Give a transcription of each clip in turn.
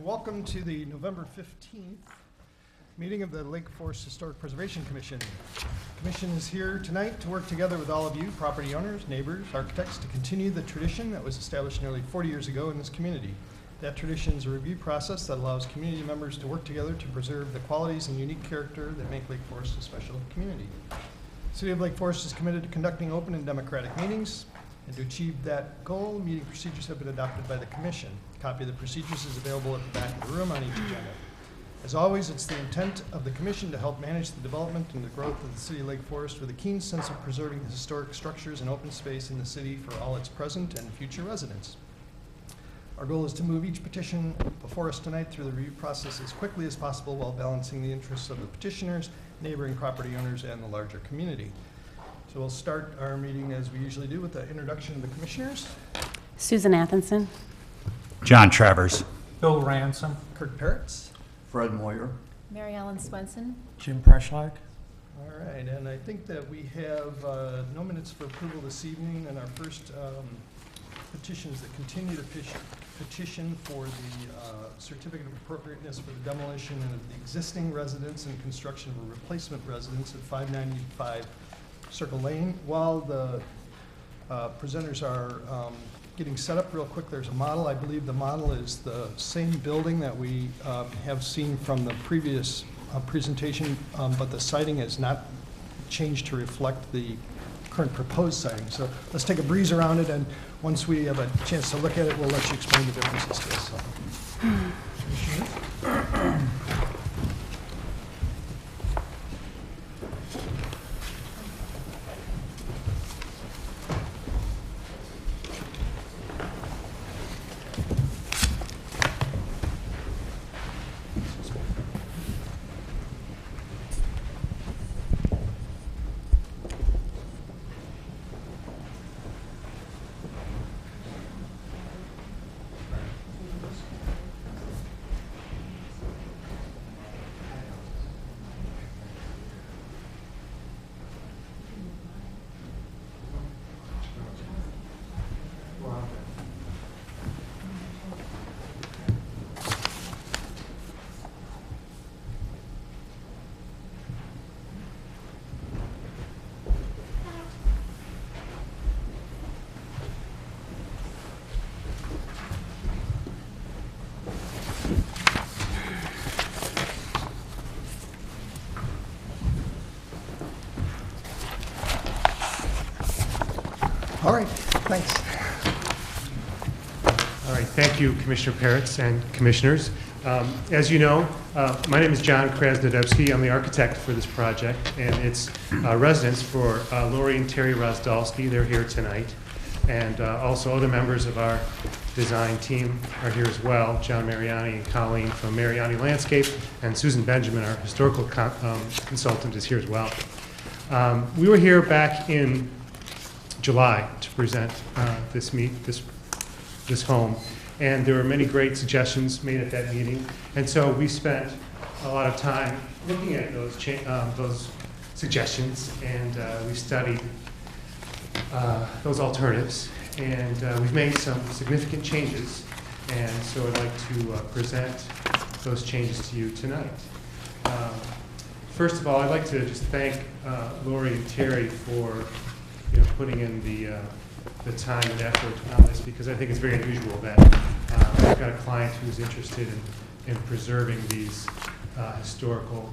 Welcome to the November 15th meeting of the Lake Forest Historic Preservation Commission. The Commission is here tonight to work together with all of you, property owners, neighbors, architects, to continue the tradition that was established nearly 40 years ago in this community. That tradition is a review process that allows community members to work together to preserve the qualities and unique character that make Lake Forest a special community. The City of Lake Forest is committed to conducting open and democratic meetings, and to achieve that goal, meeting procedures have been adopted by the Commission. A copy of the procedures is available at the back of the room on each agenda. As always, it's the intent of the Commission to help manage the development and the growth of the City of Lake Forest with a keen sense of preserving the historic structures and open space in the city for all its present and future residents. Our goal is to move each petition before us tonight through the review process as quickly as possible while balancing the interests of the petitioners, neighboring property owners, and the larger community. So we'll start our meeting as we usually do with the introduction of the commissioners. Susan Athenson. John Travers. Bill Ransom. Kurt Pairitz. Fred Moyer. Mary Ellen Swenson. Jim Preschlack. All right, and I think that we have no minutes for approval this evening, and our first petition is the continued petition for the Certificate of Appropriateness for the demolition of the existing residence and construction of a replacement residence at 595 Circle Lane. While the presenters are getting set up real quick, there's a model. I believe the model is the same building that we have seen from the previous presentation, but the siding has not changed to reflect the current proposed siding. So let's take a breeze around it, and once we have a chance to look at it, we'll let you explain the differences to us. So. All right, thanks. All right, thank you, Commissioner Pairitz and commissioners. As you know, my name is John Krasnodebski. I'm the architect for this project, and it's residence for Lori and Terry Rozdalski. They're here tonight. And also other members of our design team are here as well. John Mariani and Colleen from Mariani Landscape, and Susan Benjamin, our historical consultant, is here as well. We were here back in July to present this home, and there were many great suggestions made at that meeting, and so we spent a lot of time looking at those suggestions, and we studied those alternatives, and we've made some significant changes, and so I'd like to present those changes to you tonight. First of all, I'd like to just thank Lori and Terry for putting in the time and effort on this, because I think it's very unusual that we've got a client who's interested in preserving these historical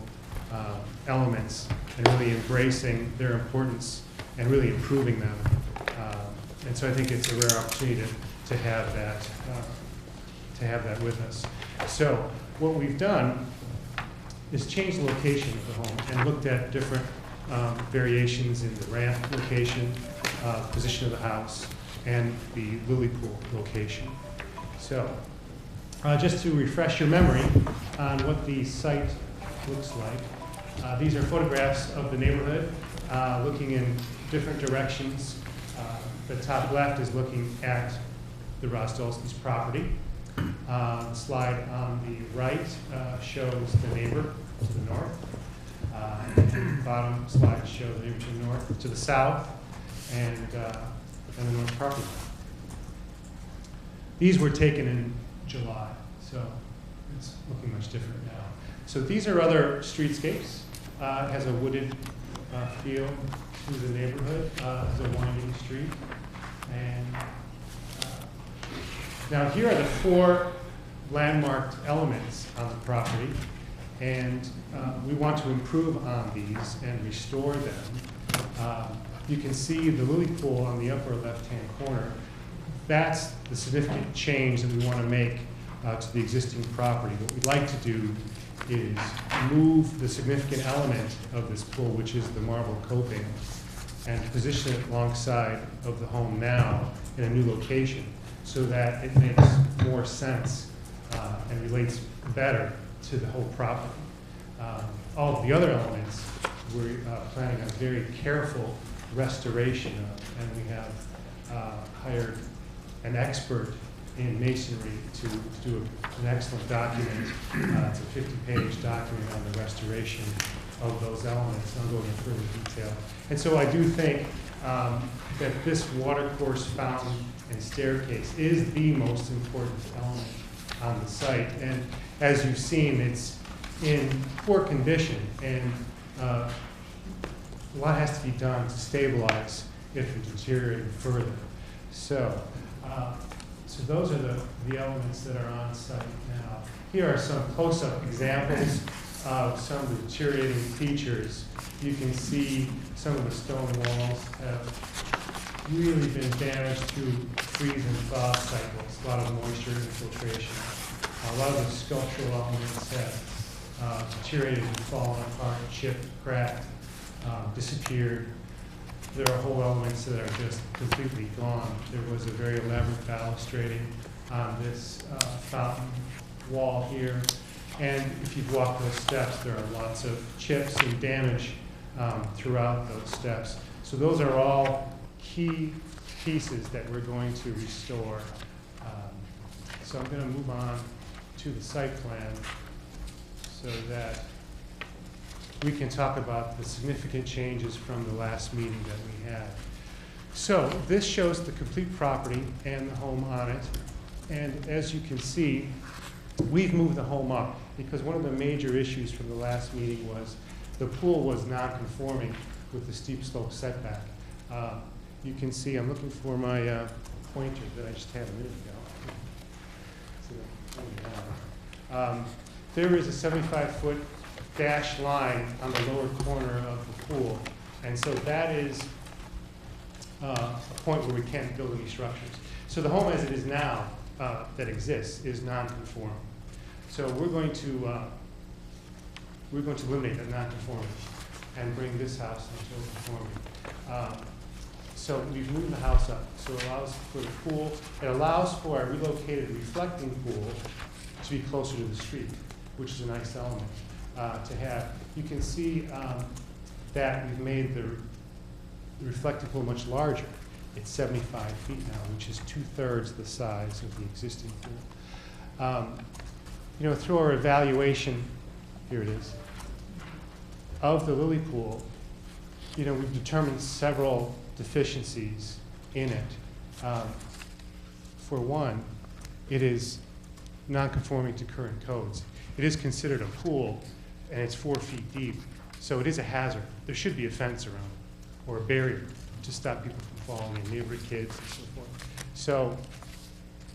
elements and really embracing their importance and really improving them. And so I think it's a rare opportunity to have that with us. So what we've done is change the location of the home and looked at different variations in the ramp location, position of the house, and the lily pool location. So just to refresh your memory on what the site looks like, these are photographs of the neighborhood looking in different directions. The top left is looking at the Rozdalski's property. The slide on the right shows the neighbor to the north. The bottom slide shows the neighbor to the north, to the south, and the north property line. These were taken in July, so it's looking much different now. So these are other streetscapes. It has a wooded feel to the neighborhood. It's a winding street. And now here are the 4 landmarked elements on the property. And we want to improve on these and restore them. You can see the lily pool on the upper left-hand corner. That's the significant change that we want to make to the existing property. What we'd like to do is move the significant element of this pool, which is the marble coping, and position it alongside of the home now in a new location so that it makes more sense and relates better to the whole property. All of the other elements we're planning on very careful restoration of, and we have hired an expert in masonry to do an excellent document. It's a 50-page document on the restoration of those elements. I'll go into further detail. And so I do think that this watercourse fountain and staircase is the most important element on the site. And as you've seen, it's in poor condition, and a lot has to be done to stabilize it from deteriorating further. So those are the elements that are on site now. Here are some close-up examples of some of the deteriorating features. You can see some of the stone walls have really been damaged through freeze and thaw cycles, a lot of moisture infiltration. A lot of the sculptural elements have deteriorated and fallen apart, chipped, cracked, disappeared. There are whole elements that are just completely gone. There was a very elaborate balustrading on this fountain wall here. And if you've walked those steps, there are lots of chips and damage throughout those steps. So those are all key pieces that we're going to restore. So I'm going to move on to the site plan so that we can talk about the significant changes from the last meeting that we had. So this shows the complete property and the home on it. And as you can see, we've moved the home up because one of the major issues from the last meeting was the pool was non-conforming with the steep slope setback. You can see, I'm looking for my pointer that I just had a minute ago. There is a 75-foot dashed line on the lower corner of the pool, and so that is a point where we can't build any structures. So the home as it is now that exists is non-conforming. So we're going to eliminate that non-conformity and bring this house into conformity. So we've moved the house up. So it allows for the pool. It allows for a relocated reflecting pool to be closer to the street, which is a nice element to have. You can see that we've made the reflecting pool much larger. It's 75 feet now, which is 2/3 the size of the existing pool. You know, through our evaluation, here it is, of the lily pool, you know, we've determined several deficiencies in it. For one, it is non-conforming to current codes. It is considered a pool, and it's 4 feet deep, so it is a hazard. There should be a fence around it, or a barrier to stop people from falling in, neighborhood kids and so forth. So,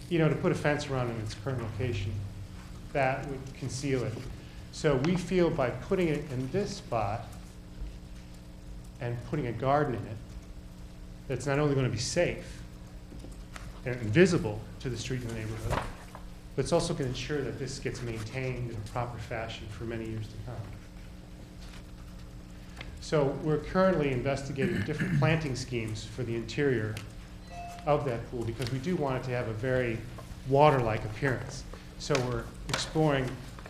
you know, to put a fence around it in its current location, that would conceal it. So we feel by putting it in this spot and putting a garden in it, that's not only going to be safe and visible to the street and the neighborhood, but it's also going to ensure that this gets maintained in a proper fashion for many years to come. So we're currently investigating different planting schemes for the interior of that pool because we do want it to have a very water-like appearance. So we're exploring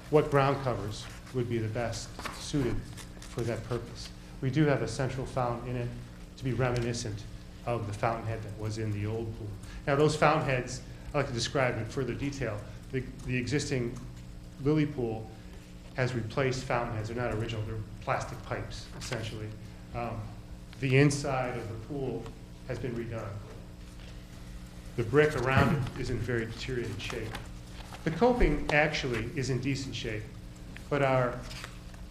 what ground covers would be the best suited for that purpose. We do have a central fountain in it to be reminiscent of the fountainhead that was in the old pool. Now those fountainheads, I like to describe in further detail. The existing lily pool has replaced fountainheads. They're not original, they're plastic pipes, essentially. The inside of the pool has been redone. The brick around it is in very deteriorated shape. The coping actually is in decent shape, but our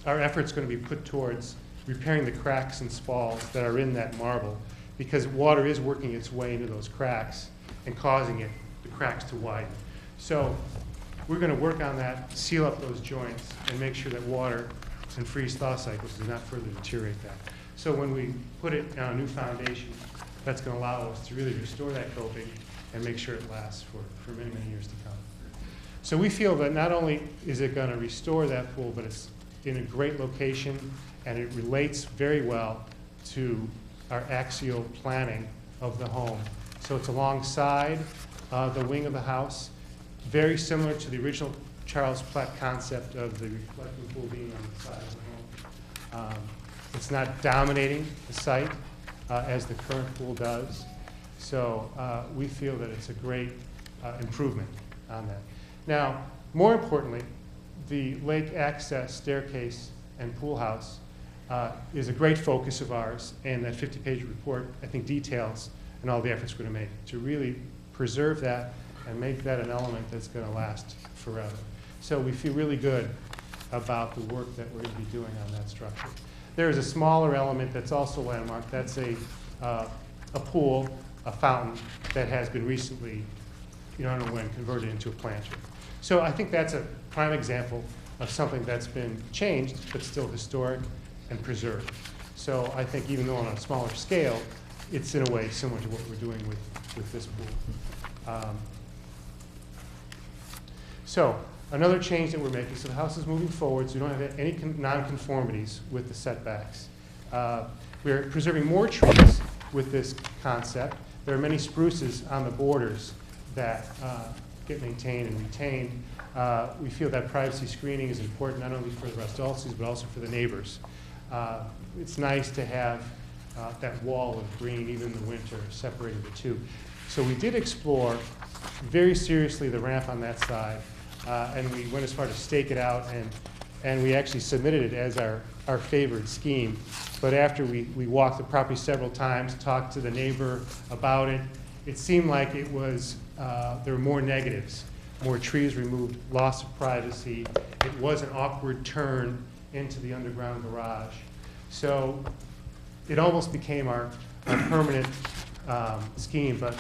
effort's going to be put towards repairing the cracks and spalls that are in that marble, because water is working its way into those cracks and causing the cracks to widen. So we're going to work on that, seal up those joints, and make sure that water and freeze-thaw cycles do not further deteriorate that. So when we put it on a new foundation, that's going to allow us to really restore that coping and make sure it lasts for many, many years to come. So we feel that not only is it going to restore that pool, but it's in a great location, and it relates very well to our axial planning of the home. So it's alongside the wing of the house, very similar to the original Charles Platt concept of the reflecting pool being on the side of the home. It's not dominating the site as the current pool does. So we feel that it's a great improvement on that. Now, more importantly, the lake access staircase and pool house is a great focus of ours, and that 50-page report, I think, details and all the efforts we're going to make to really preserve that and make that an element that's going to last forever. So we feel really good about the work that we're going to be doing on that structure. There is a smaller element that's also landmark. That's a pool, a fountain, that has been recently, underwent converted into a planter. So I think that's a prime example of something that's been changed, but still historic and preserved. So I think even though on a smaller scale, it's in a way similar to what we're doing with this pool. So another change that we're making, so the house is moving forward, so we don't have any nonconformities with the setbacks. We're preserving more trees with this concept. There are many spruces on the borders that get maintained and retained. We feel that privacy screening is important not only for the Rustolskis, but also for the neighbors. It's nice to have that wall of green, even in the winter, separating the two. So we did explore very seriously the ramp on that side, and we went as far to stake it out, and we actually submitted it as our favored scheme. But after we walked the property several times, talked to the neighbor about it, it seemed like it was, there were more negatives, more trees removed, loss of privacy. It was an awkward turn into the underground garage. So it almost became our permanent scheme, but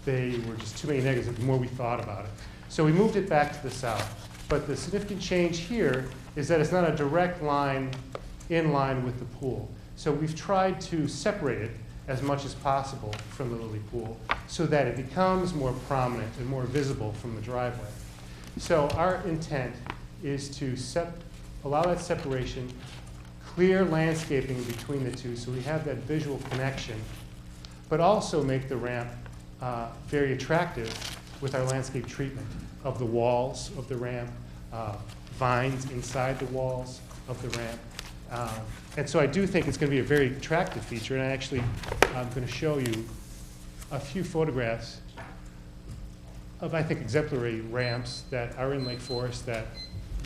they were just too many negatives the more we thought about it. So we moved it back to the south. But the significant change here is that it's not a direct line in line with the pool. So we've tried to separate it as much as possible from the lily pool so that it becomes more prominent and more visible from the driveway. So our intent is to allow that separation, clear landscaping between the two so we have that visual connection, but also make the ramp very attractive with our landscape treatment of the walls of the ramp, vines inside the walls of the ramp. And so I do think it's going to be a very attractive feature, and I'm going to show you a few photographs of, I think, exemplary ramps that are in Lake Forest that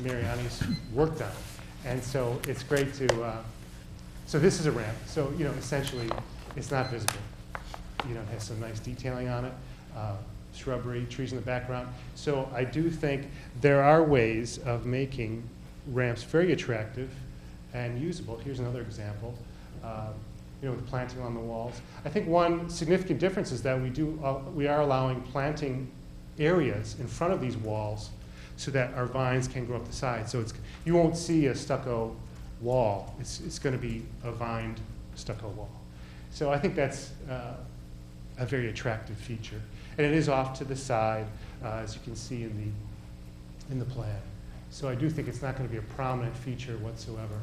Mariani's worked on. And so it's great to, so this is a ramp. So, essentially, it's not visible. It has some nice detailing on it, shrubbery, trees in the background. So I do think there are ways of making ramps very attractive and usable. Here's another example, with planting on the walls. I think one significant difference is that we are allowing planting areas in front of these walls so that our vines can grow up the side. So you won't see a stucco wall. It's going to be a vined stucco wall. So I think that's a very attractive feature. And it is off to the side, as you can see in the plan. So I do think it's not going to be a prominent feature whatsoever.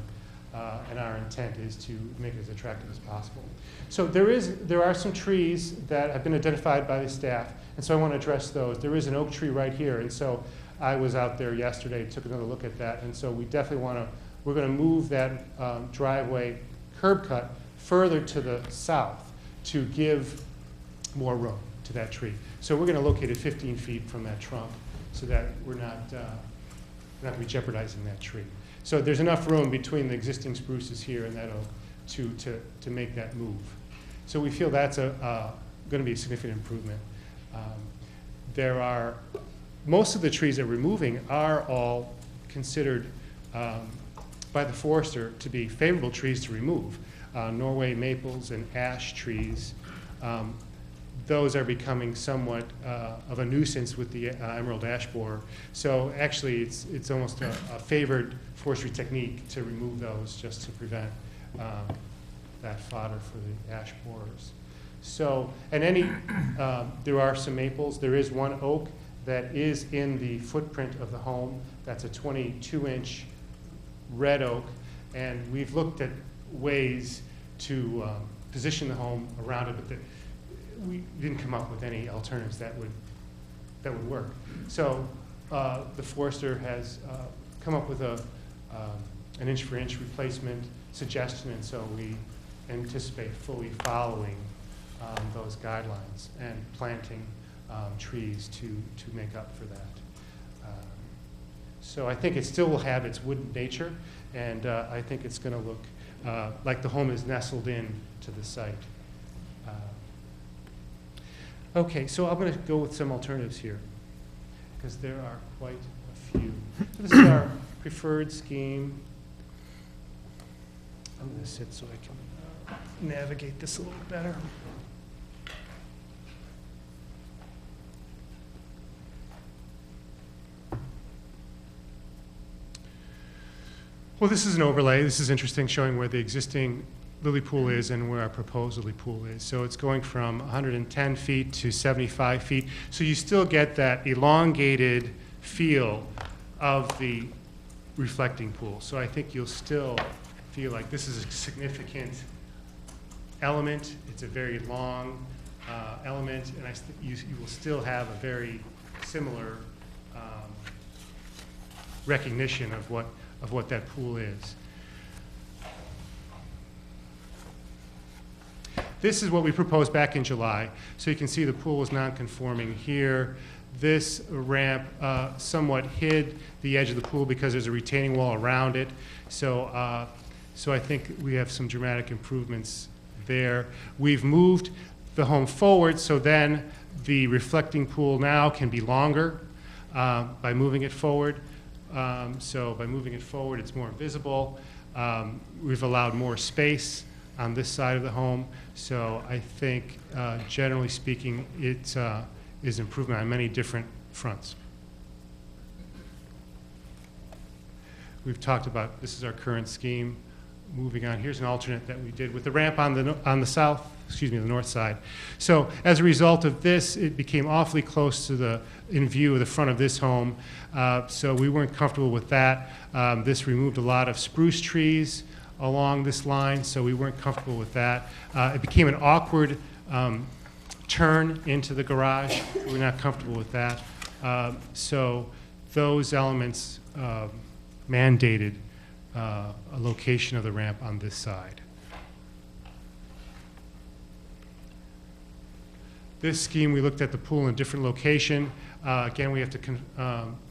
And our intent is to make it as attractive as possible. So there are some trees that have been identified by the staff, and so I want to address those. There is an oak tree right here, and so I was out there yesterday, took another look at that, and so we definitely we're going to move that driveway curb cut further to the south to give more room to that tree. So we're going to locate it 15 feet from that trunk so that we're not going to be jeopardizing that tree. So there's enough room between the existing spruces here and that oak to make that move. So we feel that's going to be a significant improvement. There are most of the trees that we're removing are all considered by the forester to be favorable trees to remove. Norway maples and ash trees, those are becoming somewhat of a nuisance with the emerald ash borer. So actually, it's almost a favored forestry technique to remove those just to prevent that fodder for the ash borers. So, and there are some maples. There is one oak that is in the footprint of the home. That's a 22-inch red oak, and we've looked at ways to position the home around it, but we didn't come up with any alternatives that would work. So the forester has come up with an inch-for-inch replacement suggestion, and so we anticipate fully following those guidelines and planting trees to make up for that. So I think it still will have its wooded nature, and I think it's going to look like the home is nestled in to the site. Okay, so I'm going to go with some alternatives here, because there are quite a few. So this is our preferred scheme. I'm going to sit so I can navigate this a little better. Well, this is an overlay. This is interesting, showing where the existing lily pool is and where our proposed lily pool is. So it's going from 110 feet to 75 feet. So you still get that elongated feel of the reflecting pool. So I think you'll still feel like this is a significant element. It's a very long element, and you will still have a very similar recognition of what that pool is. This is what we proposed back in July. So you can see the pool was non-conforming here. This ramp somewhat hid the edge of the pool because there's a retaining wall around it. So I think we have some dramatic improvements there. We've moved the home forward, so then the reflecting pool now can be longer by moving it forward. So by moving it forward, it's more visible. We've allowed more space on this side of the home. So I think, generally speaking, it is improvement on many different fronts. We've talked about, this is our current scheme. Moving on, here's an alternate that we did with the ramp on the north side. So as a result of this, it became awfully close to in view of the front of this home. So we weren't comfortable with that. This removed a lot of spruce trees along this line, so we weren't comfortable with that. It became an awkward turn into the garage. We're not comfortable with that. So those elements mandated a location of the ramp on this side. This scheme, we looked at the pool in a different location. Again, we have to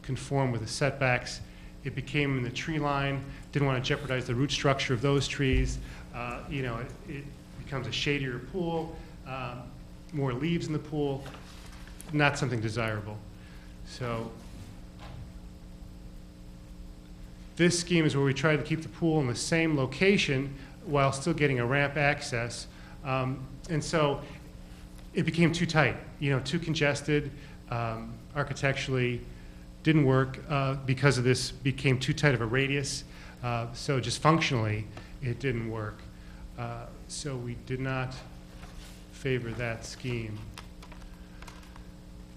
conform with the setbacks. It became in the tree line. Didn't want to jeopardize the root structure of those trees. It becomes a shadier pool, more leaves in the pool, not something desirable. So this scheme is where we try to keep the pool in the same location while still getting a ramp access. And so it became too tight, too congested. Architecturally didn't work because of this, became too tight of a radius. So just functionally, it didn't work. So we did not favor that scheme.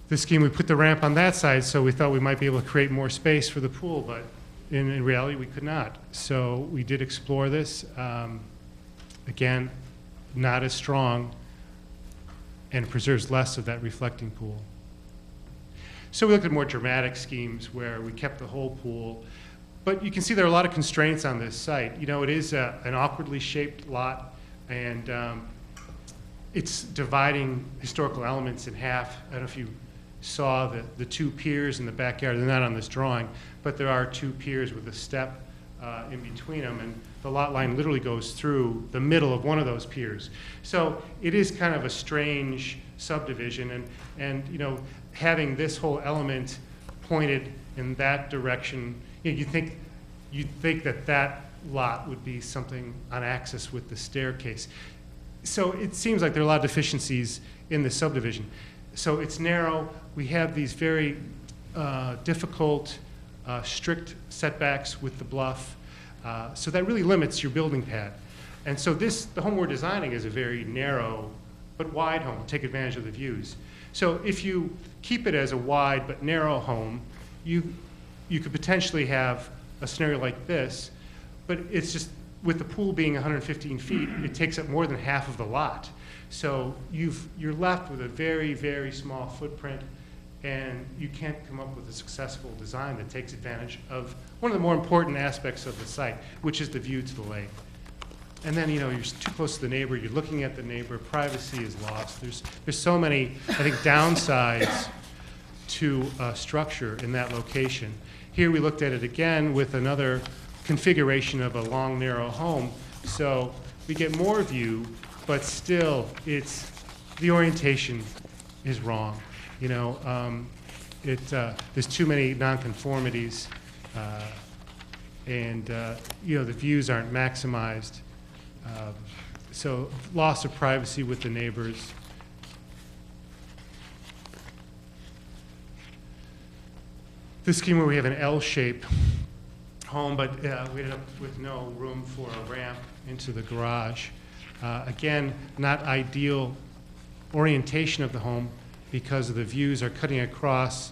This scheme, we put the ramp on that side, so we thought we might be able to create more space for the pool, but in reality, we could not. So we did explore this. Again, not as strong, and preserves less of that reflecting pool. So we looked at more dramatic schemes where we kept the whole pool. But you can see there are a lot of constraints on this site. It is an awkwardly shaped lot, and it's dividing historical elements in half. I don't know if you saw the two piers in the backyard. They're not on this drawing, but there are two piers with a step in between them, and the lot line literally goes through the middle of one of those piers. So it is kind of a strange subdivision, and having this whole element pointed in that direction. You know, you'd think that that lot would be something on axis with the staircase. So it seems like there are a lot of deficiencies in the subdivision. So it's narrow. We have these very difficult, strict setbacks with the bluff. So that really limits your building pad. And so the home we're designing is a very narrow but wide home to take advantage of the views. So if you keep it as a wide but narrow home, you could potentially have a scenario like this, but it's just, with the pool being 115 feet, it takes up more than half of the lot. So you're left with a very, very small footprint, and you can't come up with a successful design that takes advantage of one of the more important aspects of the site, which is the view to the lake. And then, you know, you're too close to the neighbor, you're looking at the neighbor, privacy is lost. There's so many, I think, downsides to structure in that location. Here we looked at it again with another configuration of a long, narrow home. So we get more view, but still, the orientation is wrong. You know, there's too many nonconformities, and you know, the views aren't maximized. So loss of privacy with the neighbors. This scheme where we have an L-shape home, but we ended up with no room for a ramp into the garage. Again, not ideal orientation of the home because of the views are cutting across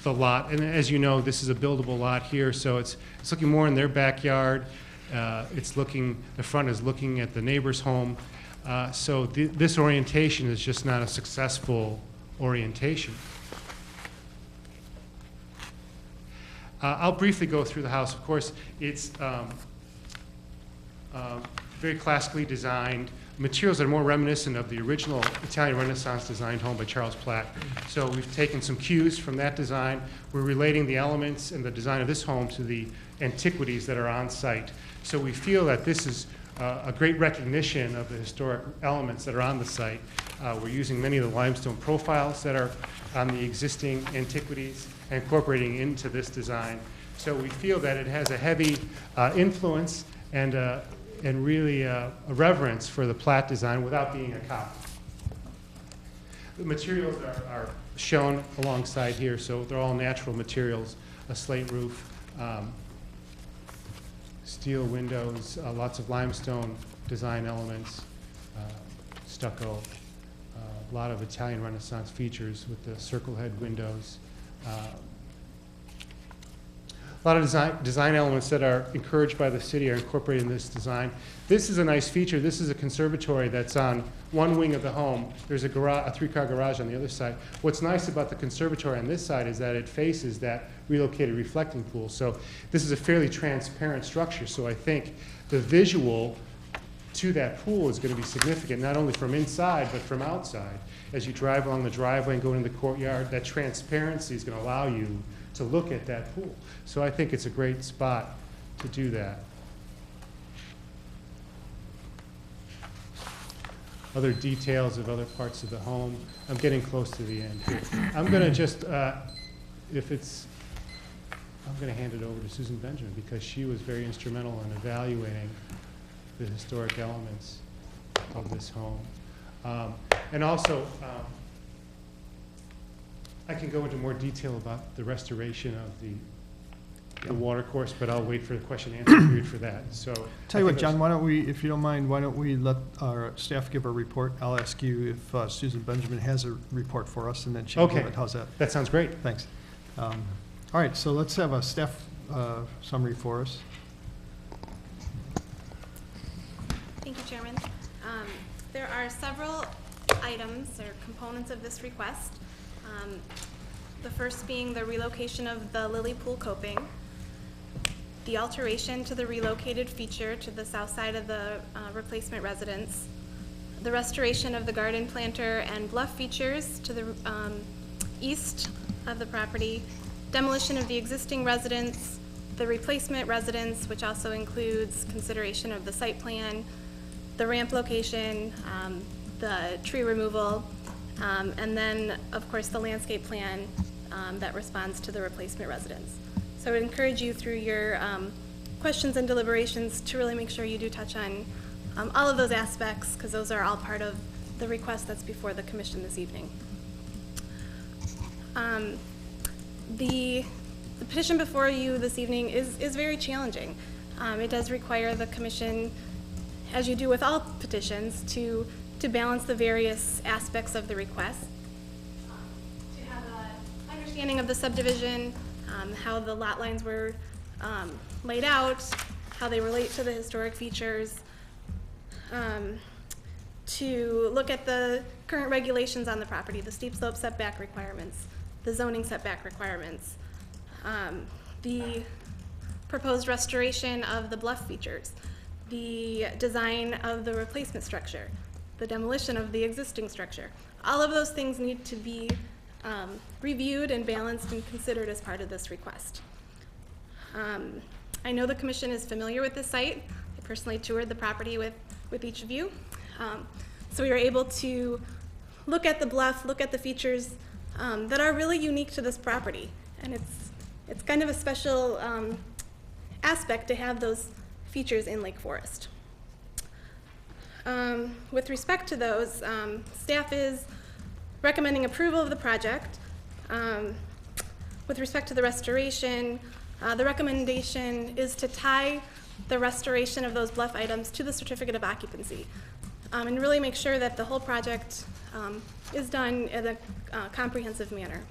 the lot. And as you know, this is a buildable lot here, so it's looking more in their backyard. The front is looking at the neighbor's home. So this orientation is just not a successful orientation. I'll briefly go through the house. Of course, it's very classically designed. Materials that are more reminiscent of the original Italian Renaissance designed home by Charles Platt. So we've taken some cues from that design. We're relating the elements and the design of this home to the antiquities that are on site. So we feel that this is a great recognition of the historic elements that are on the site. We're using many of the limestone profiles that are on the existing antiquities and incorporating into this design. So we feel that it has a heavy influence and really a reverence for the Platt design without being a copy. The materials are shown alongside here, so they're all natural materials, a slate roof, steel windows, lots of limestone design elements, stucco, a lot of Italian Renaissance features with the circle head windows. A lot of design elements that are encouraged by the city are incorporated in this design. This is a nice feature. This is a conservatory that's on one wing of the home. There's a three-car garage on the other side. What's nice about the conservatory on this side is that it faces that relocated reflecting pool. So this is a fairly transparent structure. So I think the visual to that pool is going to be significant, not only from inside, but from outside. As you drive along the driveway and go into the courtyard, that transparency is going to allow you to look at that pool. So I think it's a great spot to do that. Other details of other parts of the home. I'm getting close to the end here. I'm going to just, I'm going to hand it over to Susan Benjamin because she was very instrumental in evaluating the historic elements of this home. And also, I can go into more detail about the restoration of the water course, but I'll wait for the question and answer period for that. So, Tell you what, John, why don't we, if you don't mind, why don't we let our staff give a report? I'll ask you if Susan Benjamin has a report for us, and then she can give it. How's that? That sounds great. Thanks. All right, so let's have a staff summary for us. Thank you, Chairman. There are several items or components of this request. The first being the relocation of the lily pool coping, the alteration to the relocated feature to the south side of the replacement residence, the restoration of the garden planter and bluff features to the east of the property, demolition of the existing residence, the replacement residence, which also includes consideration of the site plan, the ramp location, the tree removal, and then, of course, the landscape plan that responds to the replacement residence. So I would encourage you through your questions and deliberations to really make sure you do touch on all of those aspects, because those are all part of the request that's before the commission this evening. The petition before you this evening is very challenging. It does require the commission, as you do with all petitions, to balance the various aspects of the request, to have an understanding of the subdivision, how the lot lines were laid out, how they relate to the historic features, to look at the current regulations on the property, the steep slope setback requirements, the zoning setback requirements, the proposed restoration of the bluff features, the design of the replacement structure, the demolition of the existing structure. All of those things need to be reviewed and balanced and considered as part of this request. I know the commission is familiar with this site. I personally toured the property with each of you. So we were able to look at the bluff, look at the features that are really unique to this property. And it's kind of a special aspect to have those features in Lake Forest. With respect to those, staff is recommending approval of the project. With respect to the restoration, the recommendation is to tie the restoration of those bluff items to the certificate of occupancy, and really make sure that the whole project is done in a comprehensive manner.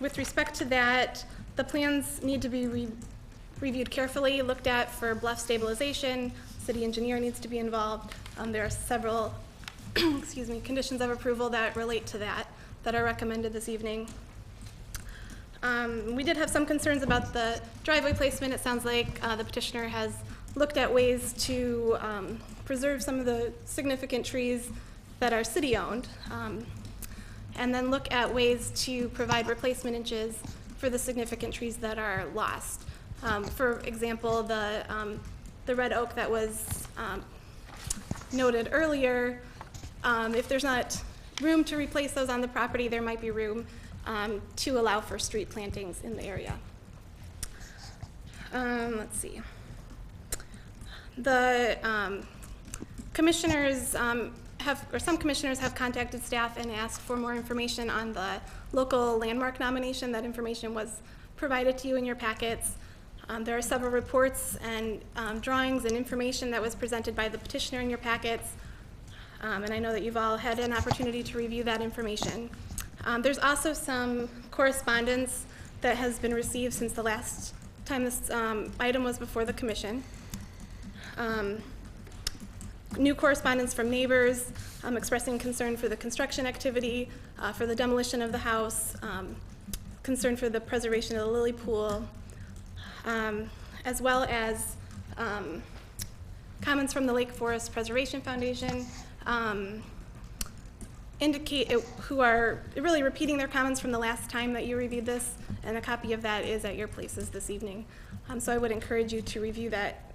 With respect to that, the plans need to be reviewed carefully, looked at for bluff stabilization. City engineer needs to be involved. There are several excuse me, conditions of approval that relate to that are recommended this evening. We did have some concerns about the driveway placement. It sounds like the petitioner has looked at ways to preserve some of the significant trees that are city-owned, and then look at ways to provide replacement inches for the significant trees that are lost. For example, the red oak that was noted earlier, if there's not room to replace those on the property, there might be room to allow for street plantings in the area. Let's see. The commissioners some commissioners have contacted staff and asked for more information on the local landmark nomination. That information was provided to you in your packets. There are several reports and drawings and information that was presented by the petitioner in your packets. And I know that you've all had an opportunity to review that information. There's also some correspondence that has been received since the last time this item was before the commission. New correspondence from neighbors expressing concern for the construction activity, for the demolition of the house, concern for the preservation of the lily pool, as well as comments from the Lake Forest Preservation Foundation, who are really repeating their comments from the last time that you reviewed this, and a copy of that is at your places this evening. So I would encourage you to review that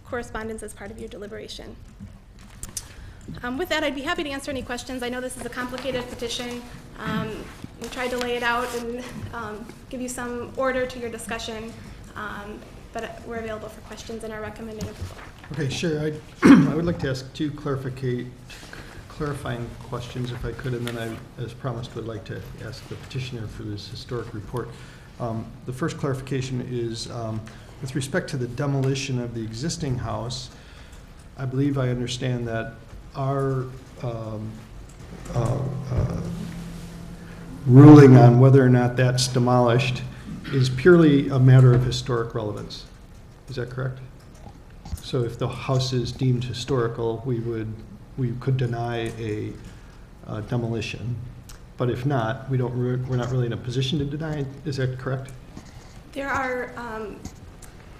correspondence as part of your deliberation. With that, I'd be happy to answer any questions. I know this is a complicated petition. We tried to lay it out and give you some order to your discussion, but we're available for questions and are recommending approval. Okay, sure. I would like to ask two clarifying questions if I could, and then I, as promised, would like to ask the petitioner for this historic report. The first clarification is with respect to the demolition of the existing house. I believe I understand that our ruling on whether or not that's demolished is purely a matter of historic relevance. Is that correct? So if the house is deemed historical, we could deny a demolition, but if not, we're not really in a position to deny it. Is that correct? There are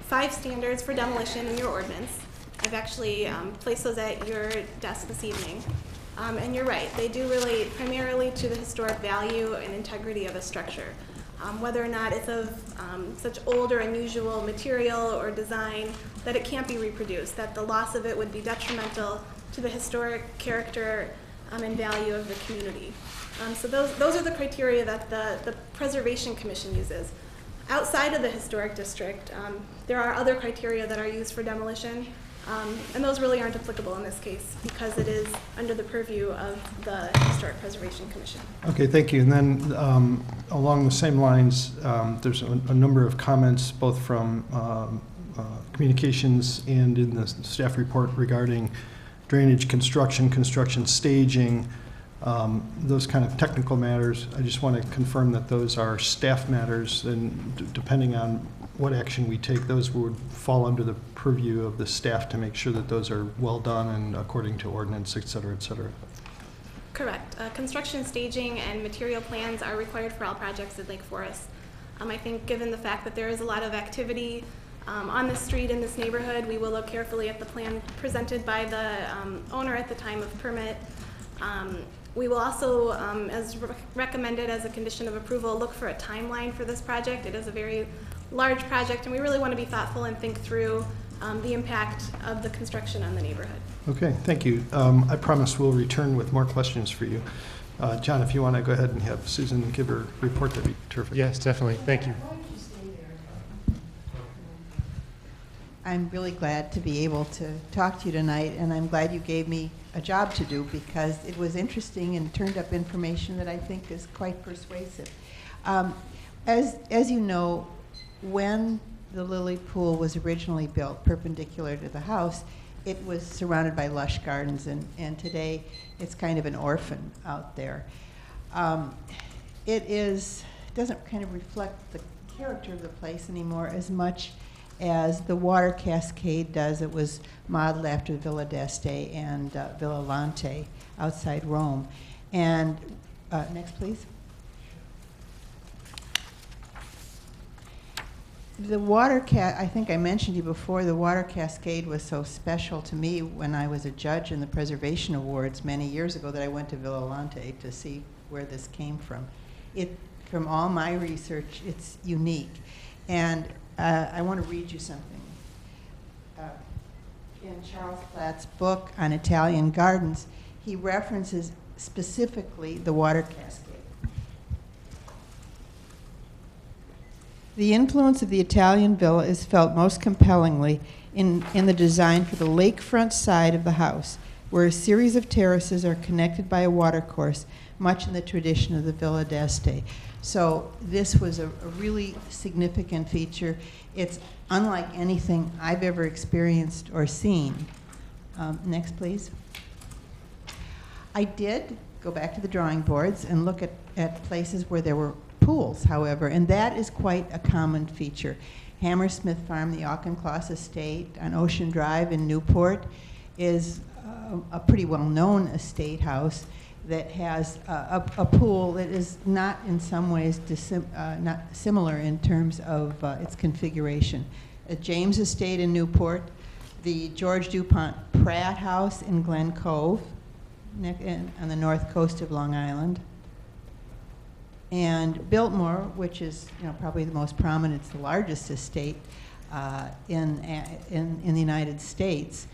5 standards for demolition in your ordinance. I've actually placed those at your desk this evening. And you're right, they do relate primarily to the historic value and integrity of a structure. Whether or not it's of such old or unusual material or design that it can't be reproduced, that the loss of it would be detrimental to the historic character and value of the community. So those are the criteria that the Preservation Commission uses. Outside of the historic district, there are other criteria that are used for demolition, and those really aren't applicable in this case because it is under the purview of the Historic Preservation Commission. Okay, thank you. And then along the same lines, there's a number of comments both from communications and in the staff report regarding drainage, construction staging, those kind of technical matters. I just want to confirm that those are staff matters, and depending on what action we take, those would fall under the purview of the staff to make sure that those are well done and according to ordinance, et cetera, et cetera. Correct. Construction staging and material plans are required for all projects at Lake Forest. I think given the fact that there is a lot of activity on the street in this neighborhood, we will look carefully at the plan presented by the owner at the time of permit. We will also, as recommended as a condition of approval, look for a timeline for this project. It is a very large project, and we really want to be thoughtful and think through the impact of the construction on the neighborhood. Okay, thank you. I promise we'll return with more questions for you. John, if you want to go ahead and have Susan give her report, that'd be terrific. Yes, definitely. Thank you. I'm really glad to be able to talk to you tonight, and I'm glad you gave me a job to do because it was interesting and turned up information that I think is quite persuasive. As you know, when the Lily Pool was originally built perpendicular to the house, it was surrounded by lush gardens, and today it's kind of an orphan out there. It doesn't kind of reflect the character of the place anymore as much as the water cascade does. It was modeled after Villa d'Este and Villa Lante outside Rome. And next, please. The water I think I mentioned to you before, the water cascade was so special to me when I was a judge in the Preservation Awards many years ago that I went to Villa Lante to see where this came from. From all my research, it's unique. And I want to read you something. In Charles Platt's book on Italian gardens, he references specifically the water cascade. The influence of the Italian villa is felt most compellingly in the design for the lakefront side of the house, where a series of terraces are connected by a watercourse, much in the tradition of the Villa d'Este. So this was a really significant feature. It's unlike anything I've ever experienced or seen. Next, please. I did go back to the drawing boards and look at places where there were pools, however, and that is quite a common feature. Hammersmith Farm, the Auchincloss estate on Ocean Drive in Newport, is a pretty well-known estate house that has a pool that is not in some ways not similar in terms of its configuration. At James Estate in Newport, the George DuPont Pratt House in Glen Cove on the north coast of Long Island, and Biltmore, which is probably the most prominent, it's the largest estate in the United States.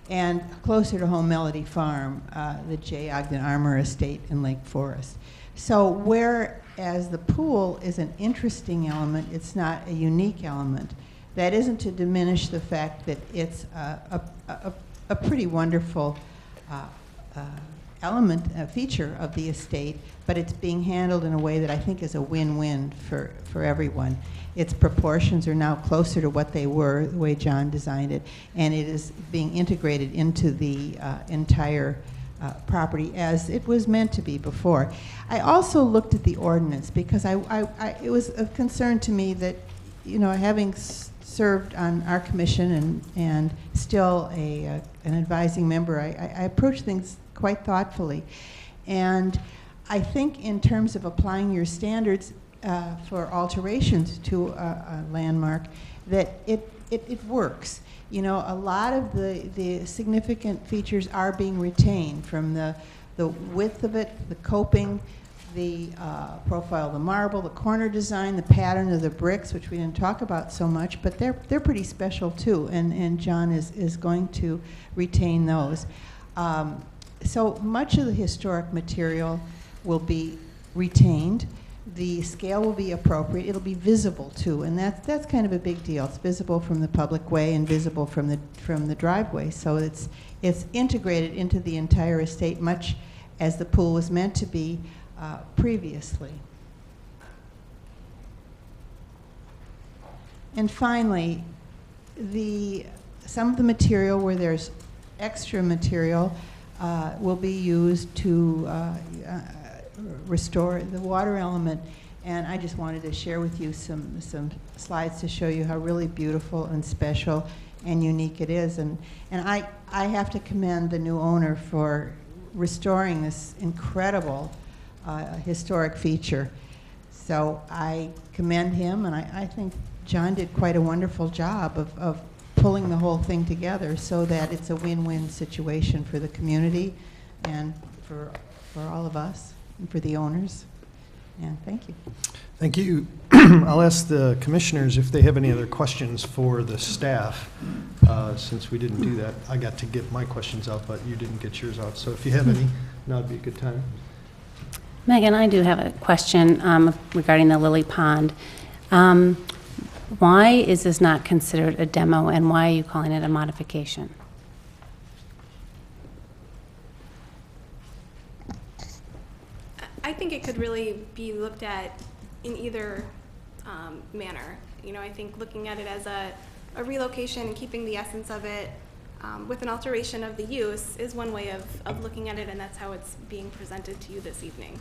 And closer to home, Melody Farm, the J. Ogden Armour Estate in Lake Forest. So whereas the pool is an interesting element, it's not a unique element. That isn't to diminish the fact that it's a pretty wonderful element, a feature of the estate, but it's being handled in a way that I think is a win-win for everyone. Its proportions are now closer to what they were, the way John designed it, and it is being integrated into the entire property as it was meant to be before. I also looked at the ordinance because it was of concern to me that, having served on our commission and still an advising member, I approach things quite thoughtfully. And I think in terms of applying your standards for alterations to a landmark, that it works. A lot of the significant features are being retained, from the width of it, the coping, the profile of the marble, the corner design, the pattern of the bricks, which we didn't talk about so much, but they're pretty special too, and John is going to retain those. so much of the historic material will be retained. The scale will be appropriate. It'll be visible too, and that's kind of a big deal. It's visible from the public way and visible from the driveway. So it's integrated into the entire estate, much as the pool was meant to be previously. And finally, some of the material where there's extra material will be used to restore the water element. And I just wanted to share with you some slides to show you how really beautiful and special and unique it is. And I have to commend the new owner for restoring this incredible historic feature. So I commend him, and I think John did quite a wonderful job of pulling the whole thing together so that it's a win-win situation for the community and for all of us and for the owners. And thank you. Thank you. I'll ask the commissioners if they have any other questions for the staff. Since we didn't do that, I got to get my questions out, but you didn't get yours out. So if you have any, now would be a good time. Megan, I do have a question regarding the Lily Pond. Why is this not considered a demo, and why are you calling it a modification? I think it could really be looked at in either manner. You know, I think looking at it as a relocation and keeping the essence of it with an alteration of the use is one way of looking at it, and that's how it's being presented to you this evening.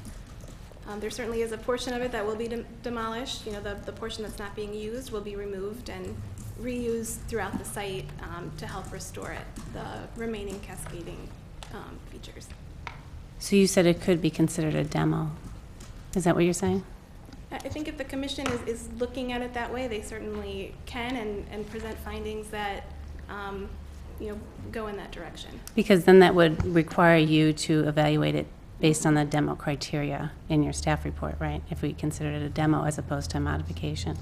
There certainly is a portion of it that will be demolished. You know, the portion that's not being used will be removed and reused throughout the site to help restore it, the remaining cascading features. So you said it could be considered a demo. Is that what you're saying? I think if the commission is looking at it that way, they certainly can and present findings that you know, go in that direction. Because then that would require you to evaluate it based on the demo criteria in your staff report, right? If we considered it a demo as opposed to a modification.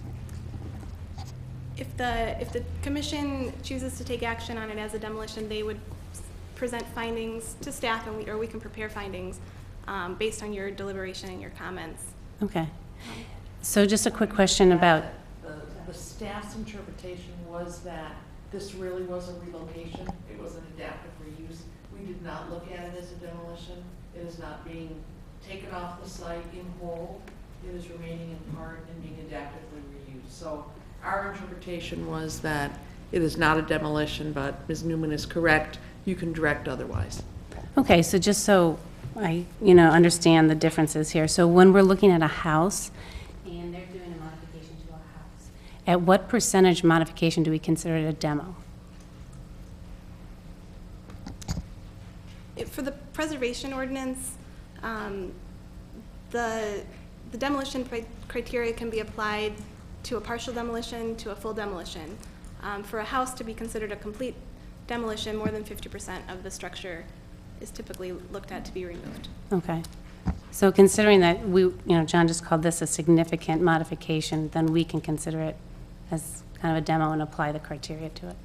If the commission chooses to take action on it as a demolition, they would present findings to staff, and we can prepare findings based on your deliberation and your comments. Okay. So just a quick question about, The staff's interpretation was that this really was a relocation. It was an adaptive reuse. We did not look at it as a demolition. It is not being taken off the site in whole. It is remaining in part and being adaptively reused. So our interpretation was that it is not a demolition, but Ms. Newman is correct. You can direct otherwise. okay, so just so I, understand the differences here. So when we're looking at a house and they're doing a modification to a house, at what percentage modification do we consider it a demo? For the preservation ordinance, the demolition criteria can be applied to a partial demolition, to a full demolition. For a house to be considered a complete demolition, more than 50% of the structure is typically looked at to be removed. Okay. So considering that John just called this a significant modification, then we can consider it as kind of a demo and apply the criteria to it,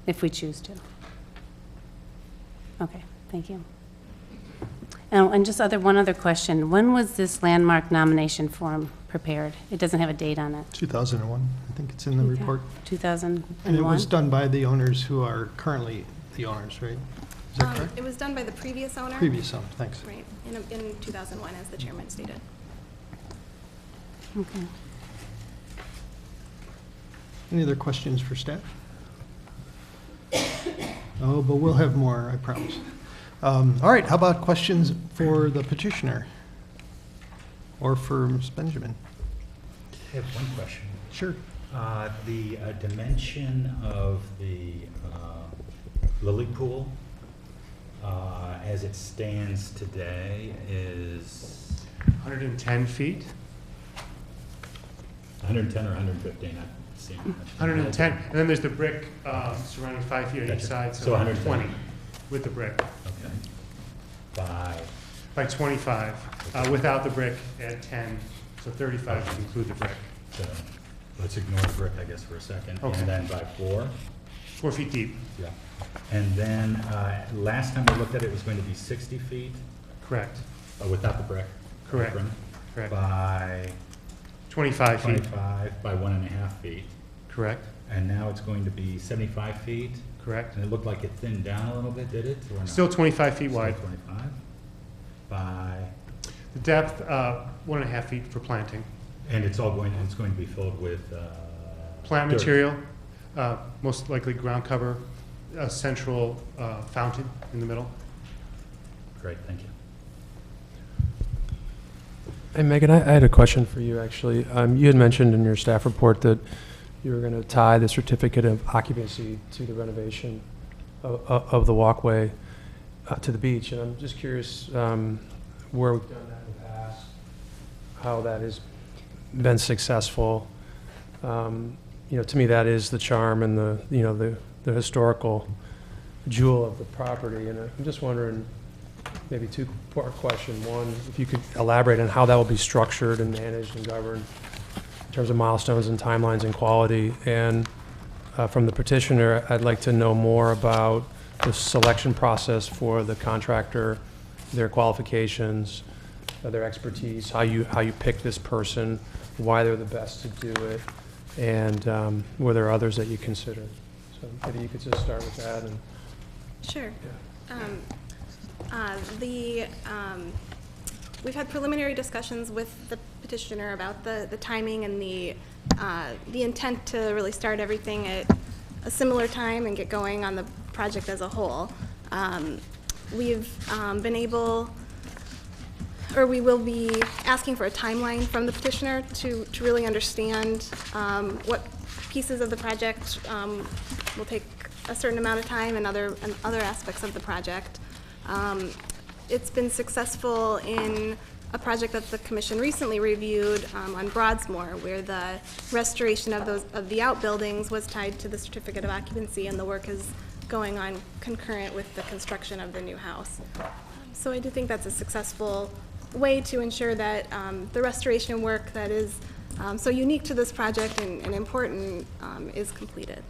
if we choose to. Okay, thank you. And just one other question. When was this landmark nomination form prepared? It doesn't have a date on it. 2001, I think it's in the report. 2001? And it was done by the owners who are currently the owners, right? Is that correct? It was done by the previous owner. Previous owner, thanks. Right, in 2001, as the chairman stated. Okay. Any other questions for staff? Oh, but we'll have more, I promise. All right, how about questions for the petitioner? Or for Ms. Benjamin? I have one question. Sure. The dimension of the lily pool, as it stands today, is 110 feet. 110 or 115? I've seen 110, and then there's the brick surrounding 5 feet on each Gotcha. side, So so 120. 120 with the brick. Okay. By 25, without the brick at 10, so 35 to include the brick. So let's ignore the brick, I guess, for a second. Okay. And then by 4? 4 feet deep, Yeah. And then, last time we looked at it, it was going to be 60 feet correct, without the brick. Correct. apron, correct. By 25 feet, 25 by 1.5 feet. correct, And now it's going to be 75 feet. correct. And it looked like it thinned down a little bit, did it? Or not? Still 25 feet Still wide. 25 by, The depth, 1.5 feet for planting. and it's going to be filled with, Plant dirt. material, most likely ground cover, a central fountain in the middle. Great, thank you. Hey, Megan, I had a question for you, actually. You had mentioned in your staff report that you were going to tie the certificate of occupancy to the renovation of the walkway to the beach. And I'm just curious where we've done that in the past, how that has been successful. You know, to me, that is the charm and the historical jewel of the property. And I'm just wondering, maybe two-part question. One, if you could elaborate on how that will be structured and managed and governed in terms of milestones and timelines and quality. And from the petitioner, I'd like to know more about the selection process for the contractor, their qualifications, their expertise, how you pick this person, why they're the best to do it, and were there others that you considered? So maybe you could just start with that. And Sure. yeah. We've had preliminary discussions with the petitioner about the timing and the intent to really start everything at a similar time and get going on the project as a whole. We've been able, or we will be asking for a timeline from the petitioner to really understand what pieces of the project will take a certain amount of time and other aspects of the project. It's been successful in a project that the commission recently reviewed on Broadsmore, where the restoration of the outbuildings was tied to the certificate of occupancy, and the work is going on concurrent with the construction of the new house. So I do think that's a successful way to ensure that the restoration work that is so unique to this project and important is completed.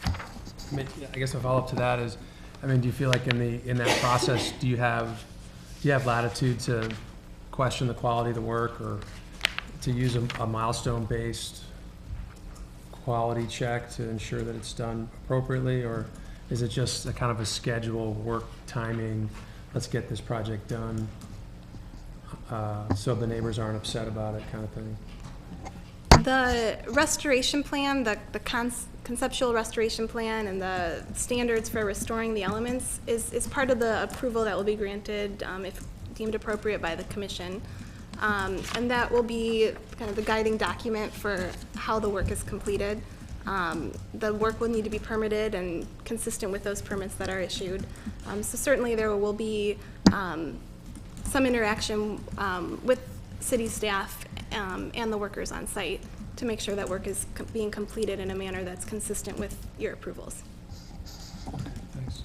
I mean, I guess a follow-up to that is, I mean, do you feel like in that process, do you have latitude to question the quality of the work, or to use a milestone-based quality check to ensure that it's done appropriately, or is it just a kind of a schedule, work timing, let's get this project done so the neighbors aren't upset about it kind of thing? The restoration plan, the conceptual restoration plan and the standards for restoring the elements is part of the approval that will be granted if deemed appropriate by the commission. And that will be kind of the guiding document for how the work is completed. The work will need to be permitted and consistent with those permits that are issued. So certainly there will be some interaction with city staff and the workers on site to make sure that work is being completed in a manner that's consistent with your approvals. Thanks.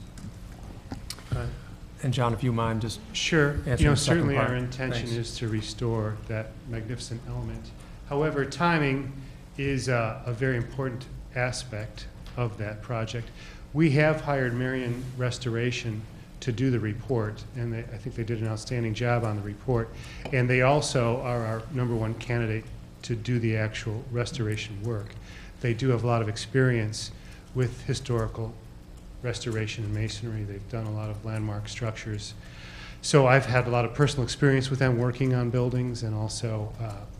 And John, if you mind, just Sure. answering You know, the second certainly part. our intention Thanks. is to restore that magnificent element. However, timing is a very important aspect of that project. We have hired Marion Restoration to do the report, and I think they did an outstanding job on the report. And they also are our #1 candidate to do the actual restoration work. They do have a lot of experience with historical restoration and masonry. They've done a lot of landmark structures. So I've had a lot of personal experience with them working on buildings, and also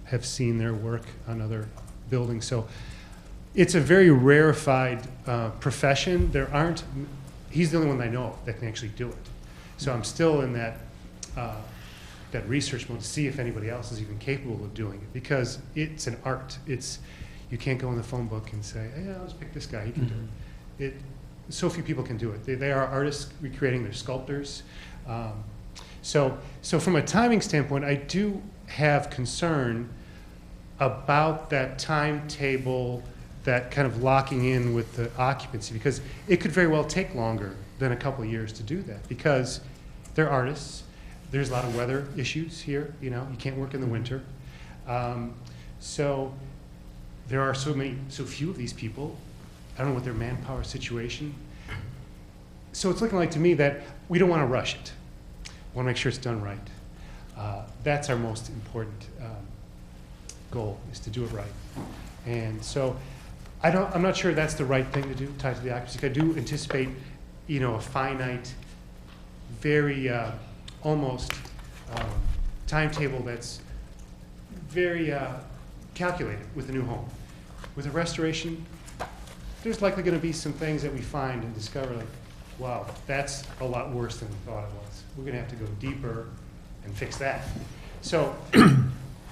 have seen their work on other buildings. So it's a very rarefied profession. He's the only one I know of that can actually do it. So I'm still in that research mode to see if anybody else is even capable of doing it, because it's an art. You can't go in the phone book and say, hey, let's pick this guy, he can do it. So few people can do it. They are artists recreating, they're sculptors. So from a timing standpoint, I do have concern about that timetable, that kind of locking in with the occupancy, because it could very well take longer than a couple of years to do that, because they're artists. There's a lot of weather issues here, you can't work in the winter. So there are so few of these people. I don't know what their manpower situation. So it's looking like to me that we don't want to rush it. We want to make sure it's done right. That's our most important goal, is to do it right. And so I'm not sure that's the right thing to do, tied to the occupancy. I do anticipate, you know, a finite, very almost timetable that's very calculated with a new home. With a restoration, there's likely going to be some things that we find and discover, like, wow, that's a lot worse than we thought it was. We're going to have to go deeper and fix that. So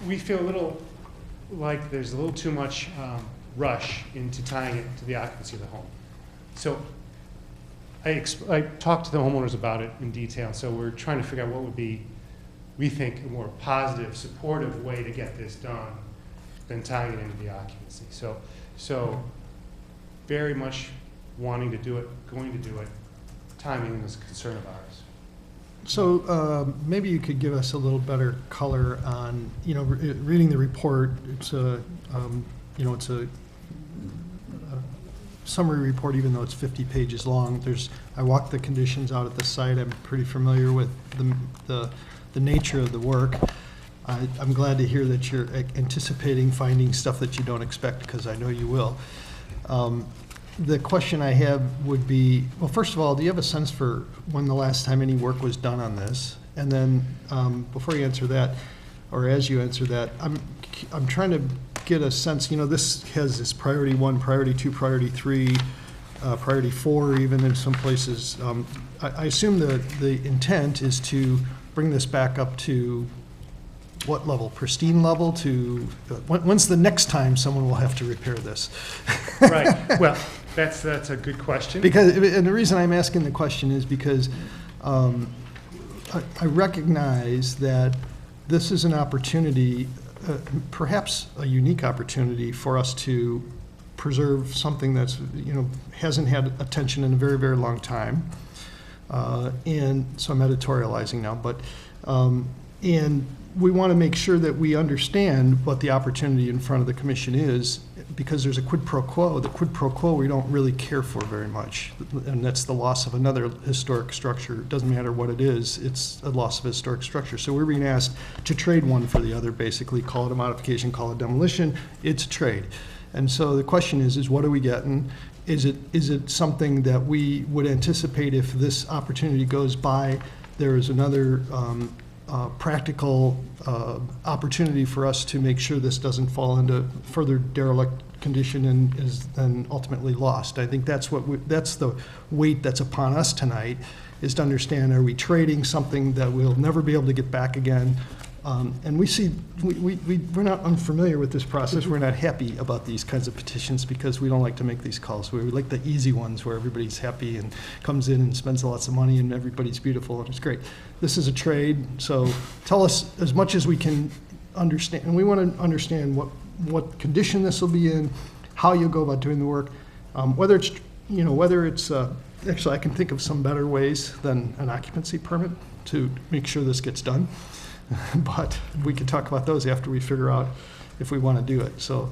we feel a little like there's a little too much rush into tying it to the occupancy of the home. So I talked to the homeowners about it in detail, so we're trying to figure out what would be, we think, a more positive, supportive way to get this done than tying it into the occupancy. So very much wanting to do it, going to do it. Timing is a concern of ours. So maybe you could give us a little better color on, you know, reading the report. It's a, you know, it's a summary report, even though it's 50 pages long. I walked the conditions out at the site. I'm pretty familiar with the nature of the work. I'm glad to hear that you're anticipating finding stuff that you don't expect, because I know you will. The question I have would be, well, first of all, do you have a sense for when the last time any work was done on this? And then before you answer that, or as you answer that, I'm trying to get a sense, you know, this has this priority 1, priority 2, priority 3, priority 4 even in some places. I assume the intent is to bring this back up to what level? Pristine level? To when's the next time someone will have to repair this? Right. Well, that's a good question. And the reason I'm asking the question is because I recognize that this is an opportunity, perhaps a unique opportunity for us to preserve something that's, you know, hasn't had attention in a very, very long time. And so I'm editorializing now, but and we want to make sure that we understand what the opportunity in front of the commission is, because there's a quid pro quo. The quid pro quo we don't really care for very much, and that's the loss of another historic structure. It doesn't matter what it is, it's a loss of a historic structure. So we're being asked to trade one for the other, basically. Call it a modification, call it demolition. It's a trade. And so the question is what are we getting? Is it something that we would anticipate if this opportunity goes by, there is another practical opportunity for us to make sure this doesn't fall into further derelict condition and is then ultimately lost. I think that's that's the weight that's upon us tonight, is to understand, are we trading something that we'll never be able to get back again? And we're not unfamiliar with this process. We're not happy about these kinds of petitions because we don't like to make these calls. We like the easy ones where everybody's happy and comes in and spends lots of money and everybody's beautiful and it's great. This is a trade, so tell us as much as we can understand. And we want to understand what condition this will be in, how you'll go about doing the work, whether it's, you know, actually I can think of some better ways than an occupancy permit to make sure this gets done. But we could talk about those after we figure out if we want to do it. So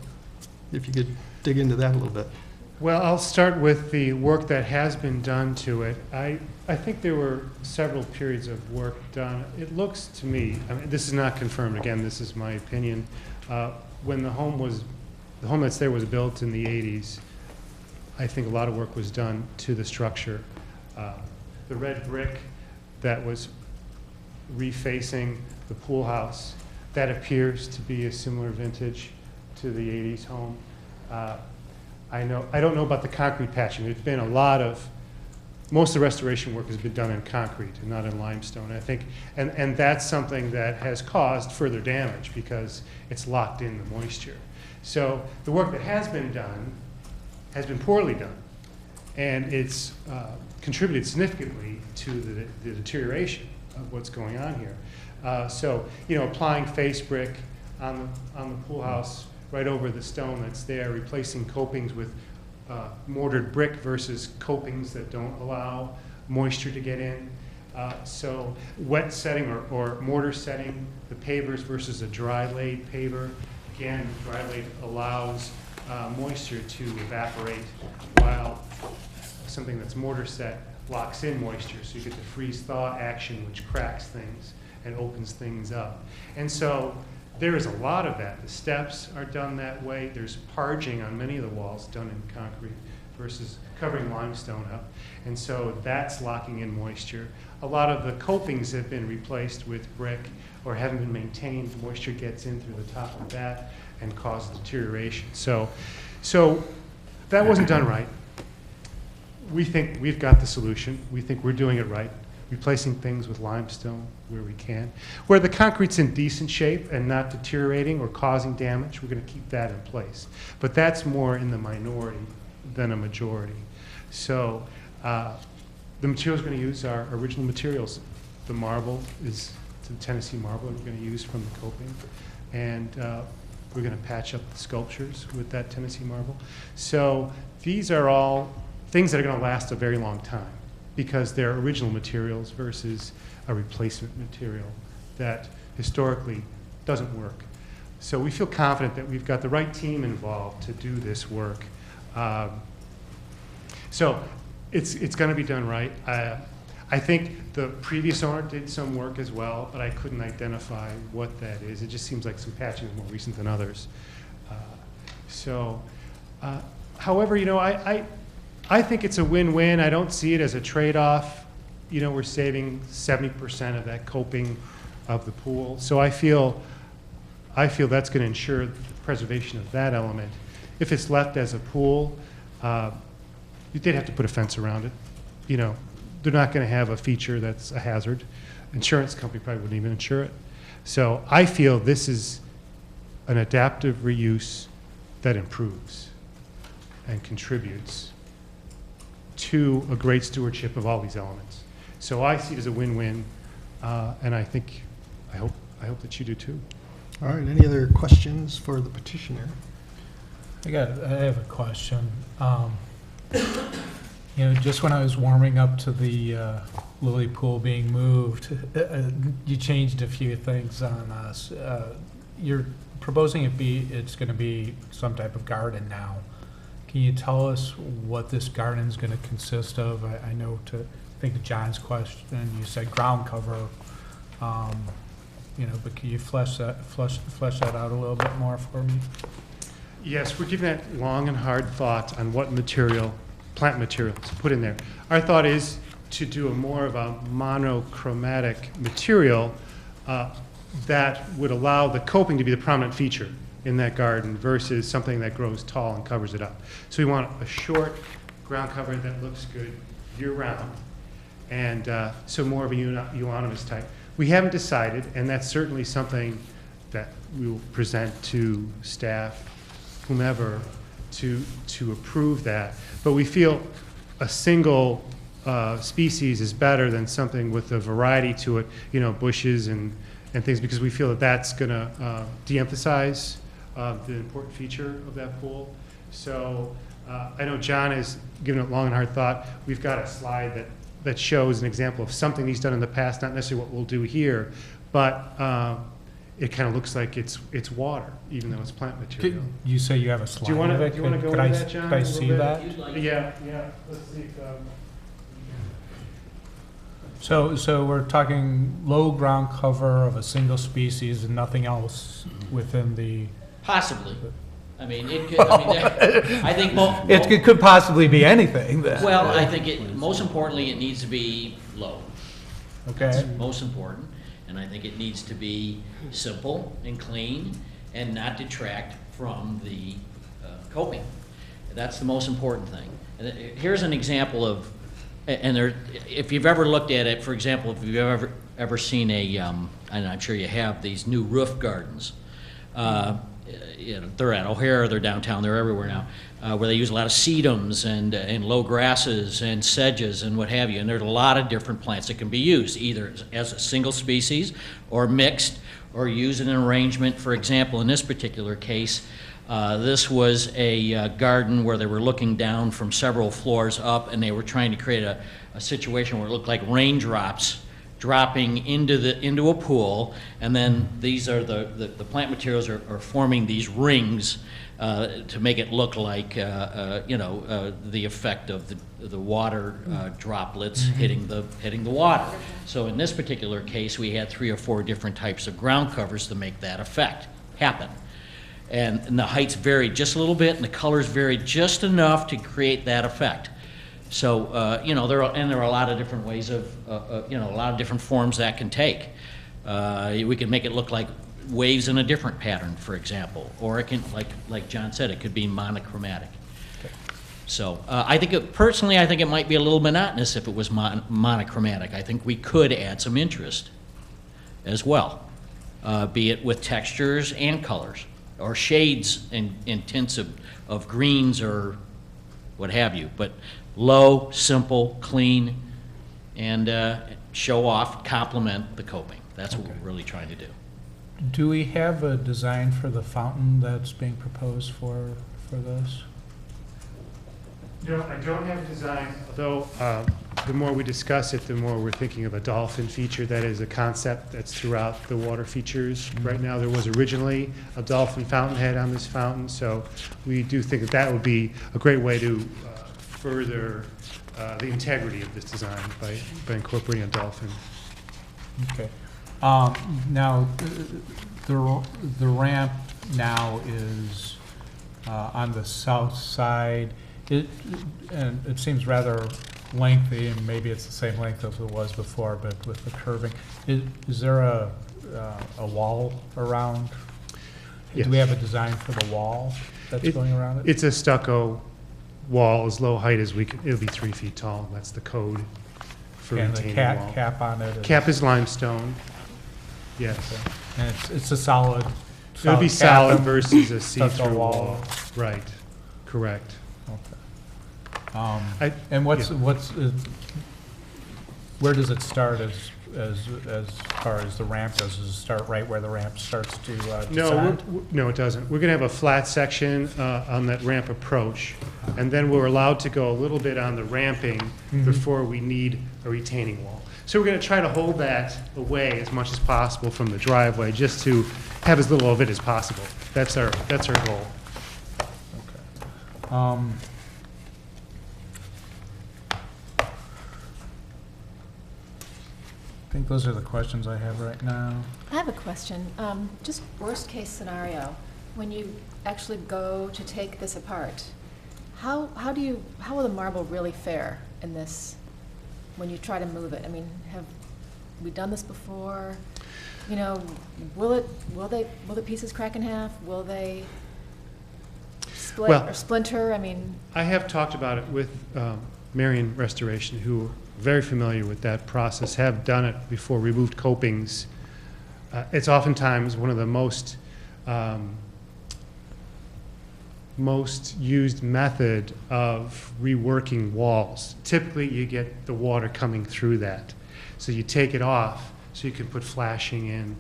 if you could dig into that a little bit. Well, I'll start with the work that has been done to it. I think there were several periods of work done. It looks to me, I mean, this is not confirmed, again, this is my opinion. When the home that's there was built in the 80s, I think a lot of work was done to the structure. The red brick that was refacing the pool house, that appears to be a similar vintage to the 80s home. I don't know about the concrete patching. There's been most of the restoration work has been done in concrete and not in limestone. I think, and that's something that has caused further damage because it's locked in the moisture. So the work that has been done has been poorly done, and it's contributed significantly to the deterioration of what's going on here. So, you know, applying face brick on the pool house right over the stone that's there, replacing copings with mortared brick versus copings that don't allow moisture to get in. So wet setting or mortar setting the pavers versus a dry laid paver. Again, dry laid allows moisture to evaporate, while something that's mortar set locks in moisture, so you get the freeze-thaw action, which cracks things and opens things up. And so there is a lot of that. The steps are done that way. There's parging on many of the walls done in concrete versus covering limestone up. And so that's locking in moisture. A lot of the copings have been replaced with brick or haven't been maintained. Moisture gets in through the top of that and causes deterioration. So that wasn't done right. We think we've got the solution. We think we're doing it right, replacing things with limestone where we can. Where the concrete's in decent shape and not deteriorating or causing damage, we're going to keep that in place. But that's more in the minority than a majority. So the materials we're going to use are original materials. The marble is the Tennessee marble we're going to use from the coping. And we're going to patch up the sculptures with that Tennessee marble. So these are all things that are going to last a very long time because they're original materials versus a replacement material that historically doesn't work. So we feel confident that we've got the right team involved to do this work. So it's going to be done right. I think the previous owner did some work as well, but I couldn't identify what that is. It just seems like some patching is more recent than others. However, you know, I think it's a win-win. I don't see it as a trade-off. You know, we're saving 70% of that coping of the pool. So I feel that's going to ensure the preservation of that element. If it's left as a pool, you did have to put a fence around it. You know, they're not going to have a feature that's a hazard. Insurance company probably wouldn't even insure it. So I feel this is an adaptive reuse that improves and contributes to a great stewardship of all these elements. So I see it as a win-win, and I hope that you do too. All right, any other questions for the petitioner? I have a question. You know, just when I was warming up to the lily pool being moved, you changed a few things on us. You're proposing it's going to be some type of garden now. Can you tell us what this garden is going to consist of? I know to think of John's question, you said ground cover, you know, but can you flesh that out a little bit more for me? Yes, we're giving that long and hard thought on what material, plant material to put in there. Our thought is to do a more of a monochromatic material that would allow the coping to be the prominent feature in that garden versus something that grows tall and covers it up. So we want a short ground cover that looks good year-round, and so more of a euonymus type. We haven't decided, and that's certainly something that we will present to staff, whomever, to approve that. But we feel a single species is better than something with a variety to it, you know, bushes and things, because we feel that that's going to de-emphasize the important feature of that pool. So I know John has given it long and hard thought. We've got a slide that shows an example of something he's done in the past, not necessarily what we'll do here, but it kind of looks like it's water, even though it's plant material. You say you have a slide. Do you want to go into that, John? Could I see that? Yeah. Let's see. So we're talking low ground cover of a single species and nothing else within the. Possibly. I mean, it could. I mean, I think it could possibly be anything. Then. Well, I think most importantly, it needs to be low. Okay. That's most important, and I think it needs to be simple and clean, and not detract from the coping. That's the most important thing. And here's an example of, and there, if you've ever looked at it, for example, if you've ever seen and I'm sure you have, these new roof gardens. You know, they're at O'Hare, they're downtown, they're everywhere now, where they use a lot of sedums and low grasses and sedges and what have you. And there's a lot of different plants that can be used, either as a single species or mixed or used in an arrangement. For example, in this particular case, this was a garden where they were looking down from several floors up, and they were trying to create a situation where it looked like raindrops dropping into a pool, and then these are the plant materials are forming these rings to make it look like the effect of the water droplets hitting the water. So in this particular case, we had 3 or 4 different types of ground covers to make that effect happen. And the heights varied just a little bit, and the colors varied just enough to create that effect. So, there are a lot of different ways of, a lot of different forms that can take. We can make it look like waves in a different pattern, for example, or it can, like John said, it could be monochromatic. So, personally, I think it might be a little monotonous if it was monochromatic. I think we could add some interest as well, be it with textures and colors, or shades and tints of greens or what have you. But low, simple, clean, and show off, complement the coping. That's what we're really trying to do. Do we have a design for the fountain that's being proposed for this? No, I don't have a design, although the more we discuss it, the more we're thinking of a dolphin feature. That is a concept that's throughout the water features. Right now, there was originally a dolphin fountainhead on this fountain, so we do think that that would be a great way to further the integrity of this design by incorporating a dolphin. Okay. Now, the ramp now is on the south side. And it seems rather lengthy, and maybe it's the same length as it was before, but with the curving. Is there a wall around? Yes. Do we have a design for the wall that's going around it? It's a stucco wall, as low height as we can. It'll be 3 feet tall. That's the code for And the retaining wall. cap on it? Cap is limestone. Yes. Okay. And it's a solid. It'll be cap solid and versus a stucco see-through wall. Right. Correct. Okay. And where does it start as far as the ramp goes? Does it start right where the ramp starts to descend? No, it doesn't. We're going to have a flat section on that ramp approach, and then we're allowed to go a little bit on the ramping before we need a retaining wall. So we're going to try to hold that away as much as possible from the driveway, just to have as little of it as possible. That's our goal. Okay. I think those are the questions I have right now. I have a question. Just worst case scenario, when you actually go to take this apart, how will the marble really fare in this when you try to move it? I mean, have we done this before? You know, will the pieces crack in half? Will they split or splinter? I mean, I have talked about it with Marion Restoration, who are very familiar with that process, have done it before, removed copings. It's oftentimes one of the most used method of reworking walls. Typically, you get the water coming through that. So you take it off so you can put flashing in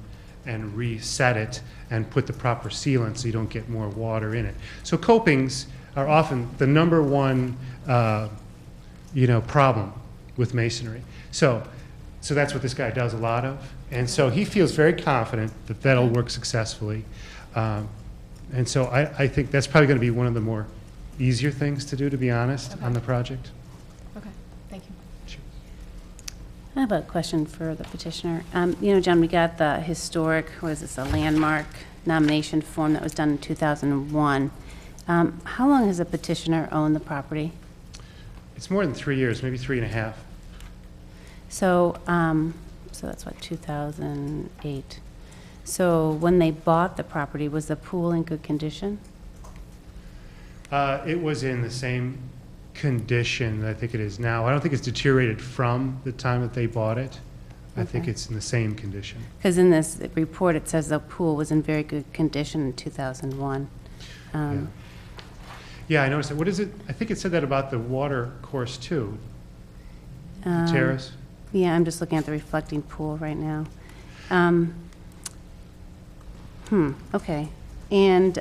and reset it and put the proper sealant so you don't get more water in it. So copings are often the number one problem with masonry. So that's what this guy does a lot of. And so he feels very confident that that'll work successfully. And so I think that's probably going to be one of the more easier things to do, to be honest, on the project. okay, thank you. Sure. I have a question for the petitioner. John, we got the historic, a landmark nomination form that was done in 2001. How long has the petitioner owned the property? It's more than 3 years, maybe 3.5. So, so that's what, 2008. So when they bought the property, was the pool in good condition? It was in the same condition that I think it is now. I don't think it's deteriorated from the time that they bought it. I think it's in the same condition. Because in this report, it says the pool was in very good condition in 2001. Yeah, I noticed that. What is it? I think it said that about the water course too. The terrace? Yeah, I'm just looking at the reflecting pool right now. Okay. And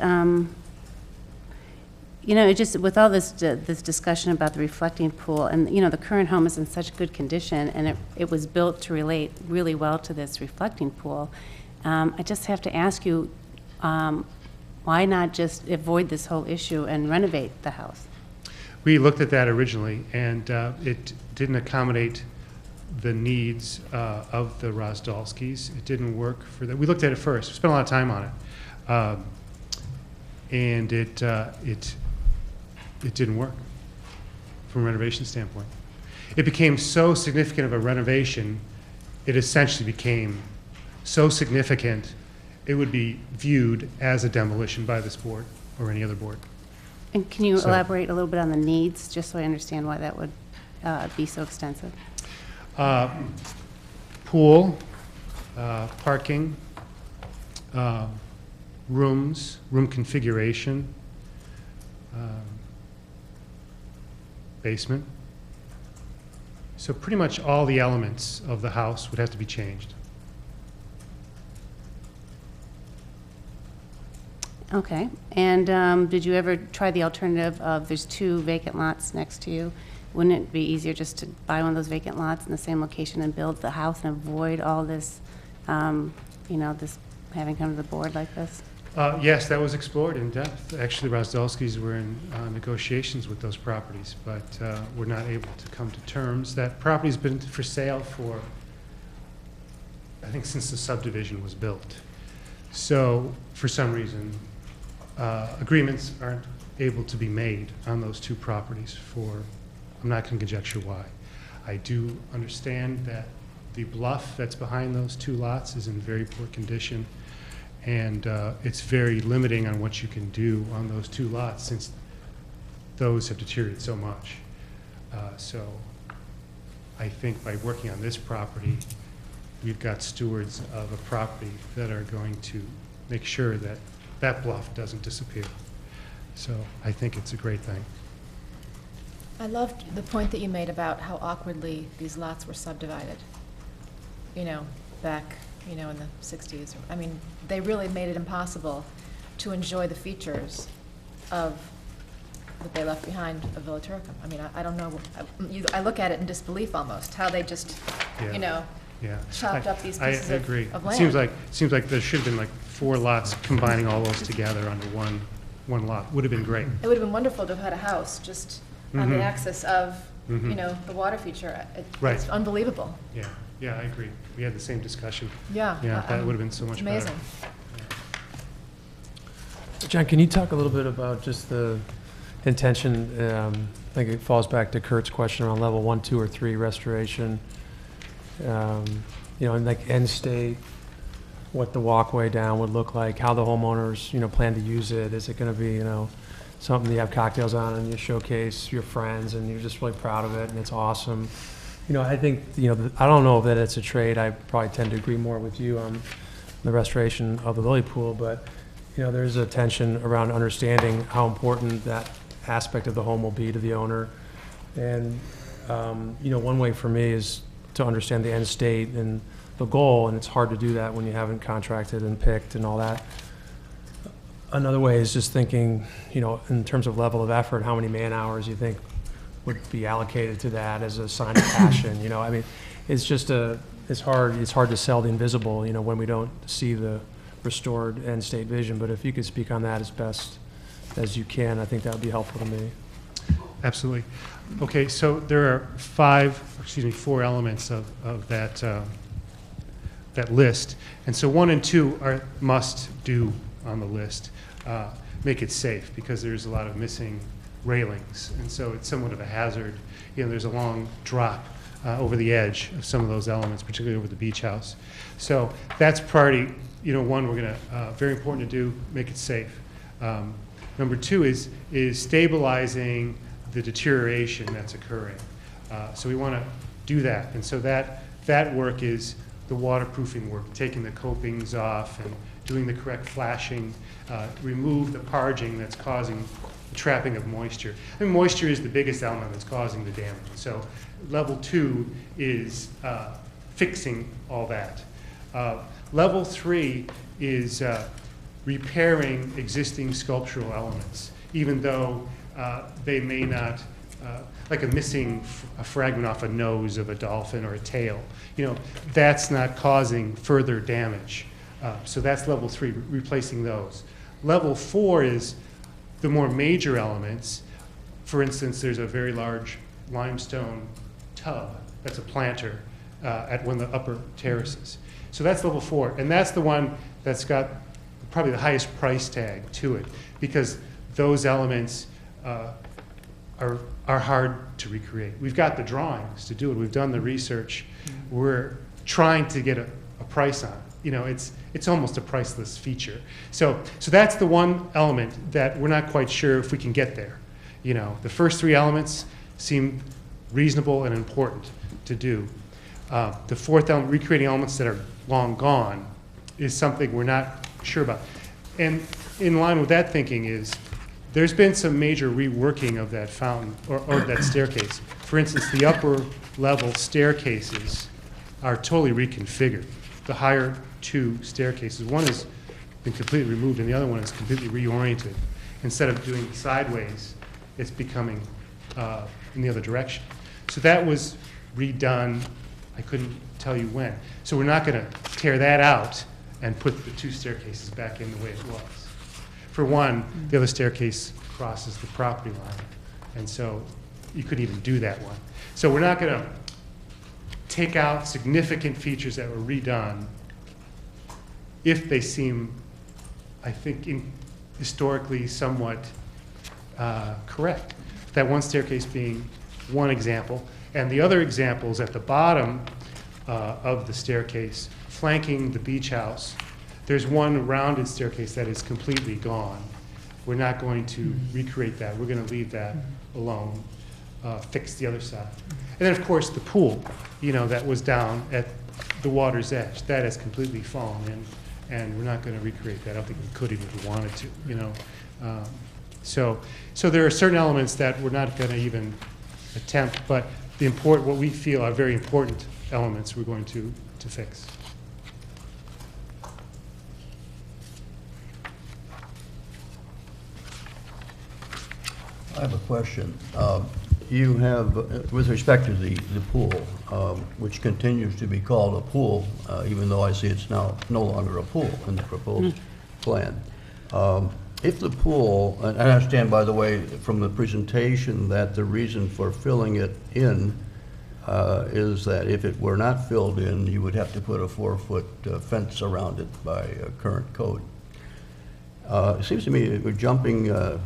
You know, it just, with all this, this discussion about the reflecting pool, and, you know, the current home is in such good condition, and it was built to relate really well to this reflecting pool. I just have to ask you, why not just avoid this whole issue and renovate the house? We looked at that originally, and it didn't accommodate the needs of the Rozdalskis. It didn't work for them. We looked at it first. We spent a lot of time on it. And it didn't work from a renovation standpoint. It became so significant of a renovation, it essentially became so significant, it would be viewed as a demolition by this board or any other board. And can you So- elaborate a little bit on the needs, just so I understand why that would be so extensive? Pool, parking, rooms, room configuration, basement. So pretty much all the elements of the house would have to be changed. Okay, and did you ever try the alternative of, there's 2 vacant lots next to you? Wouldn't it be easier just to buy one of those vacant lots in the same location and build the house and avoid all this, you know, this having come to the board like this? Yes, that was explored in depth. Actually, Rozdalskis were in negotiations with those properties, but were not able to come to terms. That property's been for sale for, I think, since the subdivision was built. So, for some reason, agreements aren't able to be made on those 2 properties for, I'm not going to conjecture why. I do understand that the bluff that's behind those 2 lots is in very poor condition, and it's very limiting on what you can do on those 2 lots since those have deteriorated so much. So I think by working on this property, we've got stewards of a property that are going to make sure that that bluff doesn't disappear. So I think it's a great thing. I loved the point that you made about how awkwardly these lots were subdivided, you know, back, you know, in the 60s. I mean, they really made it impossible to enjoy the features of that they left behind of Villa Turcom. I mean, I don't know, I look at it in disbelief almost, how they just, you know, Yeah. chopped up these pieces I agree. of It land. seems like there should have been like 4 lots combining all those together under one lot. Would have been great. It would have been wonderful to have had a house just on the Mhm. axis of, you Mhm. know, the water feature. Right. It's unbelievable. Yeah, yeah, I agree. We had the same discussion. Yeah. Yeah, that would have been so much better. Amazing. John, can you talk a little bit about just the intention? I think it falls back to Kurt's question around level 1, 2, or 3 restoration. You know, in like end state, what the walkway down would look like, how the homeowners, you know, plan to use it. Is it going to be, you know, something you have cocktails on and you showcase your friends and you're just really proud of it and it's awesome? You know, I think, you know, I don't know that it's a trade. I probably tend to agree more with you on the restoration of the lily pool, but, you know, there's a tension around understanding how important that aspect of the home will be to the owner. And, you know, one way for me is to understand the end state and the goal, and it's hard to do that when you haven't contracted and picked and all that. Another way is just thinking, you know, in terms of level of effort, how many man hours you think would be allocated to that as a sign of passion. You know, I mean, it's just it's hard to sell the invisible, you know, when we don't see the restored end state vision. But if you could speak on that as best as you can, I think that would be helpful to me. Absolutely. Okay, so there are 4 elements of that that list, and so 1 and 2 are must do on the list. Make it safe because there's a lot of missing railings, and so it's somewhat of a hazard. You know, there's a long drop over the edge of some of those elements, particularly over the beach house. So that's priority. You know, 1 we're going to very important to do, make it safe. Number 2 is stabilizing the deterioration that's occurring. So we want to do that, and so that work is the waterproofing work, taking the copings off and doing the correct flashing, remove the parging that's causing the trapping of moisture. I mean, moisture is the biggest element that's causing the damage. So level 2 is fixing all that. Level 3 is repairing existing sculptural elements. even though they may not, like a fragment off a nose of a dolphin or a tail. You know, that's not causing further damage. So that's level 3, replacing those. Level 4 is the more major elements. For instance, there's a very large limestone tub that's a planter at one of the upper terraces. So that's level 4, and that's the one that's got probably the highest price tag to it, because those elements are hard to recreate. We've got the drawings to do it. We've done the research. We're trying to get a price on it. You know, it's almost a priceless feature. So that's the one element that we're not quite sure if we can get there. You know, the first 3 elements seem reasonable and important to do. The fourth element, recreating elements that are long gone, is something we're not sure about. And in line with that thinking is, there's been some major reworking of that fountain or that staircase. For instance, the upper level staircases are totally reconfigured. The higher 2 staircases, one has been completely removed and the other one is completely reoriented. Instead of doing sideways, it's becoming in the other direction. So that was redone. I couldn't tell you when. So we're not going to tear that out and put the 2 staircases back in the way it was. For one, the other staircase crosses the property line, and so you couldn't even do that one. So we're not going to take out significant features that were redone if they seem, I think, historically somewhat correct. That one staircase being one example, and the other examples at the bottom of the staircase, flanking the beach house, there's one rounded staircase that is completely gone. We're not going to recreate that. We're going to leave that alone, fix the other side. And then, of course, the pool, you know, that was down at the water's edge. That has completely fallen in, and we're not going to recreate that. I don't think we could even if we wanted to, you know. So there are certain elements that we're not going to even attempt, but what we feel are very important elements we're going to fix. I have a question. You have, with respect to the pool, which continues to be called a pool, even though I see it's now no longer a pool in the proposed plan. If the pool, and I understand, by the way, from the presentation that the reason for filling it in is that if it were not filled in, you would have to put a 4-foot fence around it by current code. It seems to me we're jumping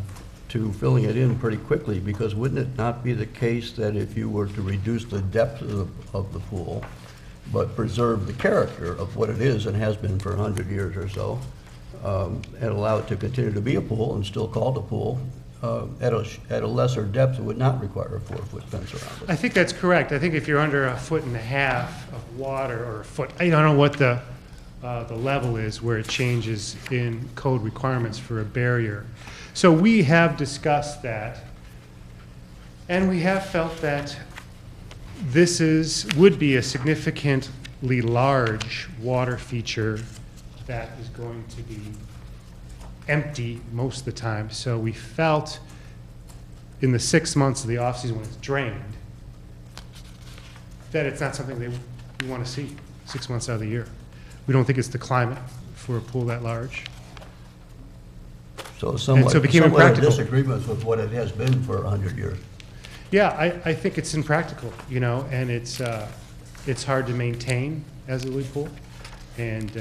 to filling it in pretty quickly, because wouldn't it not be the case that if you were to reduce the depth of the pool, but preserve the character of what it is and has been for 100 years or so, and allow it to continue to be a pool and still called a pool, at a lesser depth, it would not require a 4-foot fence around it? I think that's correct. I think if you're under 1.5 feet of water, or a foot, I don't know what the level is where it changes in code requirements for a barrier. So we have discussed that, and we have felt that this would be a significantly large water feature that is going to be empty most of the time. So we felt in the 6 months of the off-season when it's drained, that it's not something we want to see 6 months out of the year. We don't think it's the climate for a pool that large. So somewhat it became impractical. Disagreements with what it has been for 100 years. Yeah, I think it's impractical, you know, and it's hard to maintain as a lead pool, and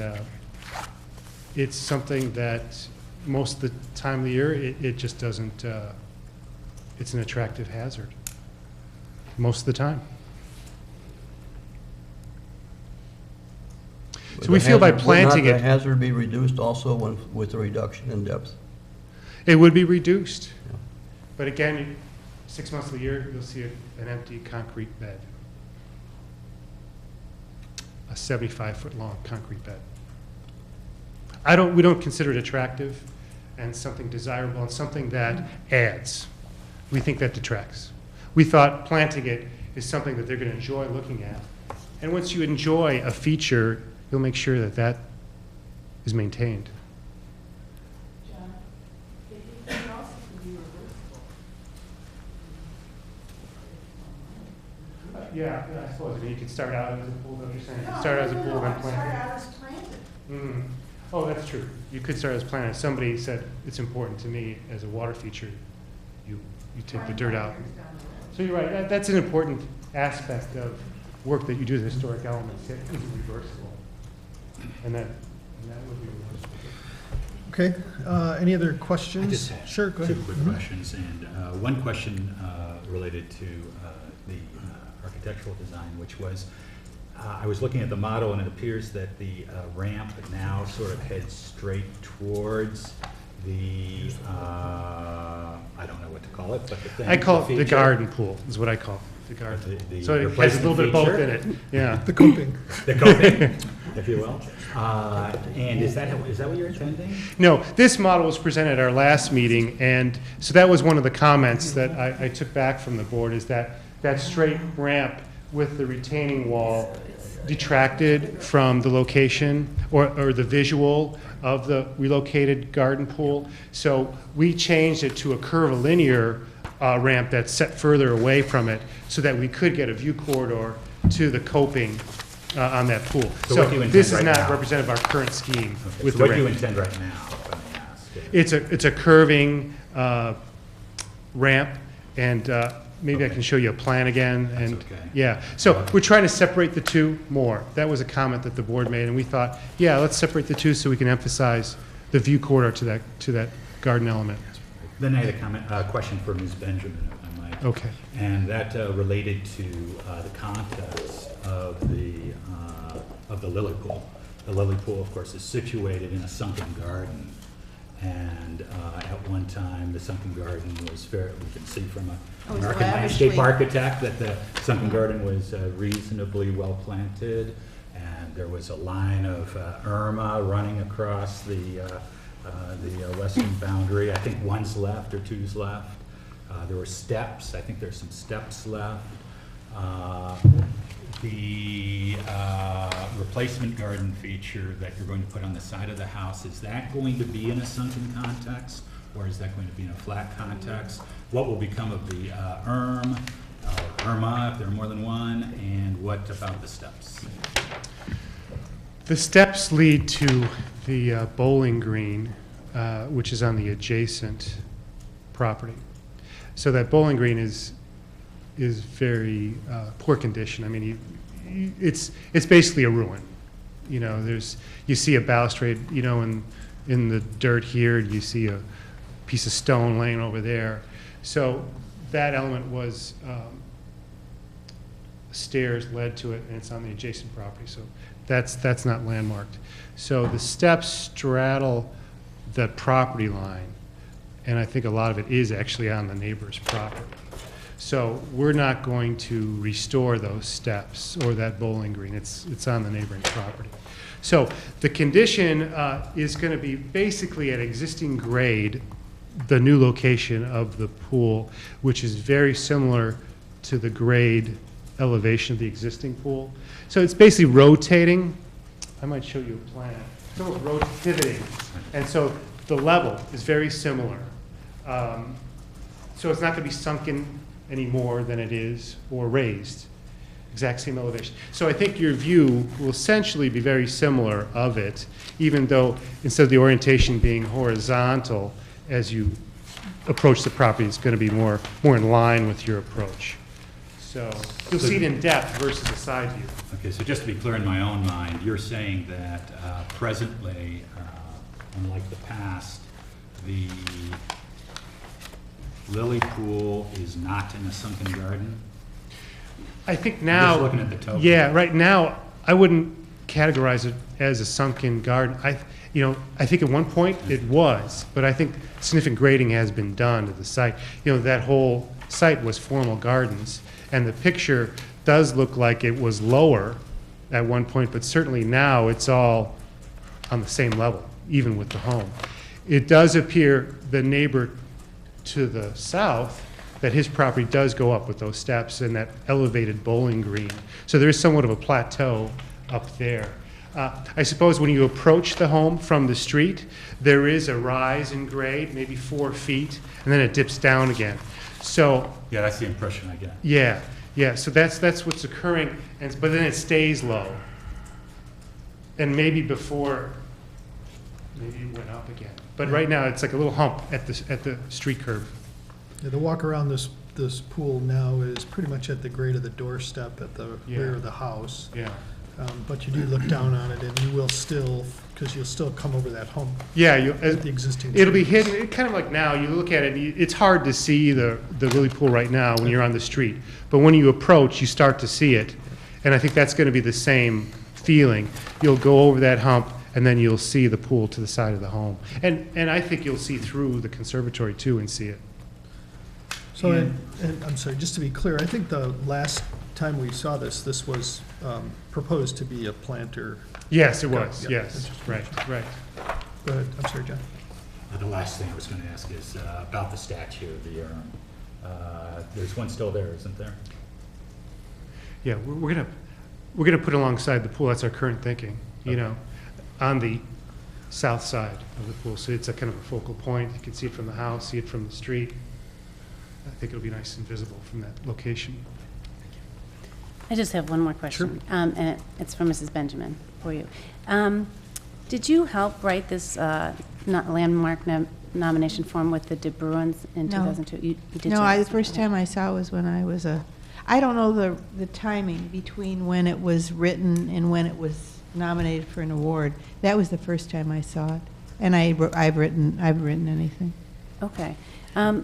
it's something that most of the time of the year it just doesn't. It's an attractive hazard most of the time. So we feel by planting it, would not the hazard be reduced also with the reduction in depth? it would be reduced. Yeah. But again, 6 months of the year, you'll see an empty concrete bed, a 75-foot long concrete bed. We don't consider it attractive and something desirable and something that adds. We think that detracts. We thought planting it is something that they're going to enjoy looking at. And once you enjoy a feature, you'll make sure that that is maintained. John, it can also be Yeah, I suppose, I mean, you could start out as a pool, what you're saying, you could start out as a pool, then plant it. Start out as planted. Mhm. Oh, that's true. You could start as planted. Somebody said, it's important to me as a water feature, you take the dirt out. So you're right, that's an important aspect of work that you do with historic elements, it is reversible. And that would be reversible. Okay, any other questions? I just have Sure, go ahead. two quick questions, and one question related to the architectural design, which was, I was looking at the model, and it appears that the ramp now sort of heads straight towards the, I don't know what to call it, but the thing. I call it the feature. garden pool, is what I call it, the garden pool. The So it has a little bit of both in it, yeah. The coping. The coping, if you will. And is that what you're intending? No, this model was presented at our last meeting, and so that was one of the comments that I took back from the board, is that that straight ramp with the retaining wall detracted from the location or the visual of the relocated garden pool. So we changed it to a curvilinear ramp that's set further away from it so that we could get a view corridor to the coping on that pool. So what do you intend this is right not now? representative of our current scheme Okay, with so the what do you ramp. intend right now, if I may ask? It's a curving ramp, and maybe I Okay. can show you a plan again. That's And okay. yeah, so we're trying to separate the two more. That was a comment that the board made, and we thought, yeah, let's separate the two so we can emphasize the view corridor to that garden element. Then I had a question for Ms. Benjamin, if I might. Okay. And that related to the context of the lily pool. The lily pool, of course, is situated in a sunken garden. And at one time, the sunken garden was we can see from an was American lavishly- landscape architect that the sunken garden was reasonably well planted. And there was a line of Irma running across the western boundary. I think one's left or two's left. There were steps. I think there's some steps left. The replacement garden feature that you're going to put on the side of the house, is that going to be in a sunken context, or is that going to be in a flat context? What will become of the Irma, if there are more than one, and what about the steps? The steps lead to the bowling green, which is on the adjacent property. So that bowling green is very poor condition. I mean, it's basically a ruin. You know, you see a balustrade, you know, in the dirt here, you see a piece of stone laying over there. So that element was stairs led to it, and it's on the adjacent property. So that's not landmarked. So the steps straddle the property line, and I think a lot of it is actually on the neighbor's property. So we're not going to restore those steps or that bowling green. It's on the neighboring property. So the condition is going to be basically at existing grade, the new location of the pool, which is very similar to the grade elevation of the existing pool. So it's basically rotating. I might show you a plan. It's almost pivoting. And so the level is very similar. So it's not going to be sunken any more than it is, or raised, exact same elevation. So I think your view will essentially be very similar of it, even though instead of the orientation being horizontal, as you approach the property, it's going to be more in line with your approach. So you'll see it in depth versus a side view. Okay, so just to be clear in my own mind, you're saying that presently, unlike the past, the lily pool is not in a sunken garden? I think now, Just looking at the topo. yeah, right now, I wouldn't categorize it as a sunken garden. I think at one point it was, but I think significant grading has been done to the site. You know, that whole site was formal gardens, and the picture does look like it was lower at one point, but certainly now it's all on the same level, even with the home. It does appear the neighbor to the south, that his property does go up with those steps and that elevated bowling green. So there is somewhat of a plateau up there. I suppose when you approach the home from the street, there is a rise in grade, maybe 4 feet, and then it dips down again. So Yeah, that's the impression I get. yeah, Yeah, so that's what's occurring, but then it stays low. And maybe before, maybe it went up again. But right now, it's like a little hump at the street curb. Yeah, the walk around this pool now is pretty much at the grade of the doorstep at the rear of the house. Yeah. But you do look down on it, and you will still, because you'll still come over that hump. Yeah, At the existing. it'll be trees. hidden, kind of like now, you look at it, it's hard to see the lily pool right now when you're on the street. But when you approach, you start to see it. And I think that's going to be the same feeling. You'll go over that hump, and then you'll see the pool to the side of the home. And I think you'll see through the conservatory too and see it. So, and I'm sorry, just to be clear, I think the last time we saw this was proposed to be a planter. Yes, it was, Yeah. yes, right. Go ahead, I'm sorry, John. The last thing I was going to ask is about the statue of the urn. There's one still there, isn't there? Yeah, we're gonna put alongside the pool, that's our current thinking, on the south side of the pool. So it's a kind of a focal point. You can see it from the house, see it from the street. I think it'll be nice and visible from that location. I just have one more question. And it's for Mrs. Benjamin, for you. Did you help write this landmark nomination form with the De Bruins in No. 2002? You did No, too? the first time I saw it was when I was I don't know the timing between when it was written and when it was nominated for an award. That was the first time I saw it. And I've written anything. Okay.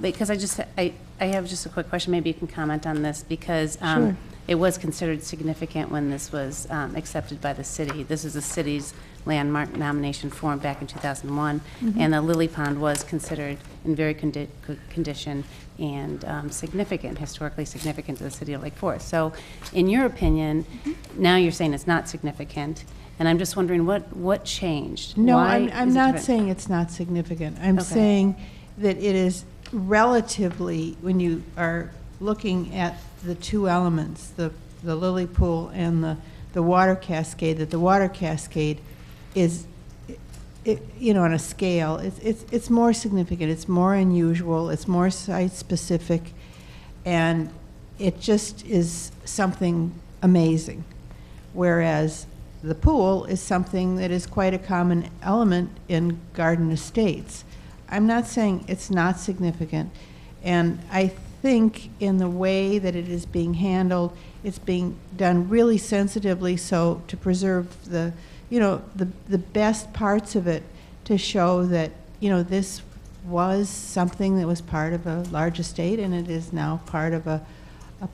Because I have just a quick question, maybe you can comment on this, because Sure. it was considered significant when this was accepted by the city. This is the city's landmark nomination form back in 2001, and the Lily Pond was considered in very good condition and historically significant to the city of Lake Forest. So in your opinion, now you're saying it's not significant, and I'm just wondering what changed? No, Why I'm is it not different? saying it's not significant. I'm Okay. saying that it is relatively, when you are looking at the two elements, the lily pool and the water cascade, that the water cascade is, on a scale, it's more significant, it's more unusual, it's more site-specific, and it just is something amazing. Whereas the pool is something that is quite a common element in garden estates. I'm not saying it's not significant, and I think in the way that it is being handled, it's being done really sensitively, so to preserve the best parts of it, to show that, this was something that was part of a large estate, and it is now part of a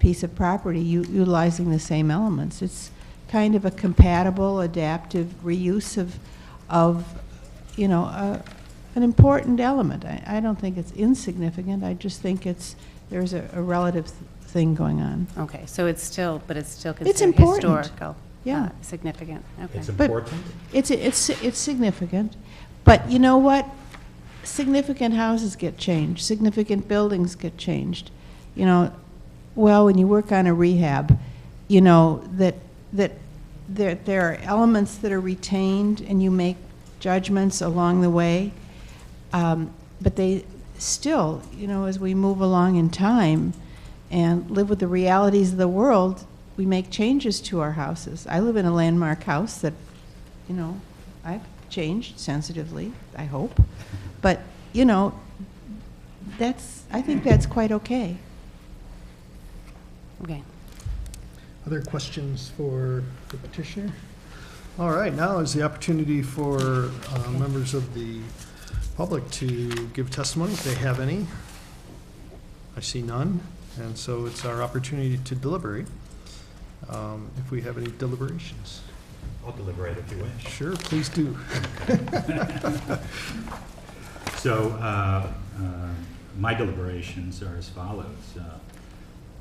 piece of property utilizing the same elements. It's kind of a compatible, adaptive reuse of an important element. I don't think it's insignificant. I just think there's a relative thing going on. Okay, so it's still considered important. historical. Yeah. Significant, okay. It's But important? It's significant, but you know what? Significant houses get changed. Significant buildings get changed. Well, when you work on a rehab, that there are elements that are retained, and you make judgments along the way. But they still, as we move along in time and live with the realities of the world, we make changes to our houses. I live in a landmark house that, I've changed sensitively, I hope. But, I think that's quite okay. Okay. Other questions for the petitioner? All right, now is the opportunity for members of the public to give testimony if they have any. I see none, and so it's our opportunity to deliberate. If we have any deliberations. I'll deliberate if you wish. Sure, please do. So, my deliberations are as follows.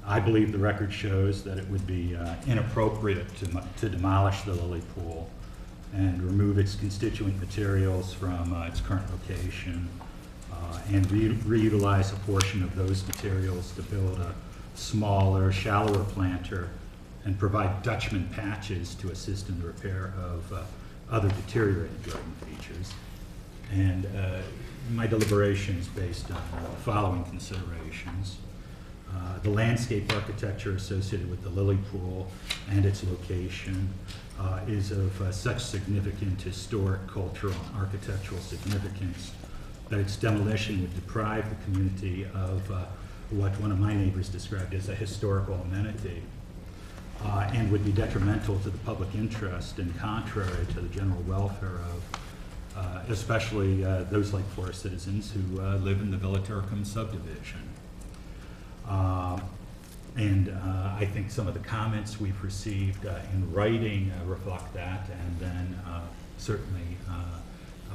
I believe the record shows that it would be inappropriate to demolish the lily pool and remove its constituent materials from its current location and reutilize a portion of those materials to build a smaller, shallower planter and provide Dutchman patches to assist in the repair of other deteriorated garden features. And my deliberation is based on the following considerations. The landscape architecture associated with the lily pool and its location is of such significant historic, cultural, and architectural significance that its demolition would deprive the community of what one of my neighbors described as a historical amenity, and would be detrimental to the public interest and contrary to the general welfare of especially those Lake Forest citizens who live in the Villa Turcom subdivision. I think some of the comments we've received in writing reflect that, and then certainly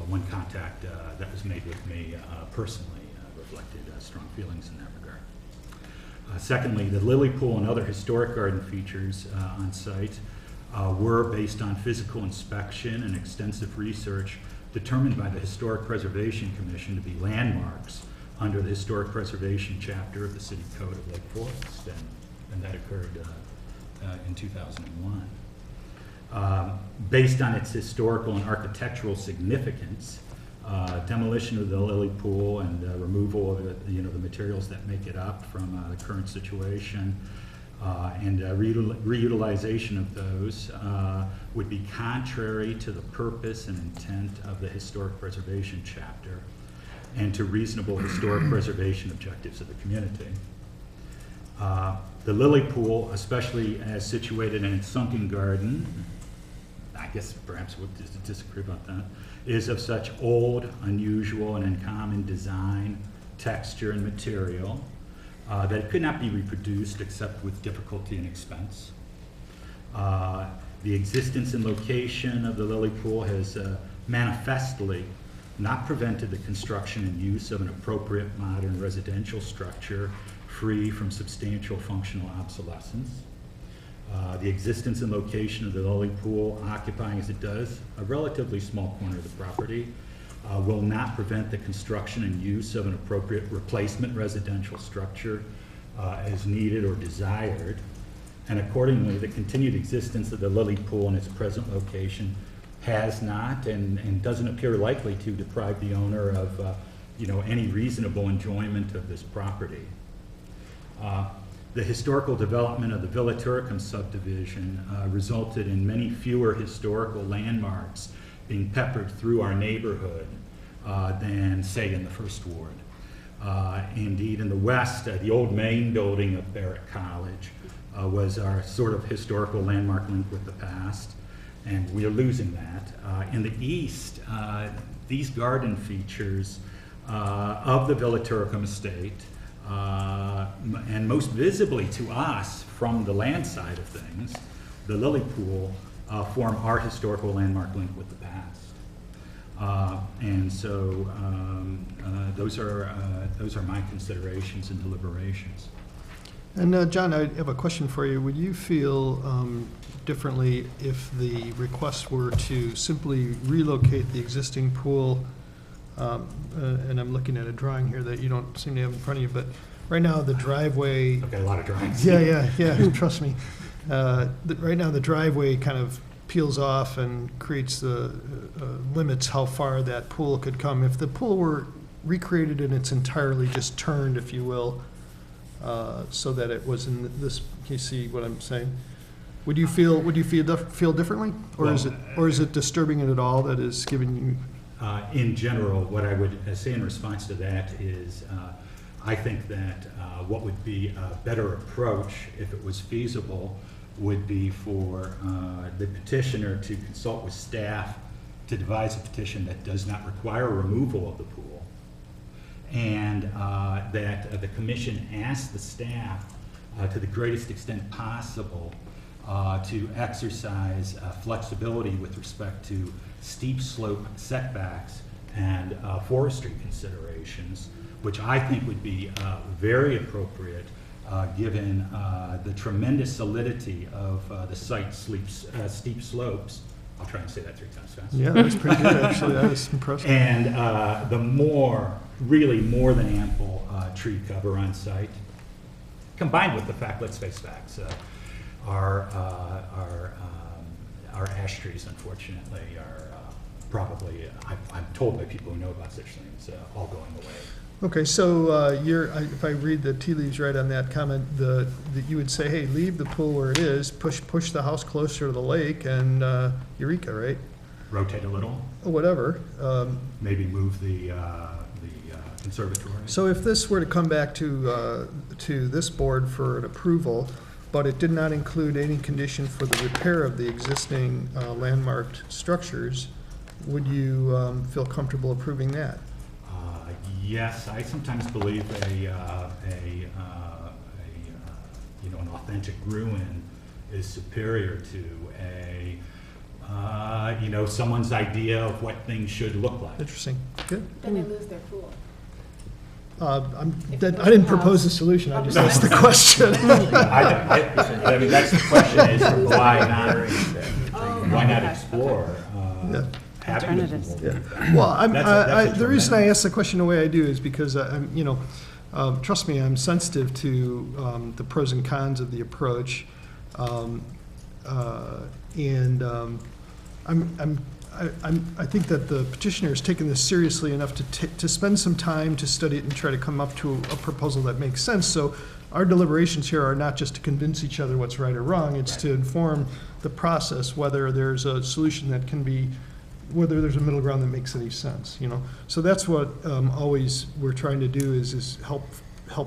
one contact that was made with me personally reflected strong feelings in that regard. Secondly, the lily pool and other historic garden features on site were, based on physical inspection and extensive research, determined by the Historic Preservation Commission to be landmarks under the Historic Preservation chapter of the City Code of Lake Forest, and that occurred in 2001. Based on its historical and architectural significance, demolition of the lily pool and removal of the materials that make it up from the current situation and reutilization of those would be contrary to the purpose and intent of the Historic Preservation chapter and to reasonable historic preservation objectives of the community. The lily pool, especially as situated in its sunken garden, I guess perhaps we'll disagree about that, is of such old, unusual, and uncommon design, texture, and material that it could not be reproduced except with difficulty and expense. The existence and location of the lily pool has manifestly not prevented the construction and use of an appropriate modern residential structure free from substantial functional obsolescence. The existence and location of the lily pool, occupying as it does a relatively small corner of the property, will not prevent the construction and use of an appropriate replacement residential structure as needed or desired. And accordingly, the continued existence of the lily pool in its present location has not and doesn't appear likely to deprive the owner of any reasonable enjoyment of this property. The historical development of the Villa Turcom subdivision resulted in many fewer historical landmarks being peppered through our neighborhood than, say, in the First Ward. Indeed, in the west, the old main building of Barrett College was our sort of historical landmark link with the past, and we are losing that. In the east, these garden features of the Villa Turcom estate, and most visibly to us from the land side of things, the lily pool form our historical landmark link with the past. And so those are my considerations and deliberations. And John, I have a question for you. Would you feel differently if the request were to simply relocate the existing pool? And I'm looking at a drawing here that you don't seem to have in front of you, but right now the driveway. I've got a lot of drawings. Yeah, trust me. Right now the driveway kind of peels off and creates the limits how far that pool could come. If the pool were recreated and it's entirely just turned, if you will, so that it was in this, can you see what I'm saying? Would you feel differently, or is it disturbing it at all that is giving you? In general, what I would say in response to that is I think that what would be a better approach, if it was feasible, would be for the petitioner to consult with staff to devise a petition that does not require removal of the pool, and that the commission ask the staff to the greatest extent possible to exercise flexibility with respect to steep slope setbacks and forestry considerations, which I think would be very appropriate given the tremendous solidity of the site's steep slopes. I'll try and say that 3 times fast. Yeah, that's pretty good, actually. That was impressive. And the really more than ample tree cover on site, combined with the fact, let's face facts, our ash trees, unfortunately, are probably, I'm told by people who know about such things, all going away Okay, so if I read the tea leaves right on that comment, that you would say, hey, leave the pool where it is, push the house closer to the lake, and eureka, right? Rotate a little, Or whatever. maybe move the conservatory. So if this were to come back to this board for an approval, but it did not include any condition for the repair of the existing landmarked structures, would you feel comfortable approving that? Yes, I sometimes believe an authentic ruin is superior to someone's idea of what things should look like. Interesting. Good. Then they lose their pool. I didn't propose a solution, I just asked the question. I mean, that's the question, is why not explore Yeah. having the Alternatives. pool? Yeah. Well, That's a the reason I tremendous- ask the question the way I do is because trust me, I'm sensitive to the pros and cons of the approach, I think that the petitioner has taken this seriously enough to spend some time to study it and try to come up to a proposal that makes sense. So our deliberations here are not just to convince each other what's right or wrong, it's to inform the process whether there's a solution that can be, whether there's a middle ground that makes any sense, So that's what always we're trying to do is help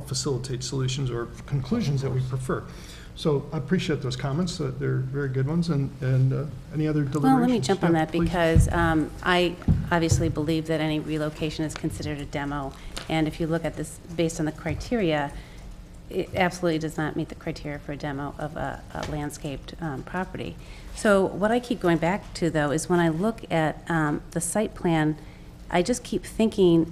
facilitate solutions or conclusions that we prefer. So I appreciate those comments, they're very good ones, and any other deliberations? Well, let me jump on Yeah, that please. because I obviously believe that any relocation is considered a demo. And if you look at this based on the criteria, it absolutely does not meet the criteria for a demo of a landscaped property. So what I keep going back to, though, is when I look at the site plan, I just keep thinking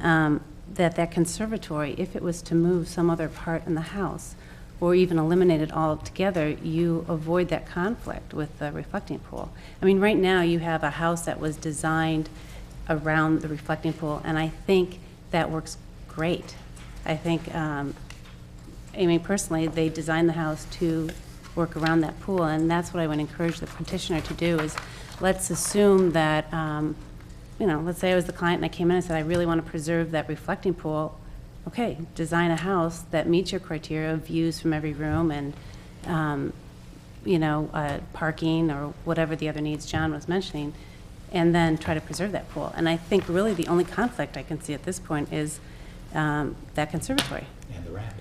that conservatory, if it was to move some other part in the house, or even eliminate it altogether, you avoid that conflict with the reflecting pool. I mean, right now, you have a house that was designed around the reflecting pool, and I think that works great. I think, personally, they designed the house to work around that pool, and that's what I would encourage the petitioner to do, is let's assume that, let's say I was the client and I came in and said, I really want to preserve that reflecting pool. Okay, design a house that meets your criteria of views from every room and, parking or whatever the other needs John was mentioning, and then try to preserve that pool. And I think really the only conflict I can see at this point is that conservatory. And the ramp.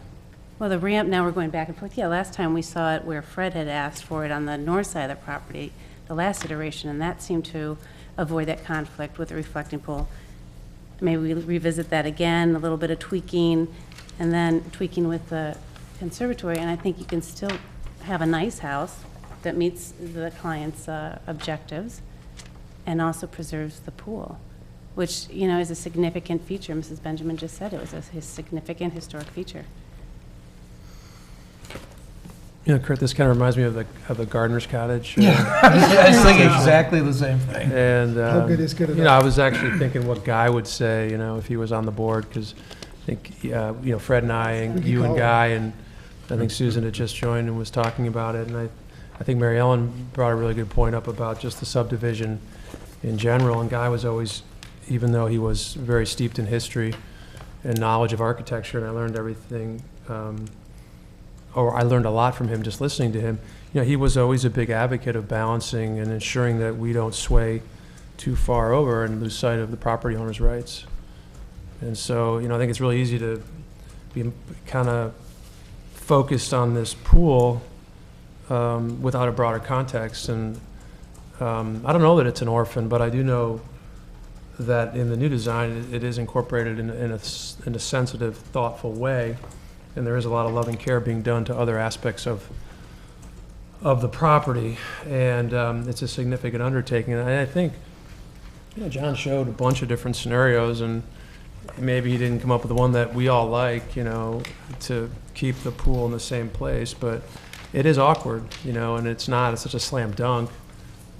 Well, the ramp, now we're going back and forth. Yeah, last time we saw it where Fred had asked for it on the north side of the property, the last iteration, and that seemed to avoid that conflict with the reflecting pool. Maybe we revisit that again, a little bit of tweaking, and then tweaking with the conservatory, and I think you can still have a nice house that meets the client's objectives and also preserves the pool, which, is a significant feature. Mrs. Benjamin just said it was a significant historic feature. Kurt, this kind of reminds me of the gardener's cottage. I was thinking exactly the same thing. And, How good is good enough? I was actually thinking what Guy would say, if he was on the board, because I think, Fred and I, and you and Guy, and I think Susan had just joined and was talking about it, and I think Mary Ellen brought a really good point up about just the subdivision in general, and Guy was always, even though he was very steeped in history and knowledge of architecture, and I learned everything, or I learned a lot from him just listening to him. He was always a big advocate of balancing and ensuring that we don't sway too far over and lose sight of the property owner's rights. And so, I think it's really easy to be kind of focused on this pool without a broader context. And I don't know that it's an orphan, but I do know that in the new design, it is incorporated in a sensitive, thoughtful way. And there is a lot of loving care being done to other aspects of the property, and it's a significant undertaking. And I think, John showed a bunch of different scenarios, and maybe he didn't come up with the one that we all like, to keep the pool in the same place, but it is awkward, and it's such a slam dunk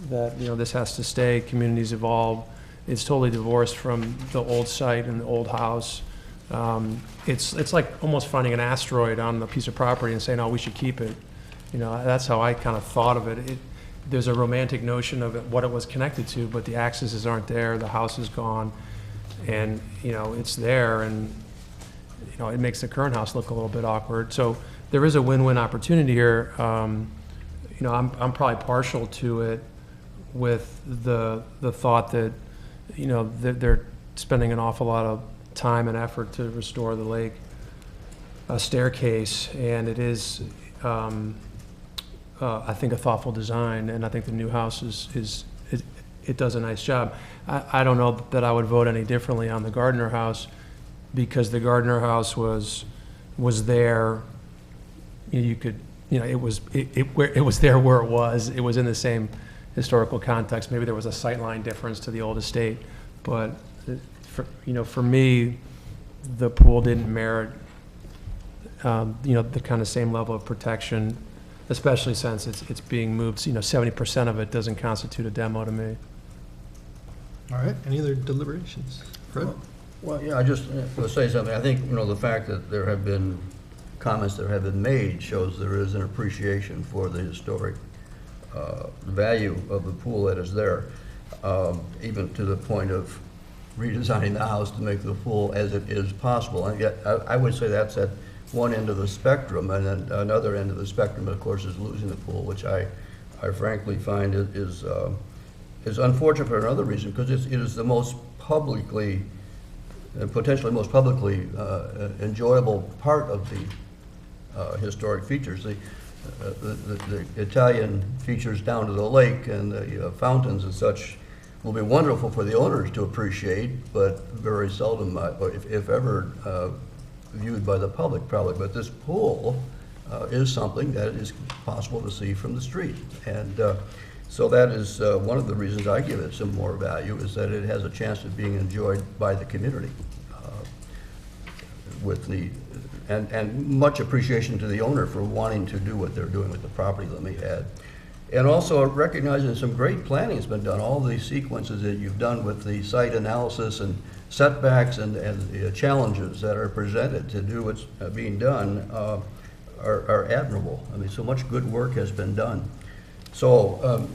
that, this has to stay. Communities evolve. It's totally divorced from the old site and the old house. It's like almost finding an asteroid on a piece of property and saying, oh, we should keep it. That's how I kind of thought of it. There's a romantic notion of what it was connected to, but the accesses aren't there, the house is gone, and, it's there, and you know, it makes the current house look a little bit awkward. So there is a win-win opportunity here. You know, I'm probably partial to it with the thought that, you know, they're spending an awful lot of time and effort to restore the lake staircase, and it is, I think, a thoughtful design, and I think the new house it does a nice job. I don't know that I would vote any differently on the Gardner house, because the Gardner house was there. You could, you know, it was there where it was. It was in the same historical context. Maybe there was a sightline difference to the old estate, but for me, the pool didn't merit you know, the kind of same level of protection, especially since it's being moved. You know, 70% of it doesn't constitute a demo to me. All right, any other deliberations? Fred? Well, yeah, I just want to say something. I think, you know, the fact that there have been comments that have been made shows there is an appreciation for the historic value of the pool that is there, even to the point of redesigning the house to make the pool as it is possible. And yet, I would say that's at one end of the spectrum, and then another end of the spectrum, of course, is losing the pool, which I frankly find is unfortunate for another reason, because it is the most publicly, potentially most publicly enjoyable part of the historic features. The Italian features down to the lake and the fountains and such will be wonderful for the owners to appreciate, but very seldom, if ever, viewed by the public probably. But this pool is something that is possible to see from the street. And so that is one of the reasons I give it some more value, is that it has a chance of being enjoyed by the community. And much appreciation to the owner for wanting to do what they're doing with the property, let me add. And also recognizing some great planning has been done. All the sequences that you've done with the site analysis and setbacks and the challenges that are presented to do what's being done are admirable. I mean, so much good work has been done. So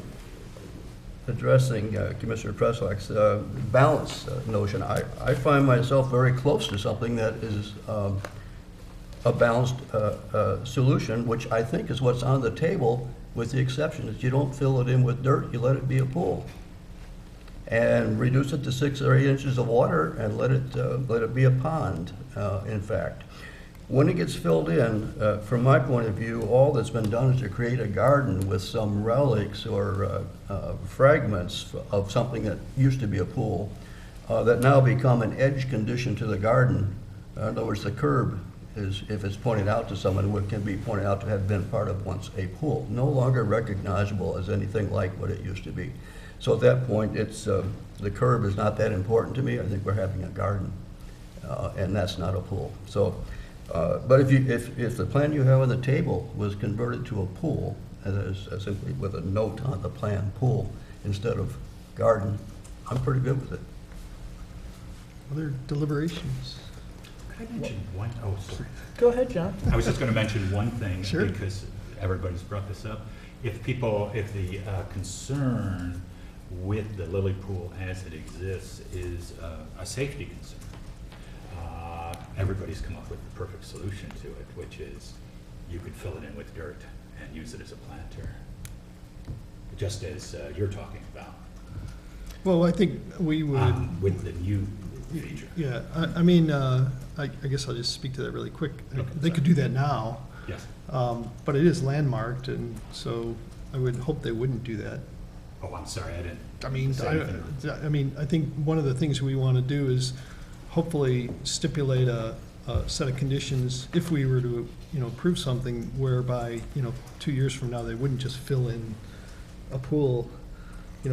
addressing Commissioner Preschlack's balance notion, I find myself very close to something that is a balanced solution, which I think is what's on the table, with the exception that you don't fill it in with dirt, you let it be a pool. And reduce it to 6 or 8 inches of water and let it be a pond, in fact. When it gets filled in, from my point of view, all that's been done is to create a garden with some relics or fragments of something that used to be a pool that now become an edge condition to the garden. In other words, the curb is, if it's pointed out to someone, what can be pointed out to have been part of once a pool, no longer recognizable as anything like what it used to be. So at that point, it's the curb is not that important to me. I think we're having a garden, and that's not a pool. So, but if the plan you have on the table was converted to a pool, and simply with a note on the plan, pool, instead of garden, I'm pretty good with it. Other deliberations? Could I mention one? Oh, sorry. Go ahead, John. I was just going to mention one thing, Sure. because everybody's brought this up. If the concern with the lily pool as it exists is a safety concern, everybody's come up with the perfect solution to it, which is you could fill it in with dirt and use it as a planter, just as you're talking about. Well, I think we would. With the new feature. Yeah, I mean, I guess I'll just speak to that really quick. Okay, They could do that now. Yes. But it is landmarked, and so I would hope they wouldn't do that. Oh, I'm sorry, I didn't. I mean, I think one of the things we want to do is hopefully stipulate a set of conditions if we were to, approve something whereby, 2 years from now, they wouldn't just fill in a pool,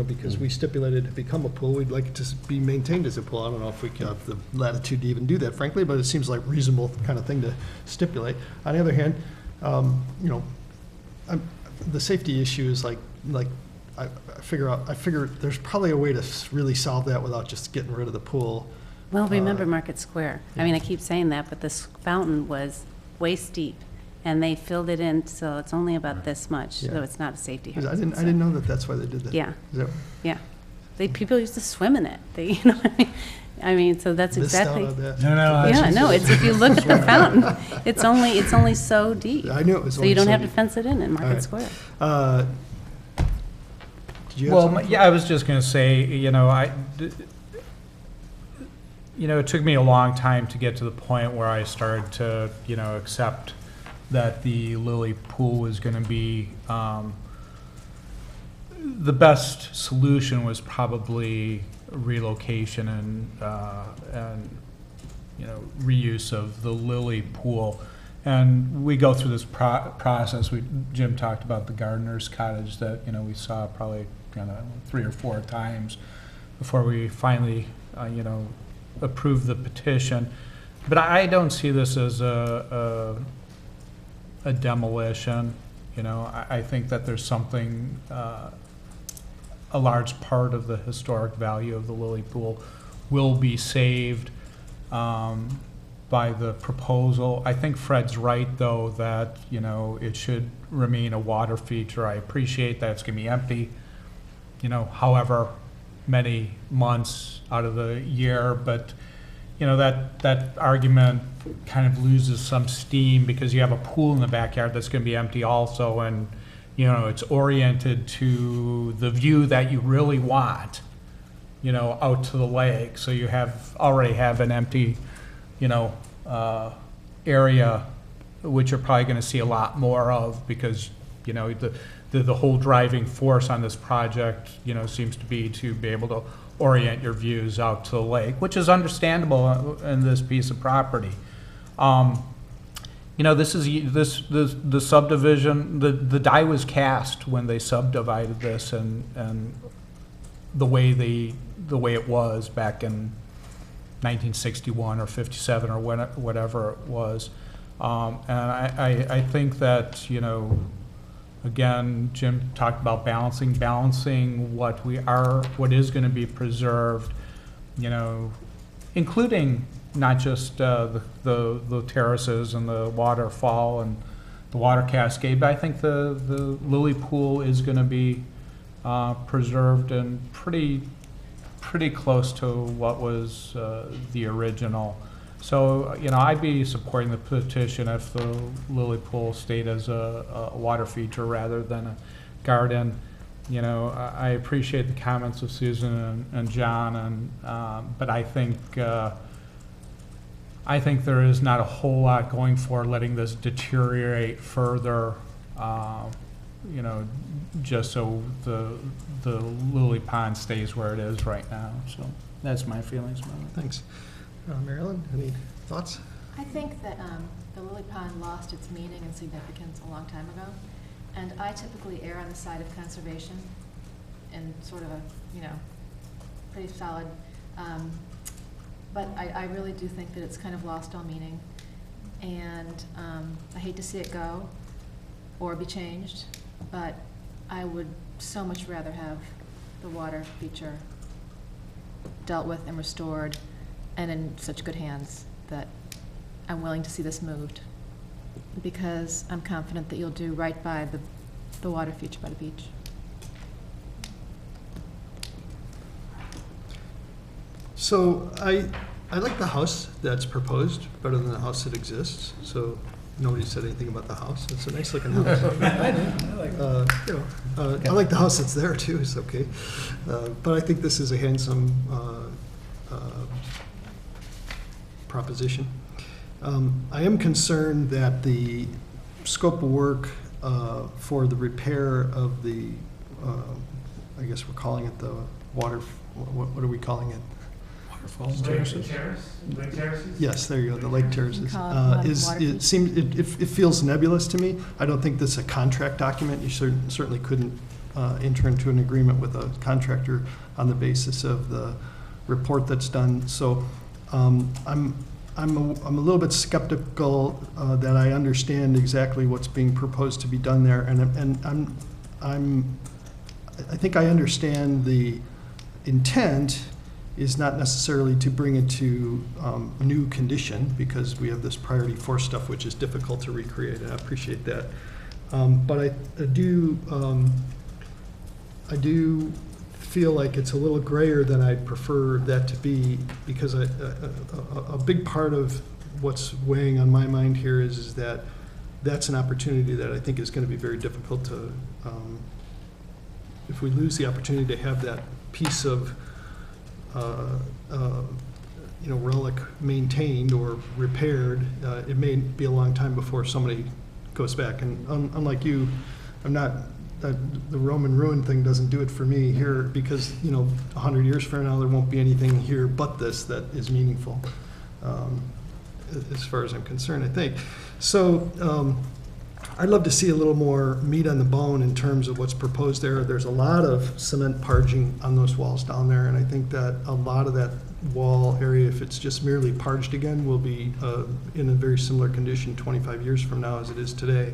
because we stipulated to become a pool. We'd like it to be maintained as a pool. I don't know if we have the latitude to even do that, frankly, but it seems like a reasonable kind of thing to stipulate. On the other hand, the safety issue is like I figure there's probably a way to really solve that without just getting rid of the pool. Well, remember Market Square. I mean, I keep saying that, but this fountain was waist deep, and they filled it in, so it's only about this much, so it's not a safety hazard. I didn't know that that's why they did that. Yeah. Is that- Yeah. People used to swim in it. What I I mean, so that's Missed out exactly. on that. No, Yeah, no, it's, if you look at the fountain, it's only so deep. I knew it was So only you don't so have to deep. fence it in All Market right. Square. Did you have Well, something? yeah, I was just going to say, it took me a long time to get to the point where I started to, accept that the Lily Pool was going to be, the best solution was probably relocation and reuse of the Lily Pool. And we go through this process. Jim talked about the gardener's cottage that, we saw probably 3 or 4 times before we finally, approved the petition. But I don't see this as a demolition. I think that there's something, a large part of the historic value of the Lily Pool will be saved by the proposal. I think Fred's right, though, that, it should remain a water feature. I appreciate that it's going to be empty, however many months out of the year, but, that argument kind of loses some steam because you have a pool in the backyard that's going to be empty also, and, it's oriented to the view that you really want, out to the lake. So you already have an empty, area, which you're probably going to see a lot more of because, the whole driving force on this project, seems to be able to orient your views out to the lake, which is understandable in this piece of property. This is the subdivision. The die was cast when they subdivided this, and the way it was back in 1961 or 57 or whatever it was, and I think that again, Jim talked about balancing what is going to be preserved, including not just the terraces and the waterfall and the water cascade, but I think the Lily Pool is going to be preserved and pretty close to what was the original. So, I'd be supporting the petition if the Lily Pool stayed as a water feature rather than a garden. I appreciate the comments of Susan and John, but I think there is not a whole lot going for letting this deteriorate further, just so the Lily Pond stays where it is right now. So that's my feelings about it. Thanks. Marilyn, any thoughts? I think that the Lily Pond lost its meaning and significance a long time ago, and I typically err on the side of conservation and sort of a, pretty solid, but I really do think that it's kind of lost all meaning, and I hate to see it go or be changed, but I would so much rather have the water feature dealt with and restored and in such good hands that I'm willing to see this moved, because I'm confident that you'll do right by the water feature by the beach. So I like the house that's proposed better than the house that exists. So nobody said anything about the house. It's a nice looking house. I like the house that's there too. It's okay. But I think this is a handsome proposition. I am concerned that the scope of work for the repair of the, I guess we're calling it the water, what are we calling it? Waterfalls, Lake terraces? Yes, there you go, the lake terraces. Call it water It seems, it feels nebulous to me. I don't think this is a contract document. You certainly couldn't enter into an agreement with a contractor on the basis of the report that's done. So I'm a little bit skeptical that I understand exactly what's being proposed to be done there, and I think I understand the intent is not necessarily to bring it to new condition, because we have this priority 4 stuff which is difficult to recreate, and I appreciate that. But I do feel like it's a little grayer than I'd prefer that to be, because a big part of what's weighing on my mind here is that that's an opportunity that I think is going to be very difficult to, if we lose the opportunity to have that piece of relic maintained or repaired, it may be a long time before somebody goes back. And unlike you, I'm not, the Roman ruin thing doesn't do it for me here, because 100 years from now there won't be anything here but this that is meaningful, as far as I'm concerned, I think. So I'd love to see a little more meat on the bone in terms of what's proposed there. There's a lot of cement parging on those walls down there, and I think that a lot of that wall area, if it's just merely parged again, will be in a very similar condition 25 years from now as it is today.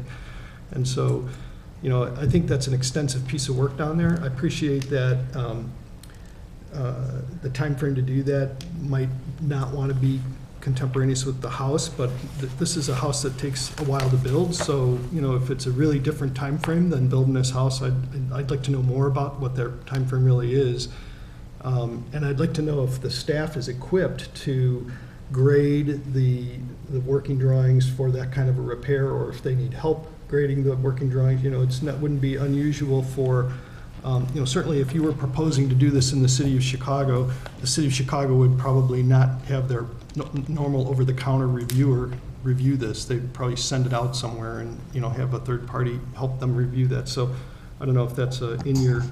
And so, I think that's an extensive piece of work down there. I appreciate that the time frame to do that might not want to be contemporaneous with the house, but this is a house that takes a while to build. So, if it's a really different time frame than building this house, I'd like to know more about what their time frame really is. And I'd like to know if the staff is equipped to grade the working drawings for that kind of a repair, or if they need help grading the working drawings. Wouldn't be unusual for, certainly if you were proposing to do this in the city of Chicago, the city of Chicago would probably not have their normal over-the-counter reviewer review this. They'd probably send it out somewhere and, have a third party help them review that. So I don't know if that's in your,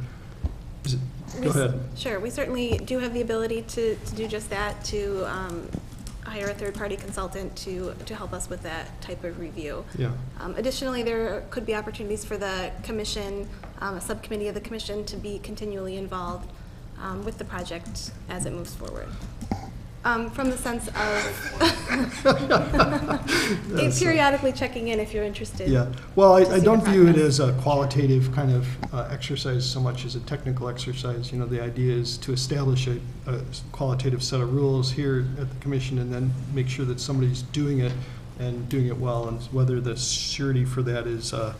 go ahead. Sure, we certainly do have the ability to do just that, to hire a third-party consultant to help us with that type of review. Yeah. Additionally, there could be opportunities for the commission, a subcommittee of the commission, to be continually involved with the project as it moves forward. From the sense of periodically checking in if you're interested. Yeah, well, I don't view it as a qualitative kind of exercise so much as a technical exercise. The idea is to establish a qualitative set of rules here at the commission, and then make sure that somebody's doing it and doing it well, and whether the surety for that is a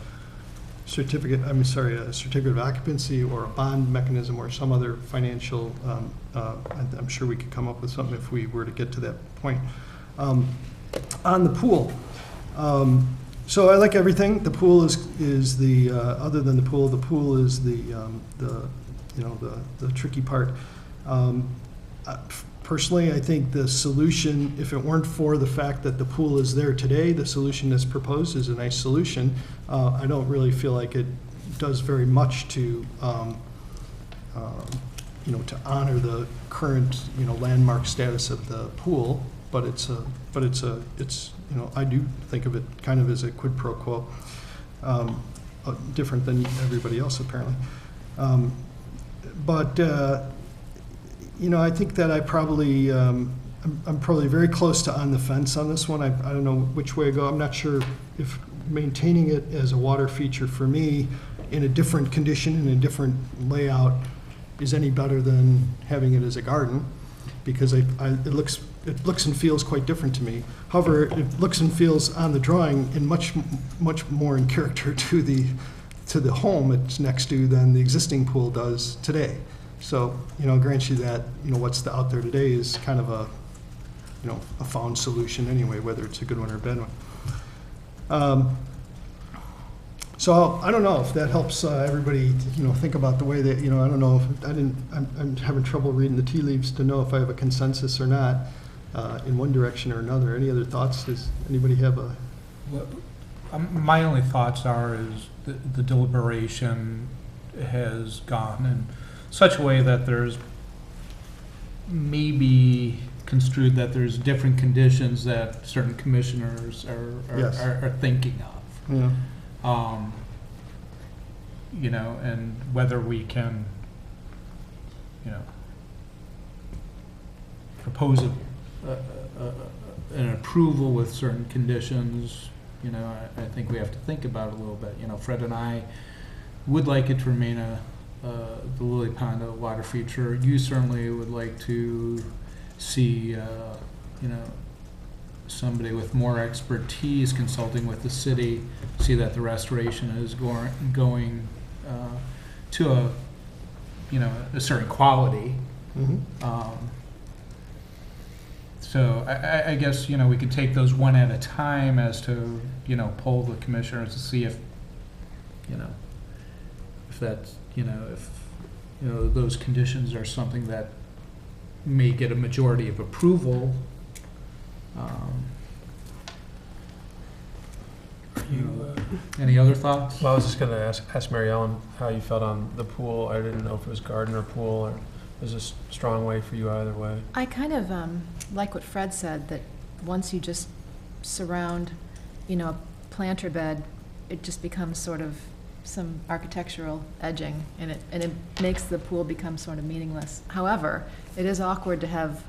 certificate of occupancy or a bond mechanism or some other financial, I'm sure we could come up with something if we were to get to that point. On the pool, so I like everything. The pool is the, other than the pool is the tricky part. Personally, I think the solution, if it weren't for the fact that the pool is there today, the solution that's proposed is a nice solution. I don't really feel like it does very much to, to honor the current, landmark status of the pool. But I do think of it kind of as a quid pro quo, different than everybody else apparently. I think that I probably, I'm probably very close to on the fence on this one. I don't know which way to go. I'm not sure if maintaining it as a water feature for me in a different condition, in a different layout, is any better than having it as a garden, because it looks and feels quite different to me. However, it looks and feels on the drawing in much more in character to the home it's next to than the existing pool does today. So, I'll grant you that, what's out there today is kind of a found solution anyway, whether it's a good one or a bad one. So I don't know if that helps everybody, think about the way that, I don't know if I'm having trouble reading the tea leaves to know if I have a consensus or not in one direction or another. Any other thoughts? Does anybody have a? Well, my only thoughts is the deliberation has gone in such a way that there's maybe construed that there's different conditions that certain commissioners are thinking of. Yeah. And whether we can, propose an approval with certain conditions, I think we have to think about it a little bit. Fred and I would like it to remain the Lily Pond water feature. You certainly would like to see, somebody with more expertise consulting with the city, see that the restoration is going to you know, a certain quality. Mhm. So I guess, you know, we could take those one at a time as to, you know, poll the commissioners to see if, you know, if that's, you know, if, you know, those conditions are something that may get a majority of approval. Any other thoughts? Well, I was just going to ask Mary Ellen how you felt on the pool. I didn't know if it was garden or pool, or was this a strong way for you either way? I kind of like what Fred said, that once you just surround, you know, a planter bed, it just becomes sort of some architectural edging, and it makes the pool become sort of meaningless. However, it is awkward to have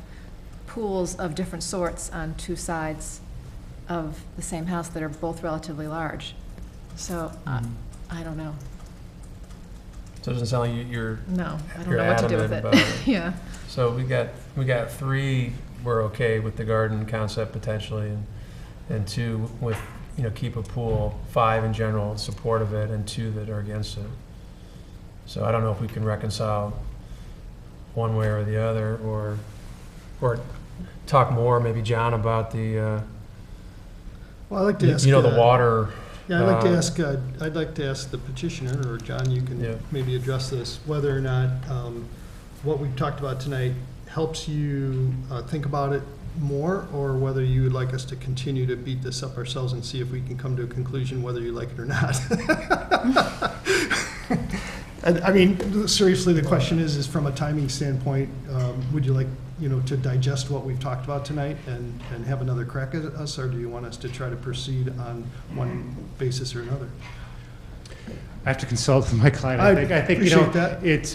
pools of different sorts on two sides of the same house that are both relatively large. So, I don't know. So it doesn't sound like you're No, I don't you're know what to do with adamant it. about it. Yeah. So we got 3 we're okay with the garden concept potentially, and 2 with, you know, keep a pool, 5 in general in support of it, and 2 that are against it. So I don't know if we can reconcile one way or the other, or talk more, maybe John, about the Well, I'd like to ask. you know, the water. Yeah, I'd like to ask the petitioner, or John, you can maybe address this, whether or not what we've talked about tonight helps you think about it more, or whether you would like us to continue to beat this up ourselves and see if we can come to a conclusion whether you like it or not. And, I mean, seriously, the question is from a timing standpoint, would you like, you know, to digest what we've talked about tonight and have another crack at us, or do you want us to try to proceed on one basis or another? I have to consult with my client. I I think you appreciate know, that. it's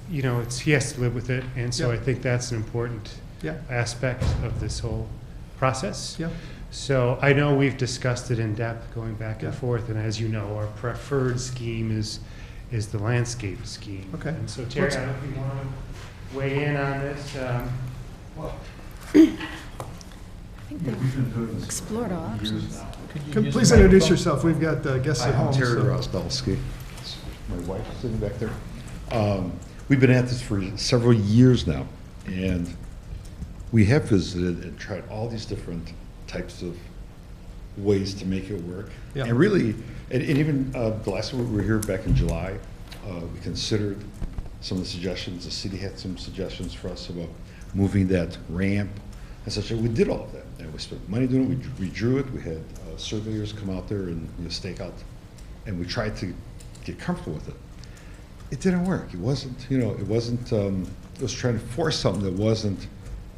you know, it's, he has to live with it, and so Yeah. I think that's an important Yeah. aspect of this whole process. Yeah. So I know we've discussed it in depth, going back and Yeah. forth, and as you know, our preferred scheme is the landscape scheme. Okay. And so Terry, I don't know if you want to weigh in on this. I think they've explored all options. Please introduce yourself. We've got guests at home. I'm Terry so- Rosbelski. It's my wife sitting back there. We've been at this for several years now, and we have visited and tried all these different types of ways to make it work. Yeah. And really, and even the last time we were here back in July, we considered some of the suggestions. The city had some suggestions for us about moving that ramp and such. We did all of that, and we spent money doing it. We drew it. We had surveyors come out there and, you know, stake out, and we tried to get comfortable with it. It didn't work. It wasn't, you know, it wasn't, it was trying to force something that wasn't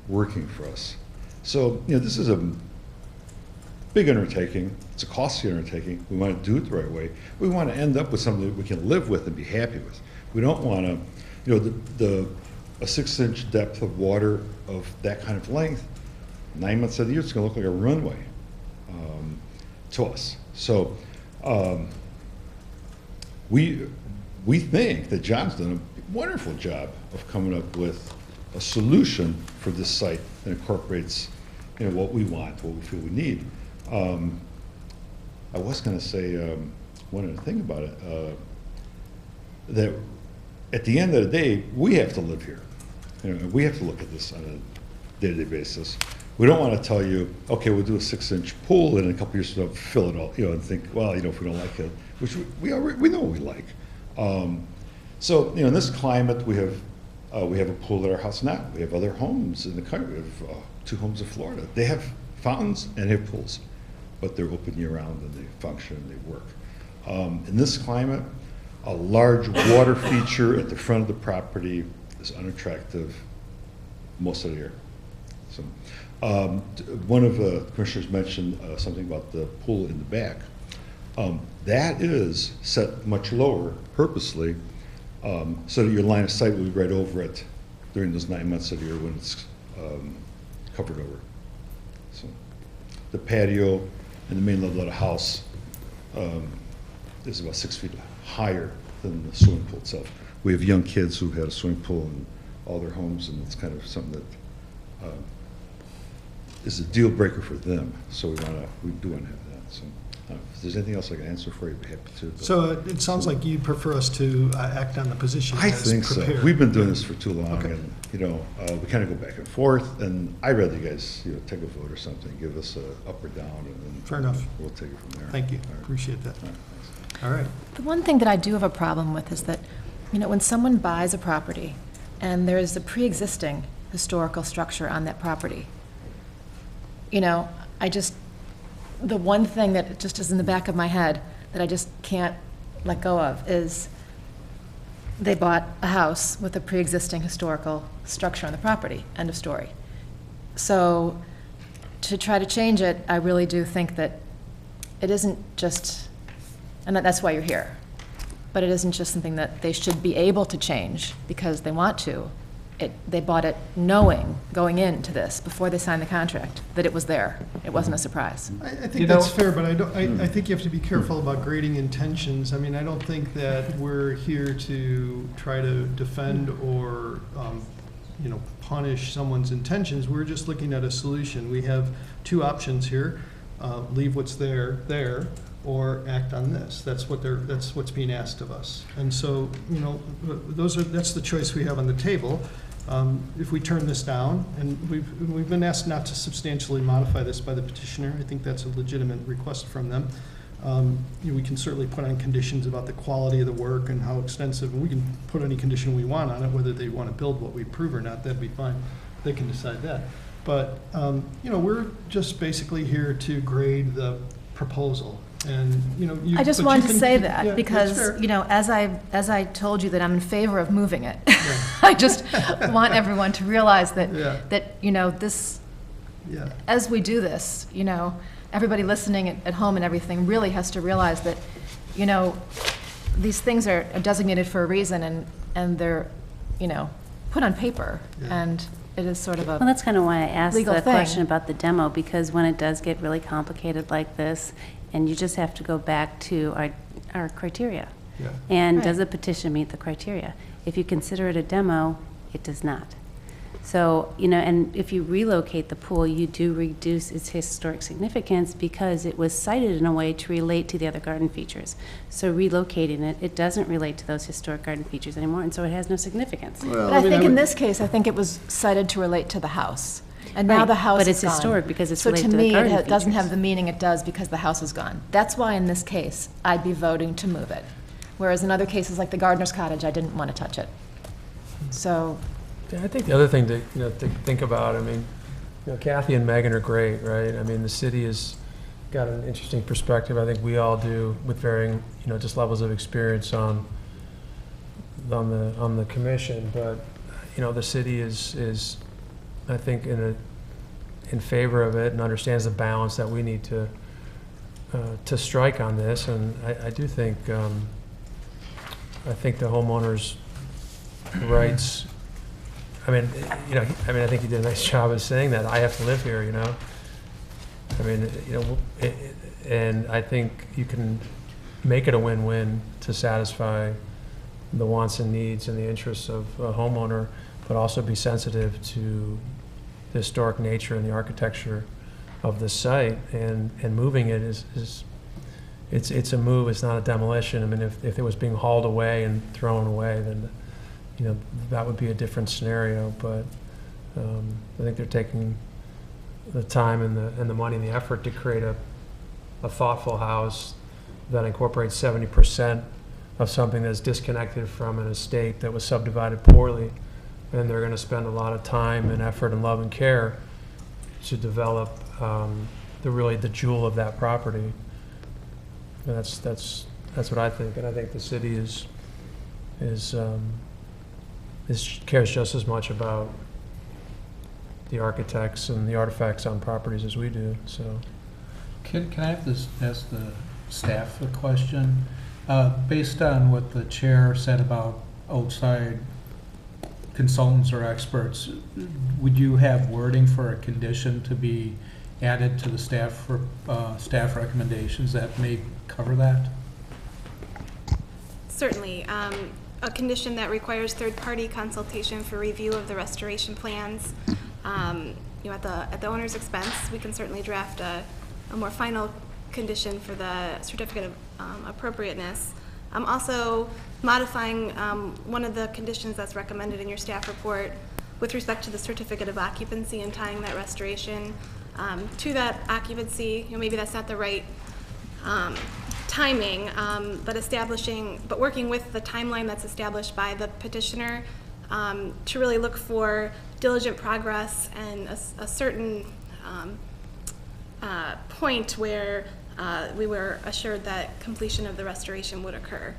working for us. So, you know, this is a big undertaking. It's a costly undertaking. We want to do it the right way. We want to end up with something that we can live with and be happy with. We don't want to, you know, a 6-inch depth of water of that kind of length, 9 months of the year, it's going to look like a runway to us. So we think that John's done a wonderful job of coming up with a solution for this site that incorporates, you know, what we want, what we feel we need. I was going to say one other thing about it, that at the end of the day, we have to live here. You know, we have to look at this on a day-to-day basis. We don't want to tell you, okay, we'll do a 6-inch pool, and in a couple years we'll fill it all, you know, and think, well, you know, if we don't like it, which we know what we like. So, you know, in this climate, we have a pool at our house now. We have other homes in the country. We have 2 homes in Florida. They have fountains and they have pools, but they're open year-round and they function and they work. In this climate, a large water feature at the front of the property is unattractive most of the year. So, one of the commissioners mentioned something about the pool in the back. That is set much lower purposely, so that your line of sight will be right over it during those 9 months of the year when it's covered over. So the patio and the main level of the house is about 6 feet higher than the swimming pool itself. We have young kids who had a swimming pool in all their homes, and it's kind of something that is a deal breaker for them. So we do want to have that. So If there's anything else I can answer for you, I'd be happy to. but- So it sounds like you prefer us to act on the position I as think so. prepared. We've been doing this for too long, Okay. and, we kind of go back and forth, and I'd rather you guys, take a vote or something, give us a up or down, and then. Fair enough. We'll take it from there. Thank you, All right. appreciate that. All right, thanks. All right. The one thing that I do have a problem with is that, when someone buys a property and there is a pre-existing historical structure on that property, the one thing that just is in the back of my head that I just can't let go of is they bought a house with a pre-existing historical structure on the property, end of story. So to try to change it, I really do think that it isn't just, and that's why you're here, but it isn't just something that they should be able to change because they want to. They bought it knowing, going into this, before they signed the contract, that it was there. It wasn't a surprise. I think that's fair, but I think you have to be careful about grading intentions. I mean, I don't think that we're here to try to defend or, punish someone's intentions. We're just looking at a solution. We have two options here, leave what's there, or act on this. That's what's being asked of us. And so, that's the choice we have on the table. If we turn this down, and we've been asked not to substantially modify this by the petitioner, I think that's a legitimate request from them. We can certainly put on conditions about the quality of the work and how extensive, and we can put any condition we want on it, whether they want to build what we approve or not, that'd be fine. They can decide that. But, we're just basically here to grade the proposal. And, I just wanted to say that because, as I told you that I'm in favor of moving it, I just want everyone to realize that, this, as we do this, everybody listening at home and everything really has to realize that, these things are designated for a reason and they're, put on paper. And it is sort of a Well, that's kind of why I asked legal the thing. question about the demo, because when it does get really complicated like this, and you just have to go back to our criteria. Yeah. And does Right. the petition meet the criteria? If you consider it a demo, it does not. So, and if you relocate the pool, you do reduce its historic significance because it was sited in a way to relate to the other garden features. So relocating it, it doesn't relate to those historic garden features anymore, and so it has no significance. But I think in this case, I think it was cited to relate to the house. And now Right, the house but is it's gone. historic because it's related to the So to me, garden it doesn't features. have the meaning it does because the house is gone. That's why in this case, I'd be voting to move it. Whereas in other cases, like the gardener's cottage, I didn't want to touch it. So, Yeah, I think the other thing to think about, Kathy and Megan are great, right? The city has got an interesting perspective. I think we all do with varying, just levels of experience on the commission. But, the city is I think in favor of it and understands the balance that we need to strike on this. And I do think, I think the homeowners' rights. I think you did a nice job of saying that. I have to live here, and I think you can make it a win-win to satisfy the wants and needs and the interests of a homeowner, but also be sensitive to the historic nature and the architecture of the site. And moving it it's a move. It's not a demolition. If it was being hauled away and thrown away, then that would be a different scenario, but I think they're taking the time and the money and the effort to create a thoughtful house that incorporates 70% of something that's disconnected from an estate that was subdivided poorly, and they're going to spend a lot of time and effort and love and care to develop the jewel of that property. And that's what I think, and I think the city cares just as much about the architects and the artifacts on properties as we do. So, Can I have this, ask the staff a question? Based on what the chair said about outside consultants or experts, would you have wording for a condition to be added to the staff recommendations that may cover that? Certainly. A condition that requires third-party consultation for review of the restoration plans. At the owner's expense, we can certainly draft a more final condition for the certificate of appropriateness. I'm also modifying one of the conditions that's recommended in your staff report with respect to the certificate of occupancy and tying that restoration to that occupancy. Maybe that's not the right timing, but working with the timeline that's established by the petitioner to really look for diligent progress and a certain point where we were assured that completion of the restoration would occur.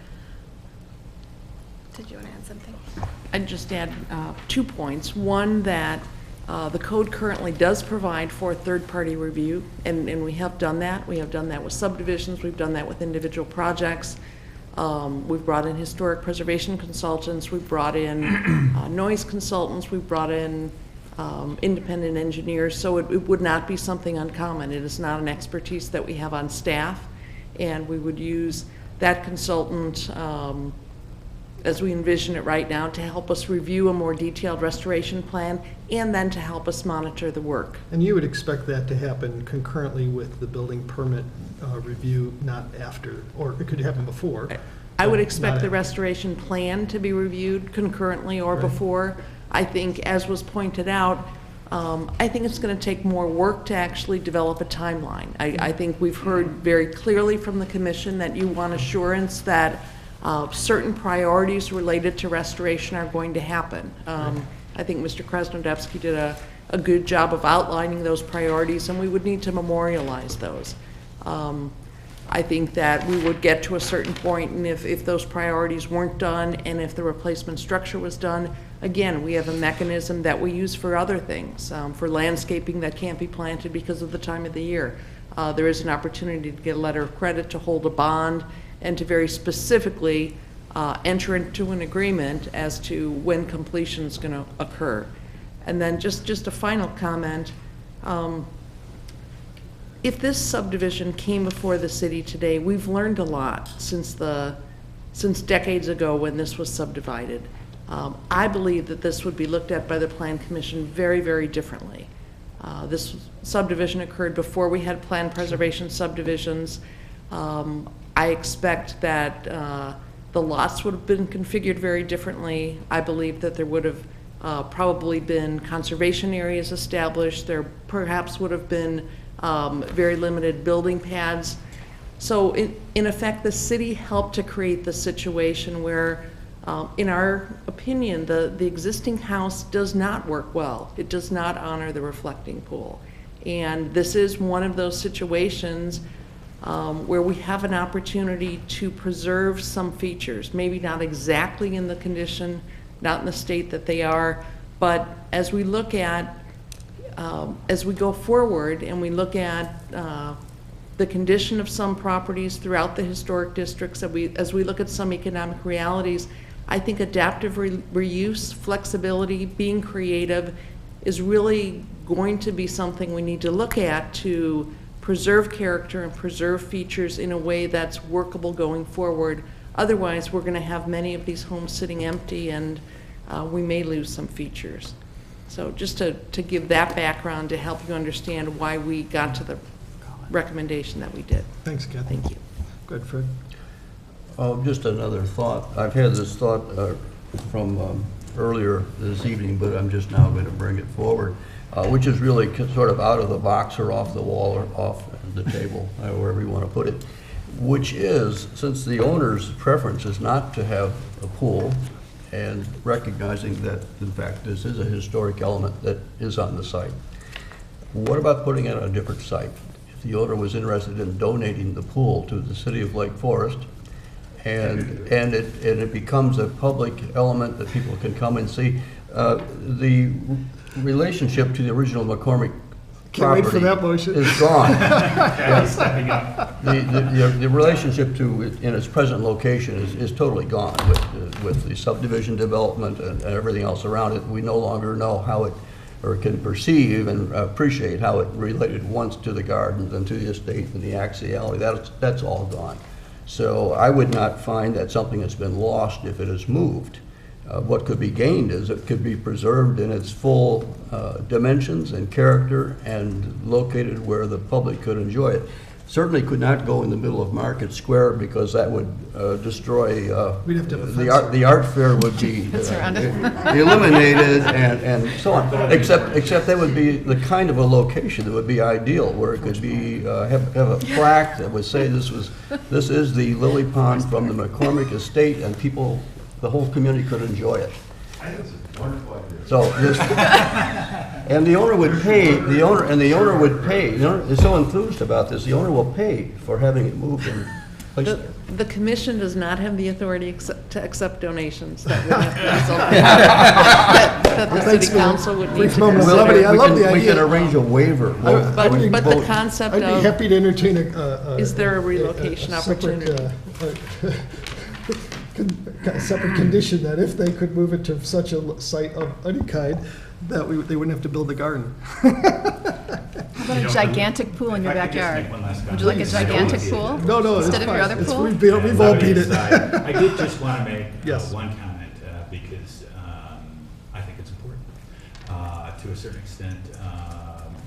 Did you want to add something? I'd just add 2 points. One, that the code currently does provide for third-party review, and we have done that. We have done that with subdivisions. We've done that with individual projects. We've brought in historic preservation consultants. We've brought in noise consultants. We've brought in independent engineers. So it would not be something uncommon. It is not an expertise that we have on staff, and we would use that consultant as we envision it right now to help us review a more detailed restoration plan and then to help us monitor the work. And you would expect that to happen concurrently with the building permit review, not after, or it could happen before. I would expect the restoration plan to be reviewed concurrently or before. I think, as was pointed out, I think it's going to take more work to actually develop a timeline. I think we've heard very clearly from the commission that you want assurance that certain priorities related to restoration are going to happen. I think Mr. Krasnodebski did a good job of outlining those priorities, and we would need to memorialize those. I think that we would get to a certain point, and if those priorities weren't done and if the replacement structure was done, again, we have a mechanism that we use for other things, for landscaping that can't be planted because of the time of the year. There is an opportunity to get a letter of credit, to hold a bond, and to very specifically enter into an agreement as to when completion is going to occur. And then just a final comment. If this subdivision came before the city today, we've learned a lot since decades ago when this was subdivided. I believe that this would be looked at by the Plan Commission very, very differently. This subdivision occurred before we had plan preservation subdivisions. I expect that the lots would have been configured very differently. I believe that there would have probably been conservation areas established. There perhaps would have been very limited building pads. So in effect, the city helped to create the situation where, in our opinion, the existing house does not work well. It does not honor the reflecting pool. And this is one of those situations where we have an opportunity to preserve some features, maybe not exactly in the condition, not in the state that they are, but as we look at, as we go forward and we look at the condition of some properties throughout the historic districts, as we look at some economic realities, I think adaptive reuse, flexibility, being creative is really going to be something we need to look at to preserve character and preserve features in a way that's workable going forward. Otherwise, we're going to have many of these homes sitting empty, and we may lose some features. So just to give that background to help you understand why we got to the recommendation that we did. Thanks, Kathy. Thank you. Good, Fred. Just another thought. I've had this thought from earlier this evening, but I'm just now going to bring it forward, which is really sort of out of the box or off the wall or off the table, wherever you want to put it, which is, since the owner's preference is not to have a pool, and recognizing that, in fact, this is a historic element that is on the site, what about putting it on a different site? If the owner was interested in donating the pool to the city of Lake Forest, and it becomes a public element that people can come and see, the relationship to the original McCormick Can't wait for that motion. is gone. Stepping up. The relationship to it in its present location is totally gone with the subdivision development and everything else around it. We no longer know how it, or can perceive and appreciate how it related once to the gardens and to the estate and the axiality. That's all gone. So I would not find that something that's been lost if it is moved. What could be gained is it could be preserved in its full dimensions and character and located where the public could enjoy it. certainly could not go in the middle of Market Square because that would destroy, We'd have to have a the fence the art fair would be eliminated and so on. Except that would be the kind of a location that would be ideal, where it could be, have a plaque that would say this is the lily pond from the McCormick estate, and people, the whole community could enjoy it. I think it's a wonderful idea. So this, and the owner would pay, the owner would pay, the owner is so enthused about this, the owner will pay for having it moved and placed there. The commission does not have the authority to accept donations. That would have to be something that the city council would need to moment of consider. levity. I love the We can idea. arrange a waiver. But the concept I'd be of, happy to entertain is there a relocation separate, opportunity? a separate condition that if they could move it to such a site of any kind, that they wouldn't have to build a garden. How about a gigantic pool in your backyard? Would you like a gigantic pool? No, instead of your other pool? We've all beat it. I did just want to make Yes. one comment, because I think it's important. To a certain extent,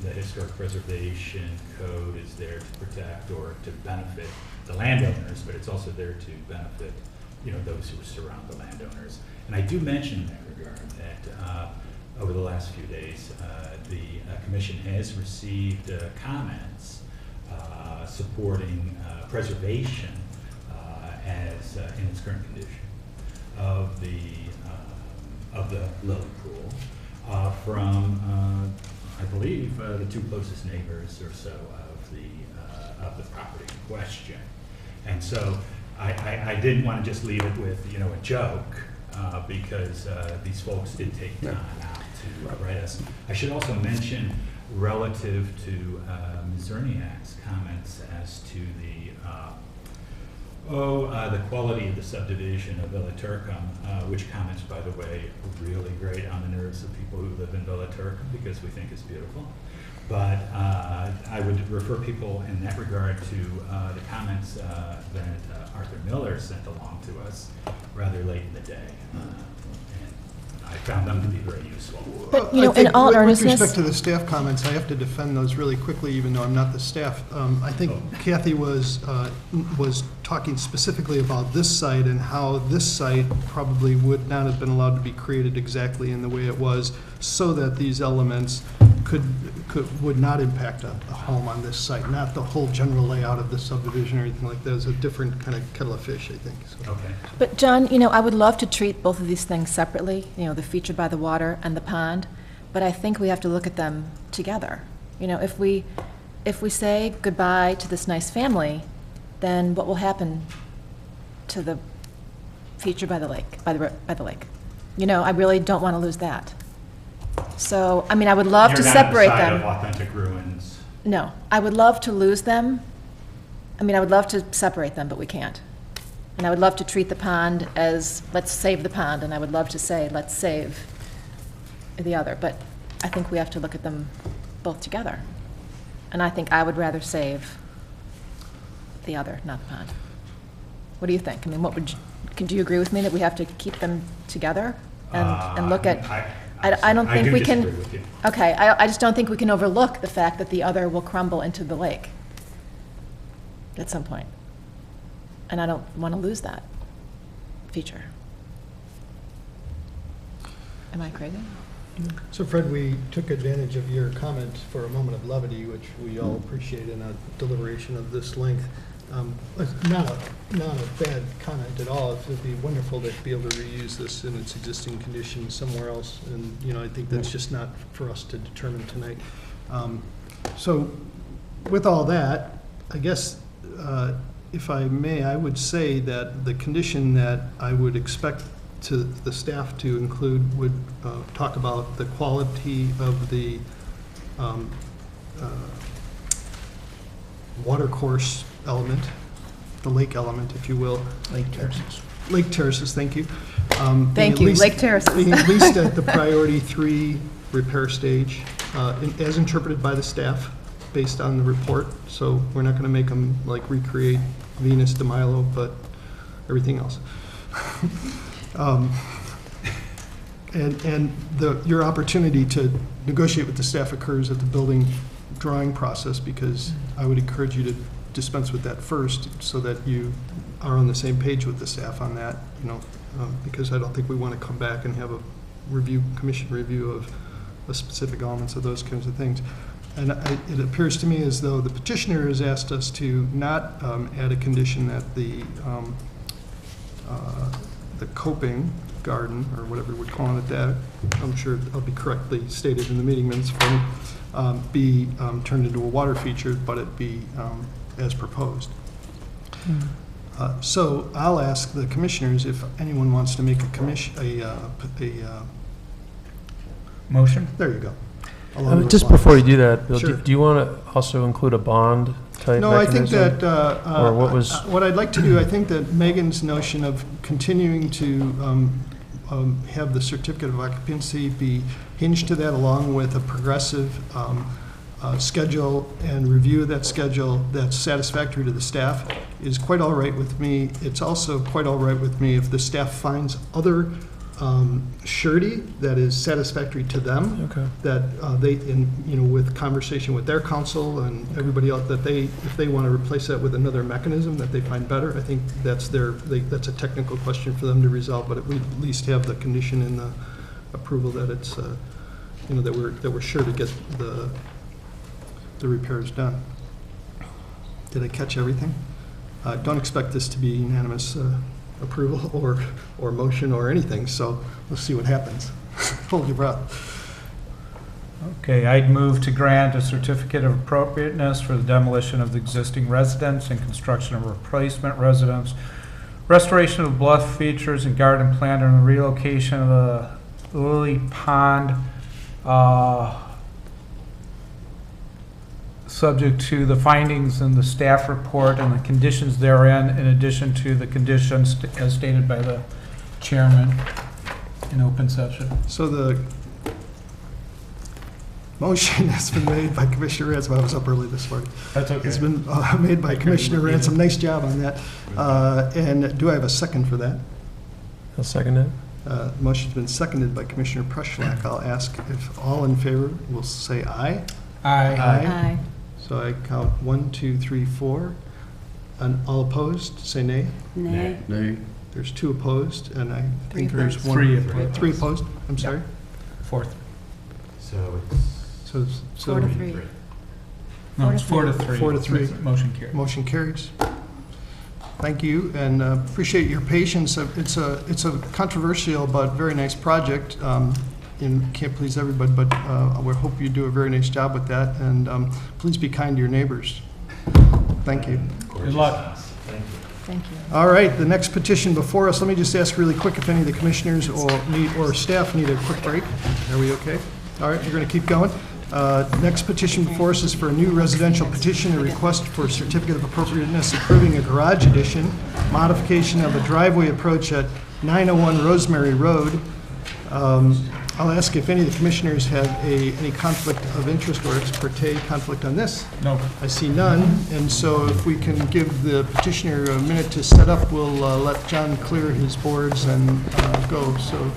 the historic preservation code is there to protect or to benefit the landowners, but it's also there to benefit, those who surround the landowners. And I do mention in that regard that over the last few days, the commission has received comments supporting preservation as in its current condition of the lily pool from I believe the two closest neighbors or so of the property in question. And so I didn't want to just leave it with a joke because these folks did take time out to write us. I should also mention, relative to Ms. Zerniak's comments as to the quality of the subdivision of Villa Turcum, which comments, by the way, really great on the nerves of people who live in Villa Turcum because we think it's beautiful. But I would refer people in that regard to the comments that Arthur Miller sent along to us rather late in the day. And I found them to be very useful. But, I think in all with earnestness. respect to the staff comments, I have to defend those really quickly, even though I'm not the staff. I think Kathy was talking specifically about this site and how this site probably would not have been allowed to be created exactly in the way it was, so that these elements would not impact a home on this site, not the whole general layout of the subdivision or anything like that. It's a different kind of kettle of fish, I think. So. Okay. But John, I would love to treat both of these things separately, the feature by the water and the pond, but I think we have to look at them together. If we say goodbye to this nice family, then what will happen to the feature by the lake, by the lake? I really don't want to lose that. So, I would love to separate them. You're not on the side of authentic ruins. No, I would love to lose them. I would love to separate them, but we can't. And I would love to treat the pond as, let's save the pond, and I would love to say, let's save the other. But I think we have to look at them both together. And I think I would rather save the other, not the pond. What do you think? Do you agree with me that we have to keep them together and look at? I don't think we can. Disagree with you. Okay, I just don't think we can overlook the fact that the other will crumble into the lake at some point. And I don't want to lose that feature. Am I crazy? So Fred, we took advantage of your comment for a moment of levity, which we all appreciate in a deliberation of this length. Not a bad comment at all. It would be wonderful to be able to reuse this in its existing condition somewhere else. And, I think that's just not for us to determine tonight. So with all that, I guess, if I may, I would say that the condition that I would expect to the staff to include would talk about the quality of the watercourse element, the lake element, if you will. Lake terraces. Lake terraces, thank you. Thank you, lake terraces. Being at least at the priority 3 repair stage, as interpreted by the staff, based on the report. So we're not going to make them recreate Venus de Milo, but everything else. And your opportunity to negotiate with the staff occurs at the building drawing process, because I would encourage you to dispense with that first, so that you are on the same page with the staff on that, because I don't think we want to come back and have a commission review of the specific elements of those kinds of things. And it appears to me as though the petitioner has asked us to not add a condition that the coping garden, or whatever we're calling it that, I'm sure I'll be correctly stated in the meeting minutes, be turned into a water feature, but it be as proposed. So I'll ask the commissioners if anyone wants to make Motion? there you go. Along those Just lines. before you do that, Bill, Sure. do you want to also include a bond type No, I think mechanism? that, Or what was- what I'd like to do, I think that Megan's notion of continuing to have the certificate of occupancy be hinged to that, along with a progressive schedule and review of that schedule that's satisfactory to the staff, is quite all right with me. It's also quite all right with me if the staff finds other surety that is satisfactory to them. Okay. That they, with conversation with their counsel and everybody else, that if they want to replace that with another mechanism that they find better, I think that's that's a technical question for them to resolve, but we at least have the condition in the approval that it's, that we're sure to get the repairs done. Did I catch everything? Don't expect this to be unanimous approval or motion or anything, so we'll see what happens. Hold your breath. Okay, I'd move to grant a certificate of appropriateness for the demolition of the existing residence and construction of replacement residence, restoration of bluff features and garden plan, and the relocation of the Lily Pond, subject to the findings in the staff report and the conditions therein, in addition to the conditions as stated by the chairman in open session. So the motion has been made by Commissioner Ransom. I was up early this morning. That's okay. It's been made by Commissioner Ransom. Nice job on that. And do I have a second for that? I'll second it. Motion's been seconded by Commissioner Preschlack. I'll ask if all in favor will say aye. Aye. So I count 1, 2, 3, 4. And all opposed, say nay. Nay. Nay. There's 2 opposed, and I think Three there's opposed. 1. Three opposed. 3 opposed, I'm sorry. Fourth. So it's So 4 to 3. No, it's 4 to 3. 4 to 3. Motion carried. Motion carries. Thank you, and appreciate your patience. It's a controversial but very nice project. And can't please everybody, but we hope you do a very nice job with that, and please be kind to your neighbors. Thank you. Good luck. Thank you. All right, the next petition before us, let me just ask really quick if any of the commissioners or staff need a quick break. Are we okay? All right, we're going to keep going. Next petition before us is for a new residential petition, a request for certificate of appropriateness approving a garage addition, modification of a driveway approach at 901 Rosemary Road. I'll ask if any of the commissioners have any conflict of interest or ex parte conflict on this. No. I see none, and so if we can give the petitioner a minute to set up, we'll let John clear his boards and go, so.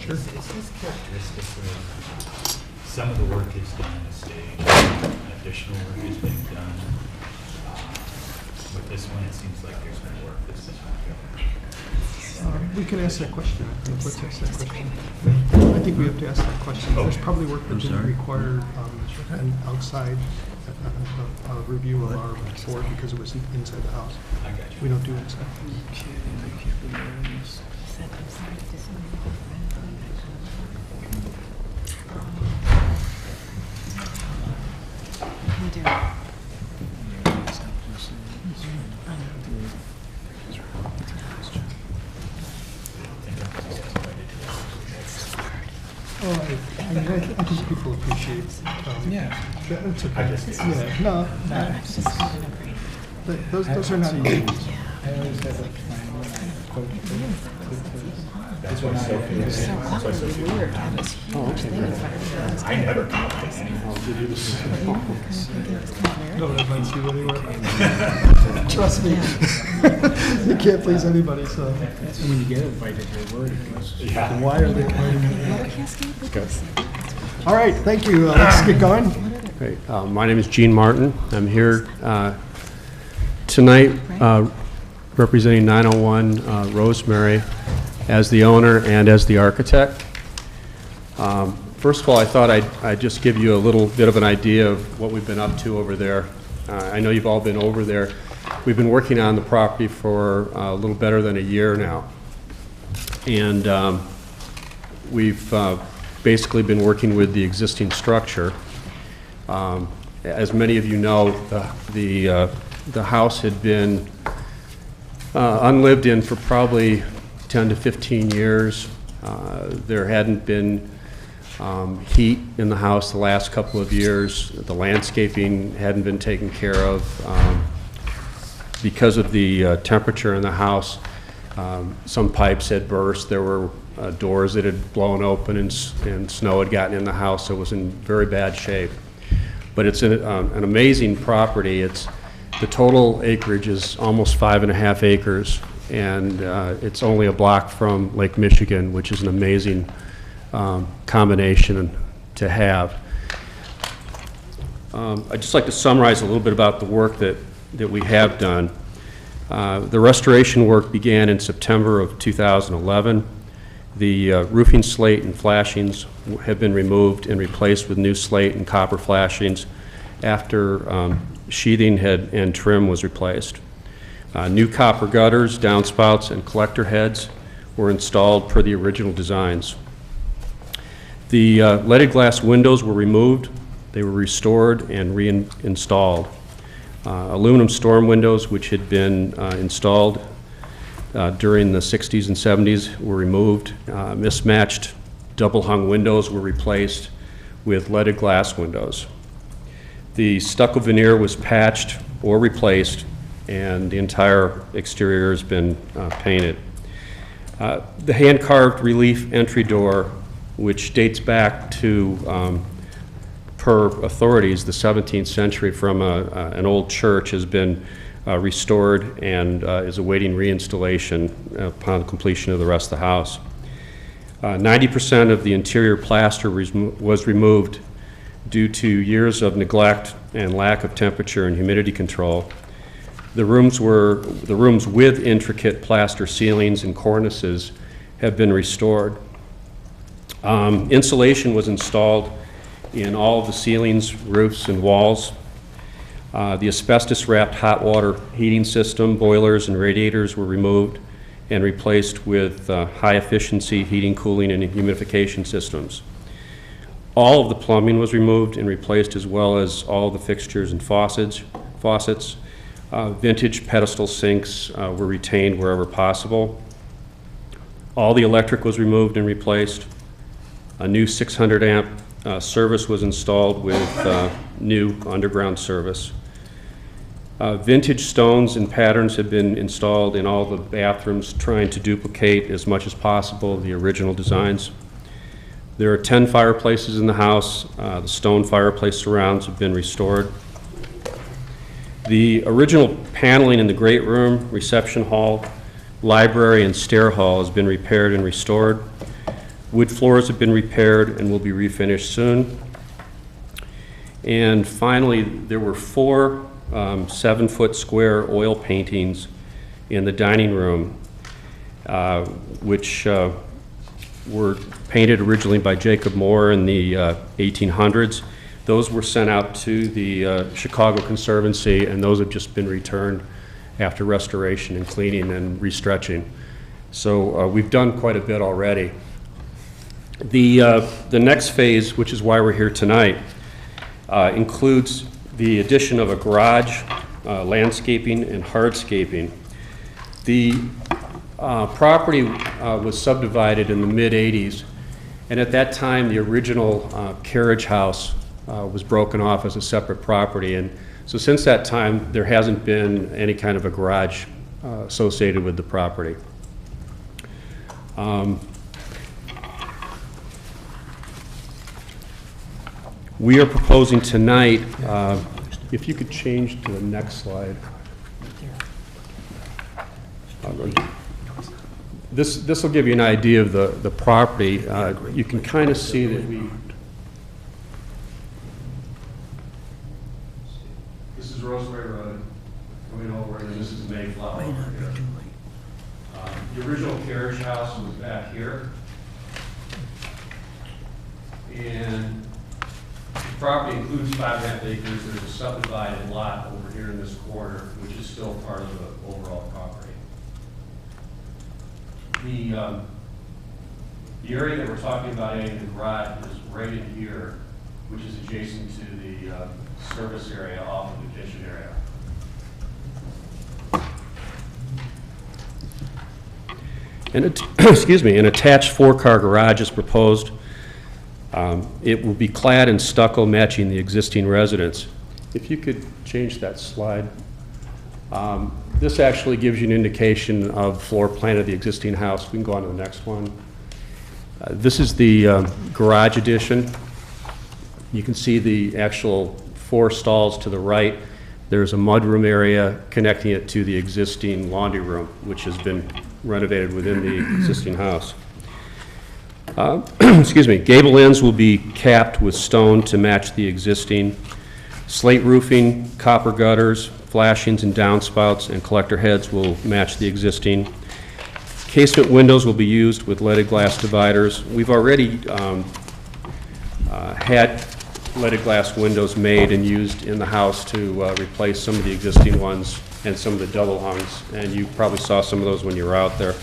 Is this characteristic of some of the work is done in a stage, and additional work is being done? With this one, it seems like there's been work that's been done. We can ask that question. Let's ask that question. I think we have to ask that question. There's probably work that didn't require an outside review of our board because it was inside the house. I got you. We don't do inside. I think people appreciate. Yeah. That's okay. I just- Yeah, no. Those are not easy. I always have a plan when I coach. That's why Sophie is. So awkwardly weird to have this huge thing in front of you. I never come. No one invites you anywhere. Trust me. You can't please anybody, so. When you get invited, you're worried. Yeah. Why are they inviting me? Water cascade? Okay. All right, thank you. Let's get going. Great. My name is Gene Martin. I'm here tonight representing 901 Rosemary as the owner and as the architect. First of all, I thought I'd just give you a little bit of an idea of what we've been up to over there. I know you've all been over there. We've been working on the property for a little better than a year now. And we've basically been working with the existing structure. As many of you know, the house had been unlived in for probably 10 to 15 years. There hadn't been heat in the house the last couple of years. The landscaping hadn't been taken care of. Because of the temperature in the house, some pipes had burst. There were doors that had blown open and snow had gotten in the house, so it was in very bad shape. But it's an amazing property. The total acreage is almost 5.5 acres, and it's only a block from Lake Michigan, which is an amazing combination to have. I'd just like to summarize a little bit about the work that we have done. The restoration work began in September of 2011. The roofing slate and flashings have been removed and replaced with new slate and copper flashings after sheathing and trim was replaced. New copper gutters, downspouts, and collector heads were installed per the original designs. The leaded glass windows were removed. They were restored and reinstalled. Aluminum storm windows, which had been installed during the 60s and 70s, were removed. Mismatched double-hung windows were replaced with leaded glass windows. The stucco veneer was patched or replaced, and the entire exterior has been painted. The hand-carved relief entry door, which dates back to, per authorities, the 17th century from an old church, has been restored and is awaiting reinstallation upon completion of the rest of the house. 90% of the interior plaster was removed due to years of neglect and lack of temperature and humidity control. The rooms with intricate plaster ceilings and cornices have been restored. Insulation was installed in all of the ceilings, roofs, and walls. The asbestos-wrapped hot water heating system, boilers, and radiators were removed and replaced with high-efficiency heating, cooling, and humidification systems. All of the plumbing was removed and replaced, as well as all the fixtures and faucets. Vintage pedestal sinks were retained wherever possible. All the electric was removed and replaced. A new 600-amp service was installed with new underground service. Vintage stones and patterns have been installed in all the bathrooms, trying to duplicate as much as possible the original designs. There are 10 fireplaces in the house. The stone fireplace surrounds have been restored. The original paneling in the great room, reception hall, library, and stair hall has been repaired and restored. Wood floors have been repaired and will be refinished soon. And finally, there were 4 7-foot square oil paintings in the dining room, which were painted originally by Jacob Moore in the 1800s. Those were sent out to the Chicago Conservancy, and those have just been returned after restoration and cleaning and restretching. So we've done quite a bit already. The next phase, which is why we're here tonight, includes the addition of a garage, landscaping, and hardscaping. The property was subdivided in the mid-'80s, and at that time the original carriage house was broken off as a separate property, and so since that time there hasn't been any kind of a garage associated with the property. We are proposing tonight, if you could change to the next slide. This will give you an idea of the property. You can kind of see that this is Rosemary Road coming over, and this is Mayflower over here. The original carriage house was back here. And the property includes 5.5 acres. There's a subdivided lot over here in this corner, which is still part of the overall property. The area that we're talking about adding the garage is right in here, which is adjacent to the service area off of the kitchen area. And excuse me, an attached 4-car garage is proposed. It will be clad in stucco matching the existing residence. If you could change that slide. This actually gives you an indication of floor plan of the existing house. We can go on to the next one. This is the garage addition. You can see the actual 4 stalls to the right. There's a mudroom area connecting it to the existing laundry room, which has been renovated within the existing house. Excuse me, gable ends will be capped with stone to match the existing. Slate roofing, copper gutters, flashings and downspouts, and collector heads will match the existing. Casement windows will be used with leaded glass dividers. We've already had leaded glass windows made and used in the house to replace some of the existing ones and some of the double hungs, and you probably saw some of those when you were out there.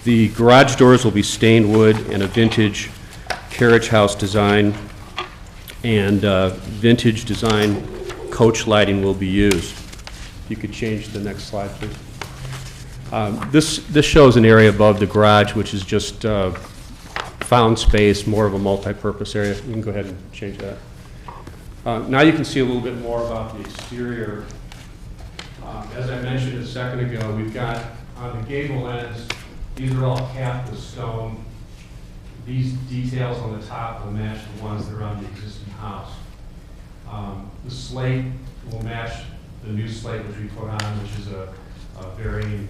The garage doors will be stained wood in a vintage carriage house design, and vintage design coach lighting will be used. If you could change the next slide, please. This shows an area above the garage, which is just found space, more of a multi-purpose area. You can go ahead and change that. Now you can see a little bit more about the exterior. As I mentioned a second ago, we've got on the gable ends, these are all capped with stone. These details on the top will match the ones that are on the existing house. The slate will match the new slate which we put on, which is a varying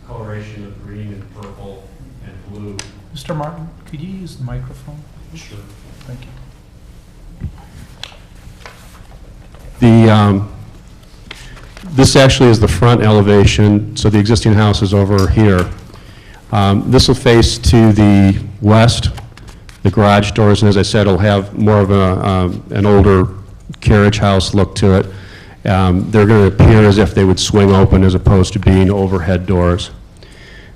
coloration of green and purple and blue. Mr. Martin, could you use the microphone? Sure. Thank you. This actually is the front elevation, so the existing house is over here. This will face to the west, the garage doors, and as I said, it'll have more of an older carriage house look to it. They're going to appear as if they would swing open as opposed to being overhead doors.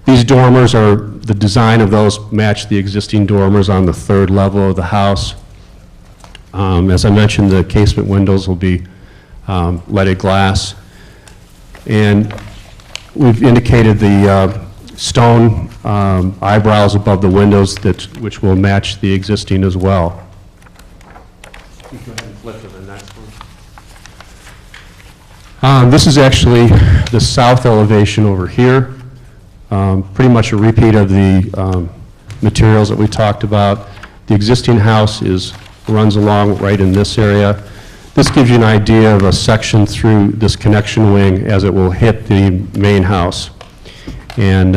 These dormers are, the design of those match the existing dormers on the 3rd level of the house. As I mentioned, the casement windows will be leaded glass. And we've indicated the stone eyebrows above the windows which will match the existing as well. You go ahead and flip to the next one. This is actually the south elevation over here. Pretty much a repeat of the materials that we talked about. The existing house runs along right in this area. This gives you an idea of a section through this connection wing as it will hit the main house. And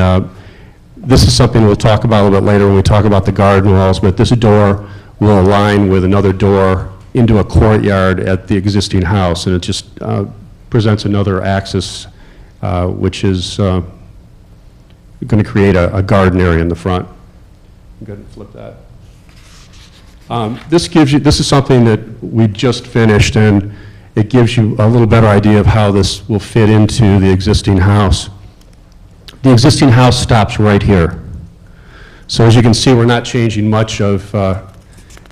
this is something we'll talk about a little bit later when we talk about the garden walls, but this door will align with another door into a courtyard at the existing house, and it just presents another axis which is going to create a garden area in the front. Go ahead and flip that. This is something that we just finished, and it gives you a little better idea of how this will fit into the existing house. The existing house stops right here. So as you can see, we're not changing much of,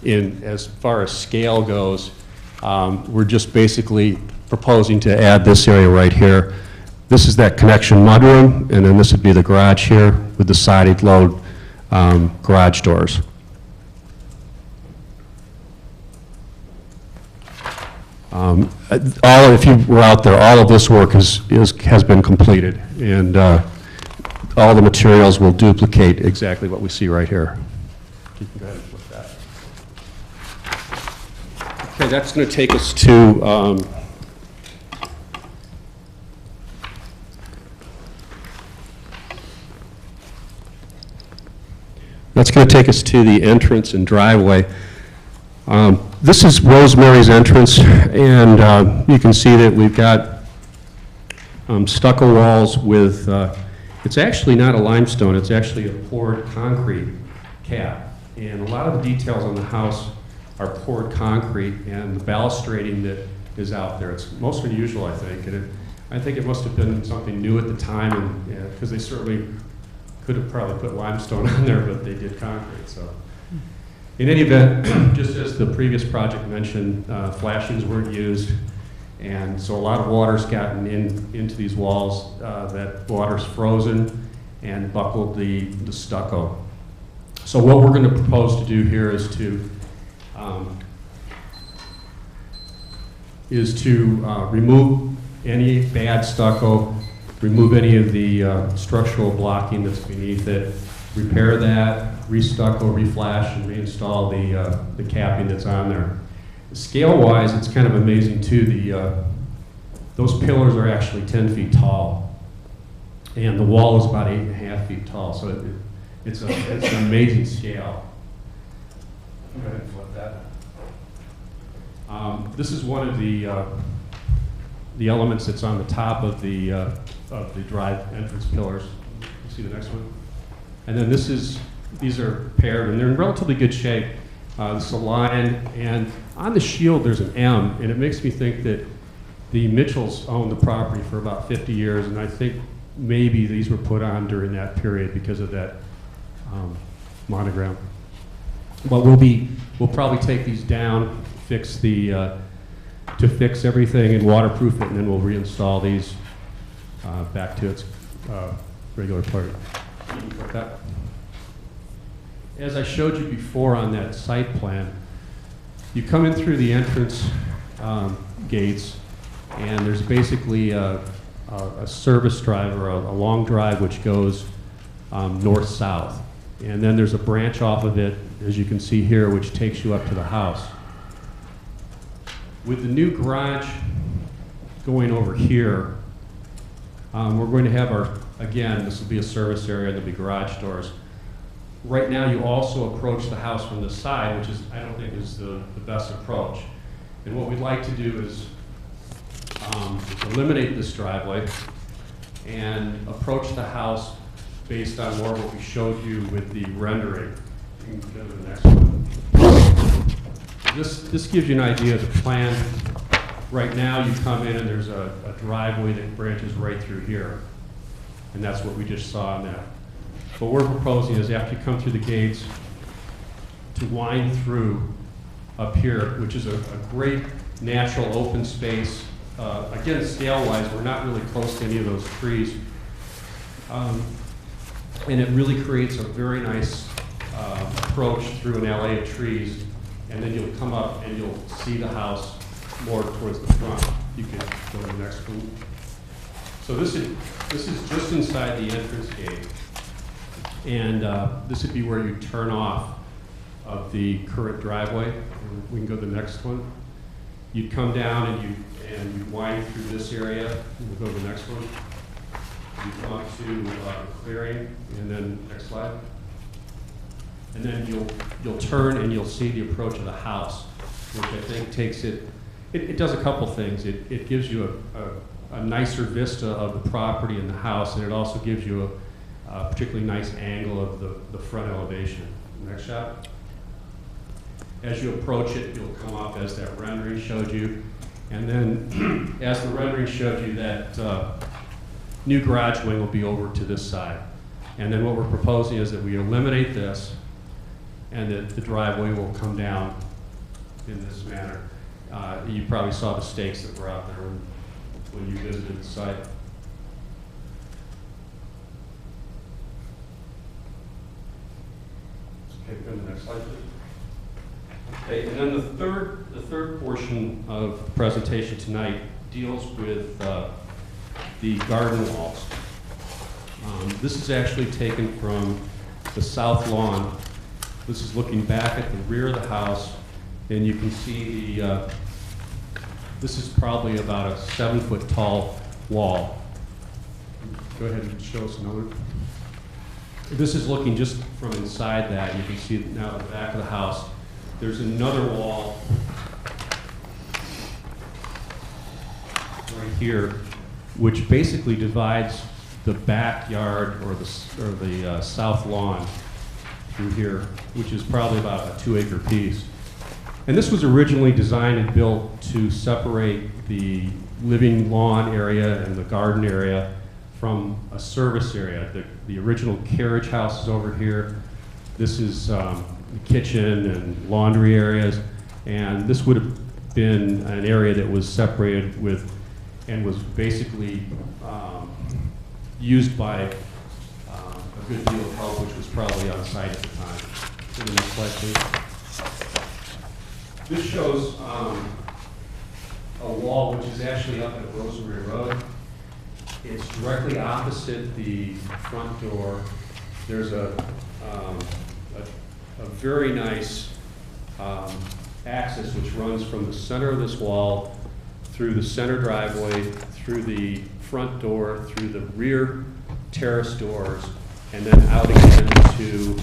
as far as scale goes. We're just basically proposing to add this area right here. This is that connection mudroom, and then this would be the garage here with the sided load garage doors. If you were out there, all of this work has been completed, and all the materials will duplicate exactly what we see right here. You can go ahead and flip Okay, that's going to take us to the entrance and driveway. This is Rosemary's entrance, and you can see that we've got stucco walls with, it's actually not a limestone, it's actually a poured concrete cap. And a lot of the details on the house are poured concrete, and the balustrading that is out there. It's most unusual, I think, and I think it must have been something new at the time, because they certainly could have probably put limestone on there, but they did concrete. So, in any event, just as the previous project mentioned, flashings weren't used, and so a lot of water's gotten into these walls. That water's frozen and buckled the stucco. So what we're going to propose to do here is to remove any bad stucco, remove any of the structural blocking that's beneath it, repair that, re-stucco, re-flash, and reinstall the capping that's on there. Scale-wise, it's kind of amazing too. Those pillars are actually 10 feet tall, and the wall is about 8.5 feet tall. So it's an amazing scale. Go ahead and flip that. This is one of the elements that's on the top of the drive entrance pillars. You see the next one? And then these are paired, and they're in relatively good shape. This is a lion, and on the shield there's an M, and it makes me think that the Mitchells owned the property for about 50 years, and I think maybe these were put on during that period because of that monogram. But we'll probably take these down, fix everything and waterproof it, and then we'll reinstall these back to its regular part. As I showed you before on that site plan, you come in through the entrance gates, and there's basically a service drive, or a long drive, which goes north-south. And then there's a branch off of it, as you can see here, which takes you up to the house. With the new garage going over here, we're going to have again, this will be a service area, there'll be garage doors. Right now, you also approach the house from the side, which I don't think is the best approach. And what we'd like to do is eliminate this driveway and approach the house based on more of what we showed you with the rendering. You can go to the next one. This gives you an idea of the plan. Right now, you come in and there's a driveway that branches right through here. And that's what we just saw on that. What we're proposing is, after you come through the gates, to wind through up here, which is a great natural open space. Again, scale-wise, we're not really close to any of those trees. And it really creates a very nice approach through an alley of trees. And then you'll come up and you'll see the house more towards the front. You can go to the next one. So this is just inside the entrance gate. And this would be where you turn off of the current driveway. We can go to the next one. You'd come down and you'd wind through this area. We'll go to the next one. You'd come up to clearing, and then next slide. And then you'll turn and you'll see the approach of the house, which I think takes it does a couple things. It gives you a nicer vista of the property and the house, and it also gives you a particularly nice angle of the front elevation. Next shot. As you approach it, you'll come up as that rendering showed you. And then as the rendering showed you, that new garage wing will be over to this side. And then what we're proposing is that we eliminate this, and that the driveway will come down in this manner. You probably saw the stakes that were out there when you visited the site. Okay, go to the next slide, please. Okay, and then the third portion of the presentation tonight deals with the garden walls. This is actually taken from the south lawn. This is looking back at the rear of the house, And you can see this is probably about a 7-foot tall wall. Go ahead and show us another. This is looking just from inside that. You can see now the back of the house. There's another wall right here, which basically divides the backyard or the south lawn through here, which is probably about a 2-acre piece. And this was originally designed and built to separate the living lawn area and the garden area from a service area. The original carriage house is over here. This is the kitchen and laundry areas. And this would have been an area that was separated with and was basically used by a good deal of help, which was probably on site at the time. Go to the next slide, please. This shows a wall which is actually up at Rosemary Road. It's directly opposite the front door. There's a very nice axis which runs from the center of this wall through the center driveway, through the front door, through the rear terrace doors, and then out again to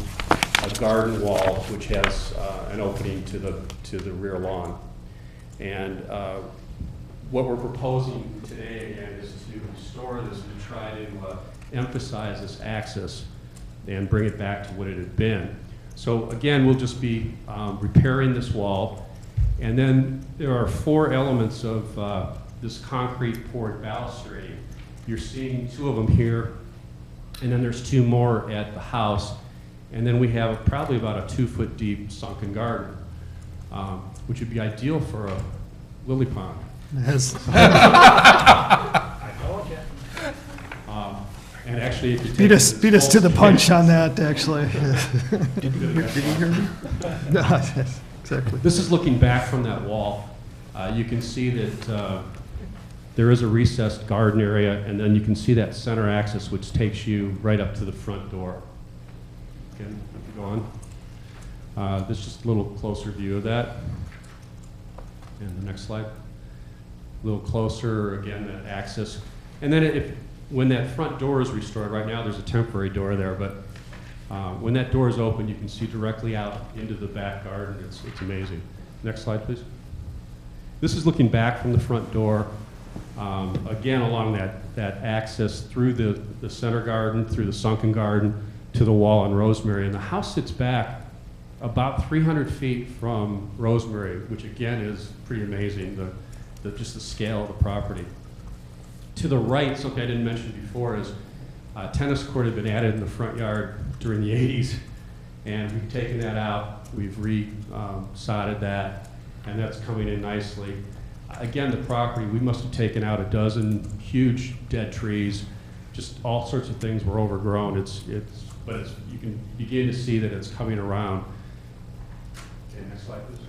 a garden wall which has an opening to the rear lawn. And what we're proposing today again is to restore this and try to emphasize this axis and bring it back to what it had been. So again, we'll just be repairing this wall. And then there are 4 elements of this concrete poured balustrade. You're seeing 2 of them here, and then there's 2 more at the house. And then we have probably about a 2-foot deep sunken garden, which would be ideal for a lily pond. Yes. I told you. And actually, if you take Beat us to the punch on that, actually. Did you hear me? No, yes, exactly. This is looking back from that wall. You can see that there is a recessed garden area, and then you can see that center axis, which takes you right up to the front door. Again, if you go on. This is just a little closer view of that. And the next slide. A little closer, again, that axis. And then when that front door is restored, right now there's a temporary door there, but when that door is open, you can see directly out into the back garden. It's amazing. Next slide, please. This is looking back from the front door, again, along that axis through the center garden, through the sunken garden, to the wall on Rosemary. And the house sits back about 300 feet from Rosemary, which again is pretty amazing, just the scale of the property. To the right, something I didn't mention before is a tennis court had been added in the front yard during the 80s, and we've taken that out, we've re-sodded that, and that's coming in nicely. Again, the property, we must have taken out a dozen huge dead trees, just all sorts of things were overgrown. But you can begin to see that it's coming around. Okay, next slide, please.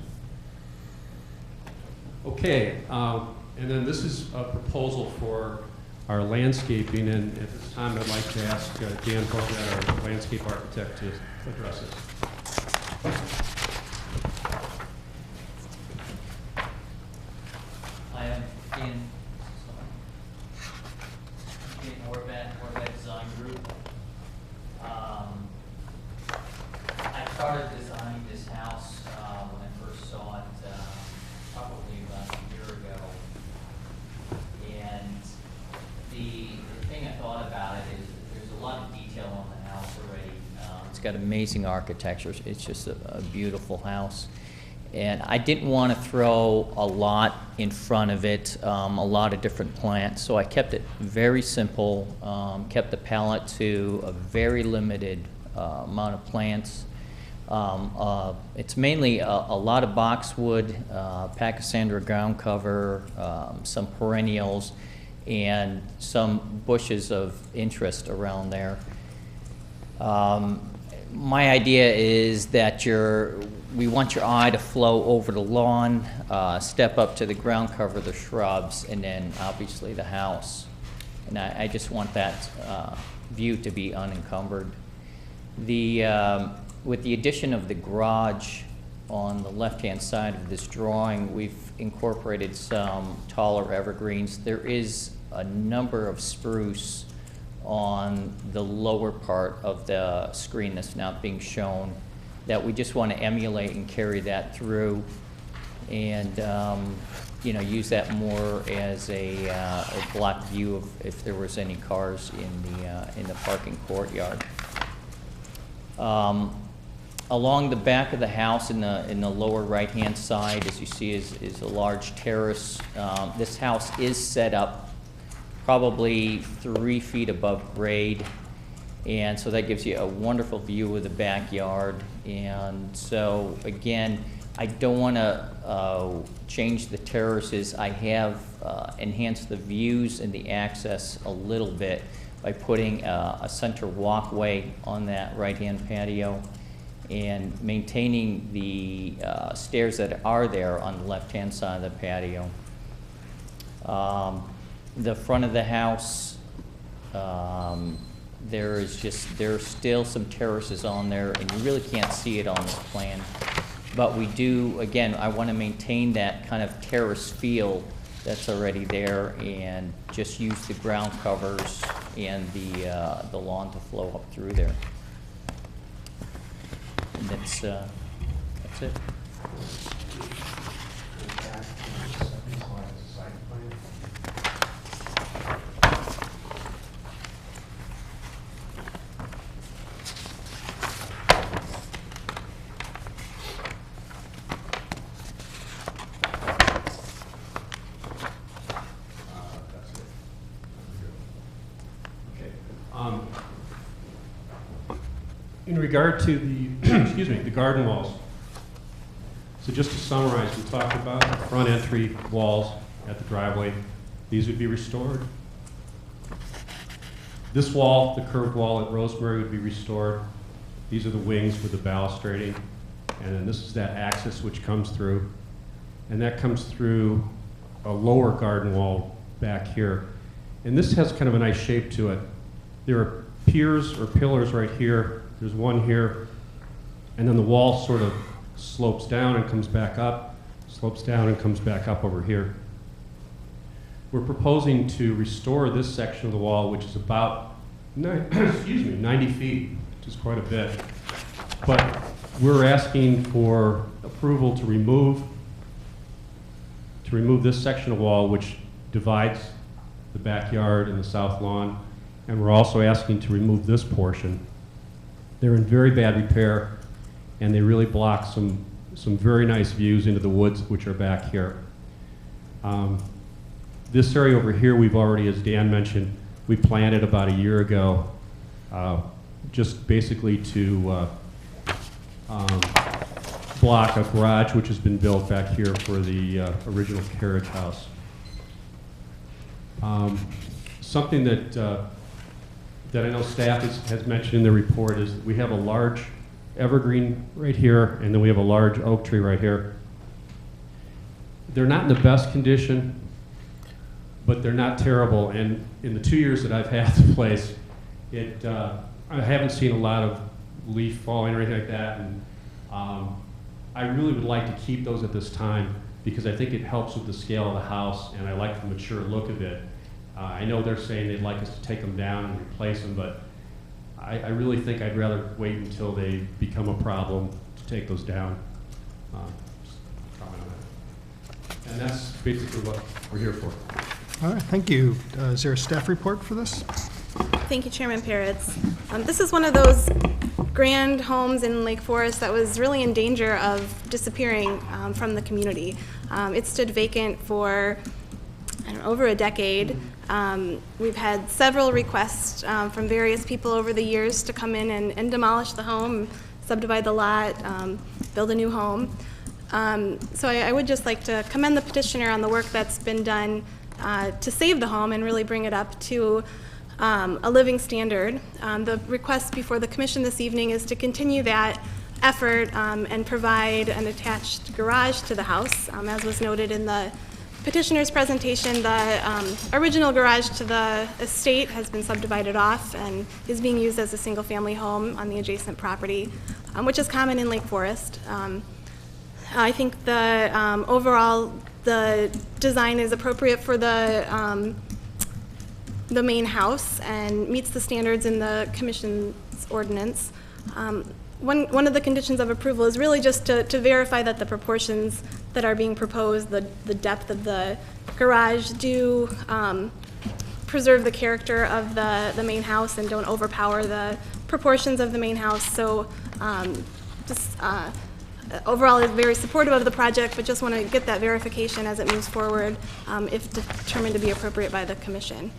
Okay, and then this is a proposal for our landscaping, and at this time I'd like to ask Dan Hogan, our landscape architect, to address it. I am Dan Horvath Design Group. I started designing this house when I first saw it probably about a year ago. And the thing I thought about it is that there's a lot of detail on the house already. It's got amazing architecture. It's just a beautiful house. And I didn't want to throw a lot in front of it, a lot of different plants. So I kept it very simple, kept the palette to a very limited amount of plants. It's mainly a lot of boxwood, Pachysandra ground cover, some perennials, and some bushes of interest around there. My idea is that we want your eye to flow over the lawn, step up to the ground cover, the shrubs, and then obviously the house. And I just want that view to be unencumbered. With the addition of the garage on the left-hand side of this drawing, we've incorporated some taller evergreens. There is a number of spruce on the lower part of the screen that's not being shown that we just want to emulate and carry that through, and you know, use that more as a block view of if there was any cars in the parking courtyard. Along the back of the house in the lower right-hand side, as you see, is a large terrace. This house is set up probably 3 feet above grade, and so that gives you a wonderful view of the backyard. And so again, I don't want to change the terraces. I have enhanced the views and the access a little bit by putting a center walkway on that right-hand patio and maintaining the stairs that are there on the left-hand side of the patio. The front of the house, there's still some terraces on there, and you really can't see it on this plan. But we do, again, I want to maintain that kind of terrace feel that's already there, and just use the ground covers and the lawn to flow up through there. And that's it. In regard to the, excuse me, the garden walls. So just to summarize, we talked about the front entry walls at the driveway. These would be restored. This wall, the curved wall at Rosemary, would be restored. These are the wings with the balustrading. And then this is that axis which comes through. And that comes through a lower garden wall back here. And this has kind of a nice shape to it. There are piers or pillars right here. There's one here, and then the wall sort of slopes down and comes back up, slopes down and comes back up over here. We're proposing to restore this section of the wall, which is about 90 feet, which is quite a bit. But we're asking for approval to remove this section of wall, which divides the backyard and the south lawn, and we're also asking to remove this portion. They're in very bad repair, and they really block some very nice views into the woods, which are back here. This area over here, we've already, as Dan mentioned, we planted about a year ago, just basically to block a garage which has been built back here for the original carriage house. Something that I know staff has mentioned in the report is that we have a large evergreen right here, and then we have a large oak tree right here. They're not in the best condition, but they're not terrible. And in the 2 years that I've had the place, I haven't seen a lot of leaf falling or anything like that. And I really would like to keep those at this time because I think it helps with the scale of the house, and I like the mature look of it. I know they're saying they'd like us to take them down and replace them, but I really think I'd rather wait until they become a problem to take those down. Just comment on that. And that's basically what we're here for. All right, thank you. Is there a staff report for this? Thank you, Chairman Pairitz. This is one of those grand homes in Lake Forest that was really in danger of disappearing from the community. It stood vacant for over a decade. We've had several requests from various people over the years to come in and demolish the home, subdivide the lot, build a new home. So I would just like to commend the petitioner on the work that's been done to save the home and really bring it up to a living standard. The request before the commission this evening is to continue that effort and provide an attached garage to the house. As was noted in the petitioner's presentation, the original garage to the estate has been subdivided off and is being used as a single-family home on the adjacent property, which is common in Lake Forest. I think the overall, the design is appropriate for the main house and meets the standards in the commission's ordinance. One of the conditions of approval is really just to verify that the proportions that are being proposed, the depth of the garage, do preserve the character of the main house and don't overpower the proportions of the main house. So overall is very supportive of the project, but just want to get that verification as it moves forward if determined to be appropriate by the commission.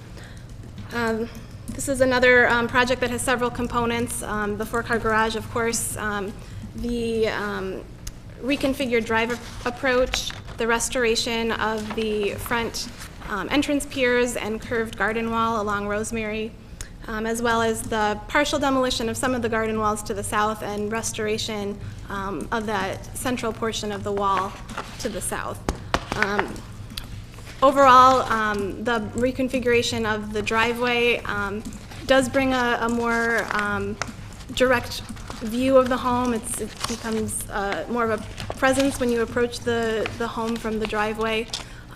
This is another project that has several components. The four-car garage, of course, the reconfigured drive approach, the restoration of the front entrance piers and curved garden wall along Rosemary, as well as the partial demolition of some of the garden walls to the south and restoration of that central portion of the wall to the south. Overall, the reconfiguration of the driveway does bring a more direct view of the home. It becomes more of a presence when you approach the home from the driveway.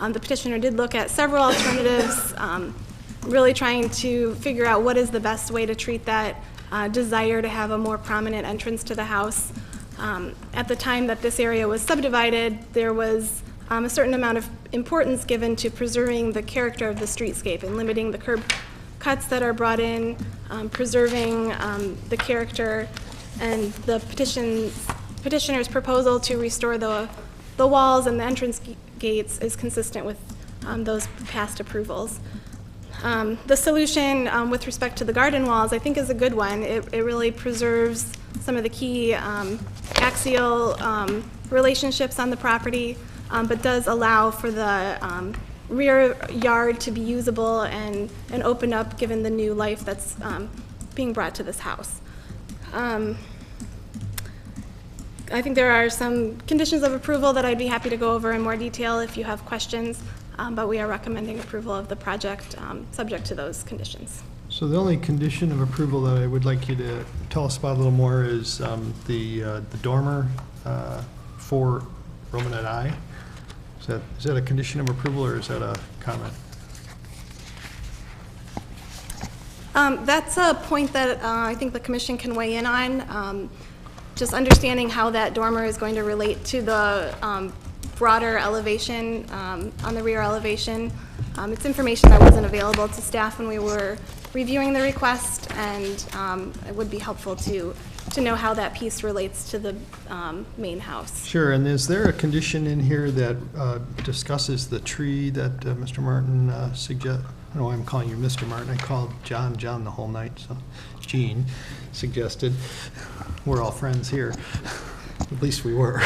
The petitioner did look at several alternatives, really trying to figure out what is the best way to treat that desire to have a more prominent entrance to the house. At the time that this area was subdivided, there was a certain amount of importance given to preserving the character of the streetscape and limiting the curb cuts that are brought in, preserving the character, and the petitioner's proposal to restore the walls and the entrance gates is consistent with those past approvals. The solution with respect to the garden walls, I think, is a good one. It really preserves some of the key axial relationships on the property, but does allow for the rear yard to be usable and open up given the new life that's being brought to this house. I think there are some conditions of approval that I'd be happy to go over in more detail if you have questions, but we are recommending approval of the project subject to those conditions. So the only condition of approval that I would like you to tell us about a little more is the dormer for Romanet I. Is that a condition of approval or is that a comment? That's a point that I think the commission can weigh in on. Just understanding how that dormer is going to relate to the broader elevation on the rear elevation. It's information that wasn't available to staff when we were reviewing the request, and it would be helpful to know how that piece relates to the main house. Sure, and is there a condition in here that discusses the tree that Mr. Martin suggested? I don't know why I'm calling you Mr. Martin. I called John the whole night, so Gene suggested. We're all friends here. At least we were.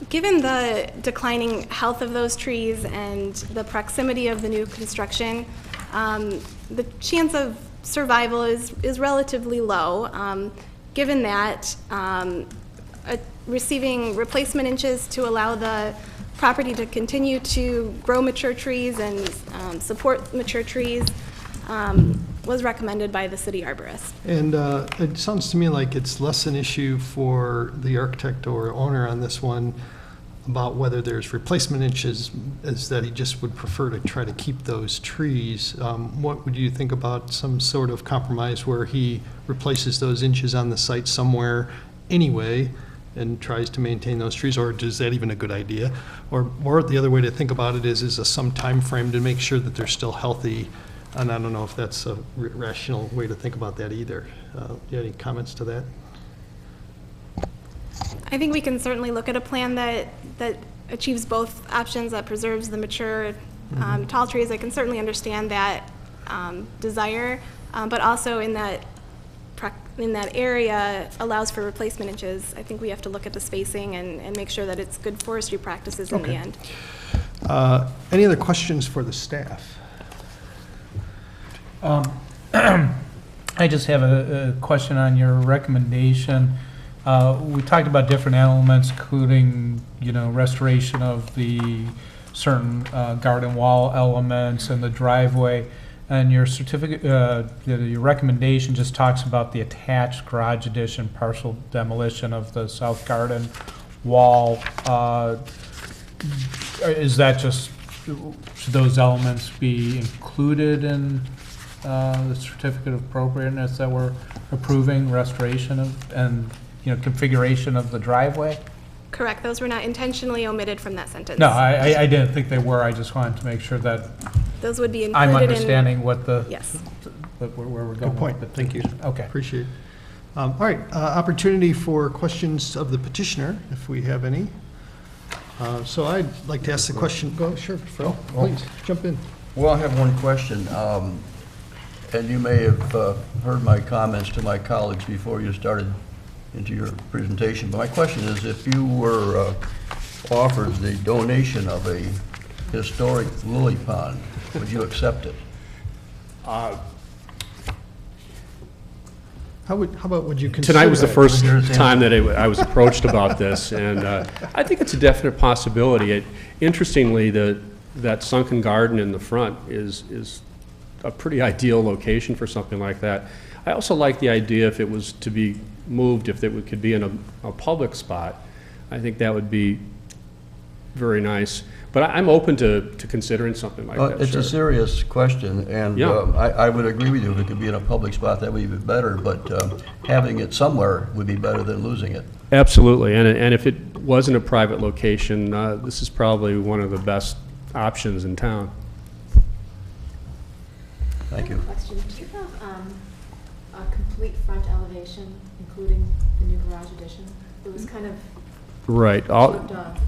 Given the declining health of those trees and the proximity of the new construction, the chance of survival is relatively low. Given that, receiving replacement inches to allow the property to continue to grow mature trees and support mature trees was recommended by the city arborist. And it sounds to me like it's less an issue for the architect or owner on this one about whether there's replacement inches, is that he just would prefer to try to keep those trees. What would you think about some sort of compromise where he replaces those inches on the site somewhere anyway and tries to maintain those trees, or is that even a good idea? Or the other way to think about it is some time frame to make sure that they're still healthy, and I don't know if that's a rational way to think about that either. Do you have any comments to that? I think we can certainly look at a plan that achieves both options, that preserves the mature tall trees. I can certainly understand that desire, but also in that area allows for replacement inches. I think we have to look at the spacing and make sure that it's good forestry practices in the end. Any other questions for the staff? I just have a question on your recommendation. We talked about different elements, including, restoration of the certain garden wall elements and the driveway. And your certificate, your recommendation just talks about the attached garage addition, partial demolition of the south garden wall. Is that just, should those elements be included in the certificate of appropriateness that we're approving, restoration of, and, you know, configuration of the driveway? Correct, those were not intentionally omitted from that sentence. No, I didn't think they were. I just wanted to make sure that Those would be included I'm in. understanding what the, Yes. where we're going. Good point, with the thank you. petition. Okay. Appreciate it. All right, opportunity for questions of the petitioner, if we have any. So I'd like to ask the question, go, sure, Phil, please, jump in. Well, I have one question, and you may have heard my comments to my colleagues before you started into your presentation, but my question is, if you were offered the donation of a historic lily pond, would you accept it? How about, would you consider? Tonight was the that? first time that I was approached about this, and I think it's a definite possibility. Interestingly, that sunken garden in the front is a pretty ideal location for something like that. I also like the idea if it was to be moved, if it could be in a public spot. I think that would be very nice. But I'm open to considering something like that. It's sure. a serious question, and Yeah. I would agree with you. If it could be in a public spot, that would be better, but having it somewhere would be better than losing it. Absolutely, and if it wasn't a private location, this is probably one of the best options in town. Thank you. Question, do you have a complete front elevation, including the new garage addition? It was kind of Right. shoved off.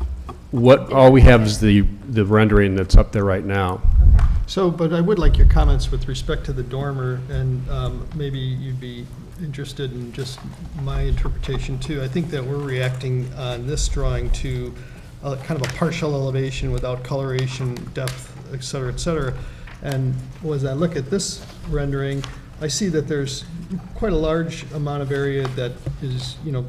All we have is the rendering that's up there right now. Okay. So, but I would like your comments with respect to the dormer, and maybe you'd be interested in just my interpretation too. I think that we're reacting on this drawing to kind of a partial elevation without coloration, depth, et cetera, et cetera. And as I look at this rendering, I see that there's quite a large amount of area that is, you know,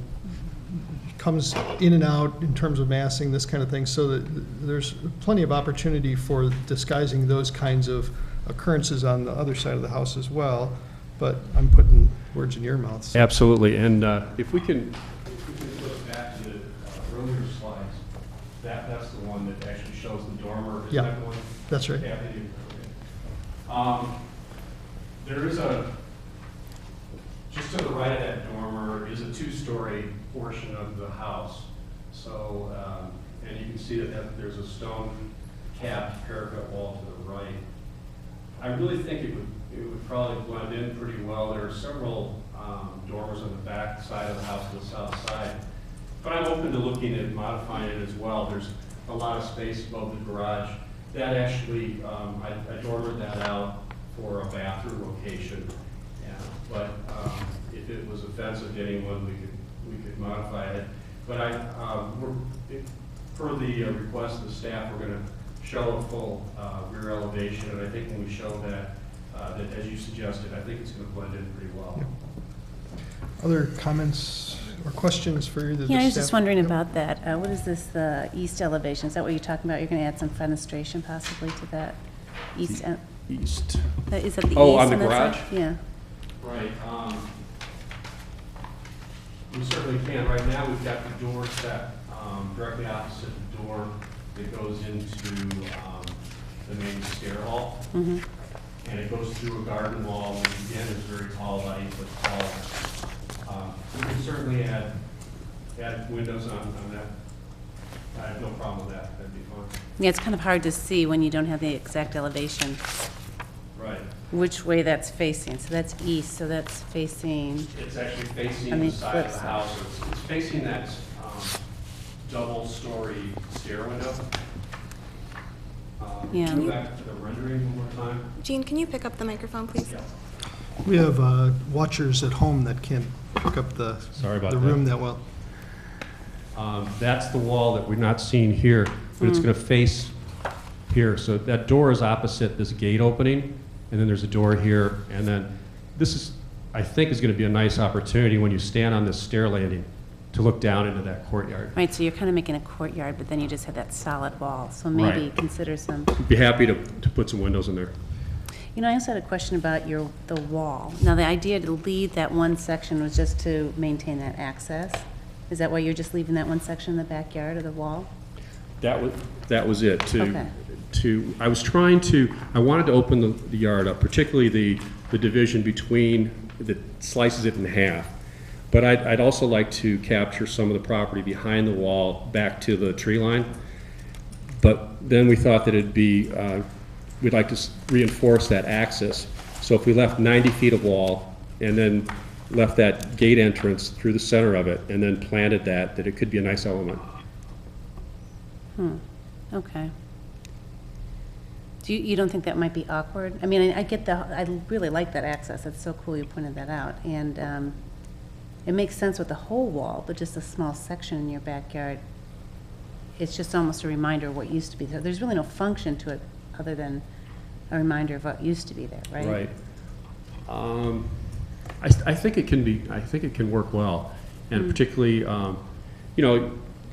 comes in and out in terms of massing, this kind of thing, so that there's plenty of opportunity for disguising those kinds of occurrences on the other side of the house as well. But I'm putting words in your mouths. Absolutely, and if we can look back to the earlier slides, that's the one that actually shows the dormer. Is Yeah, that the one? that's right. Yeah, they do. Okay. There is just to the right of that dormer is a two-story portion of the house. So, and you can see that there's a stone capped parapet wall to the right. I really think it would probably blend in pretty well. There are several dormers on the back side of the house and the south side. But I'm open to looking at modifying it as well. There's a lot of space above the garage. That actually, I dormered that out for a bathroom location. Yeah, but if it was offensive to anyone, we could modify it. But per the request of the staff, we're going to show a full rear elevation, and I think when we show that, that as you suggested, I think it's going to blend in pretty well. Yeah. Other comments or questions for either the staff? Yeah, I was just wondering Yep. about that. What is this, the east elevation? Is that what you're talking about? You're going to add some fenestration possibly to that east? East. Is that the east? Oh, on the that garage? side? Yeah. Right. We certainly can. Right now, we've got the door set directly opposite the door that goes into the main stair hall. Mm-hmm. And it goes through a garden wall, which again is very tall, about 8 foot tall. We can certainly add windows on that. I have no problem with that. That'd be fine. Yeah, it's kind of hard to see when you don't have the exact elevation, Right. which way that's facing. So that's east, so that's facing, It's actually facing on the the side flip of the side. house. It's facing that double-story stair window. Yeah. Go back to the rendering one more time. Jean, can you pick up the microphone, please? Yeah. We have watchers at home that can't pick up the room that well. That's the wall that we're not seeing here, but it's going to face here. So that door is opposite this gate opening, and then there's a door here, and then this is, I think, is going to be a nice opportunity when you stand on this stair landing to look down into that courtyard. right, so you're kind of making a courtyard, but then you just have that solid wall. So maybe Right. consider some, Be happy to put some windows in there. You know, I also had a question about the wall. Now, the idea to leave that one section was just to maintain that access? Is that why you're just leaving that one section in the backyard of the wall? That was it. Okay. I wanted to open the yard up, particularly the division between, that slices it in half. But I'd also like to capture some of the property behind the wall back to the tree line. But then we thought that we'd like to reinforce that access. So if we left 90 feet of wall and then left that gate entrance through the center of it and then planted that it could be a nice element. Okay. You don't think that might be awkward? I mean, I really like that access. It's so cool you pointed that out. And it makes sense with the whole wall, but just a small section in your backyard, it's just almost a reminder of what used to be there. There's really no function to it other than a reminder of what used to be there, right? Right. I think it can work well. And particularly,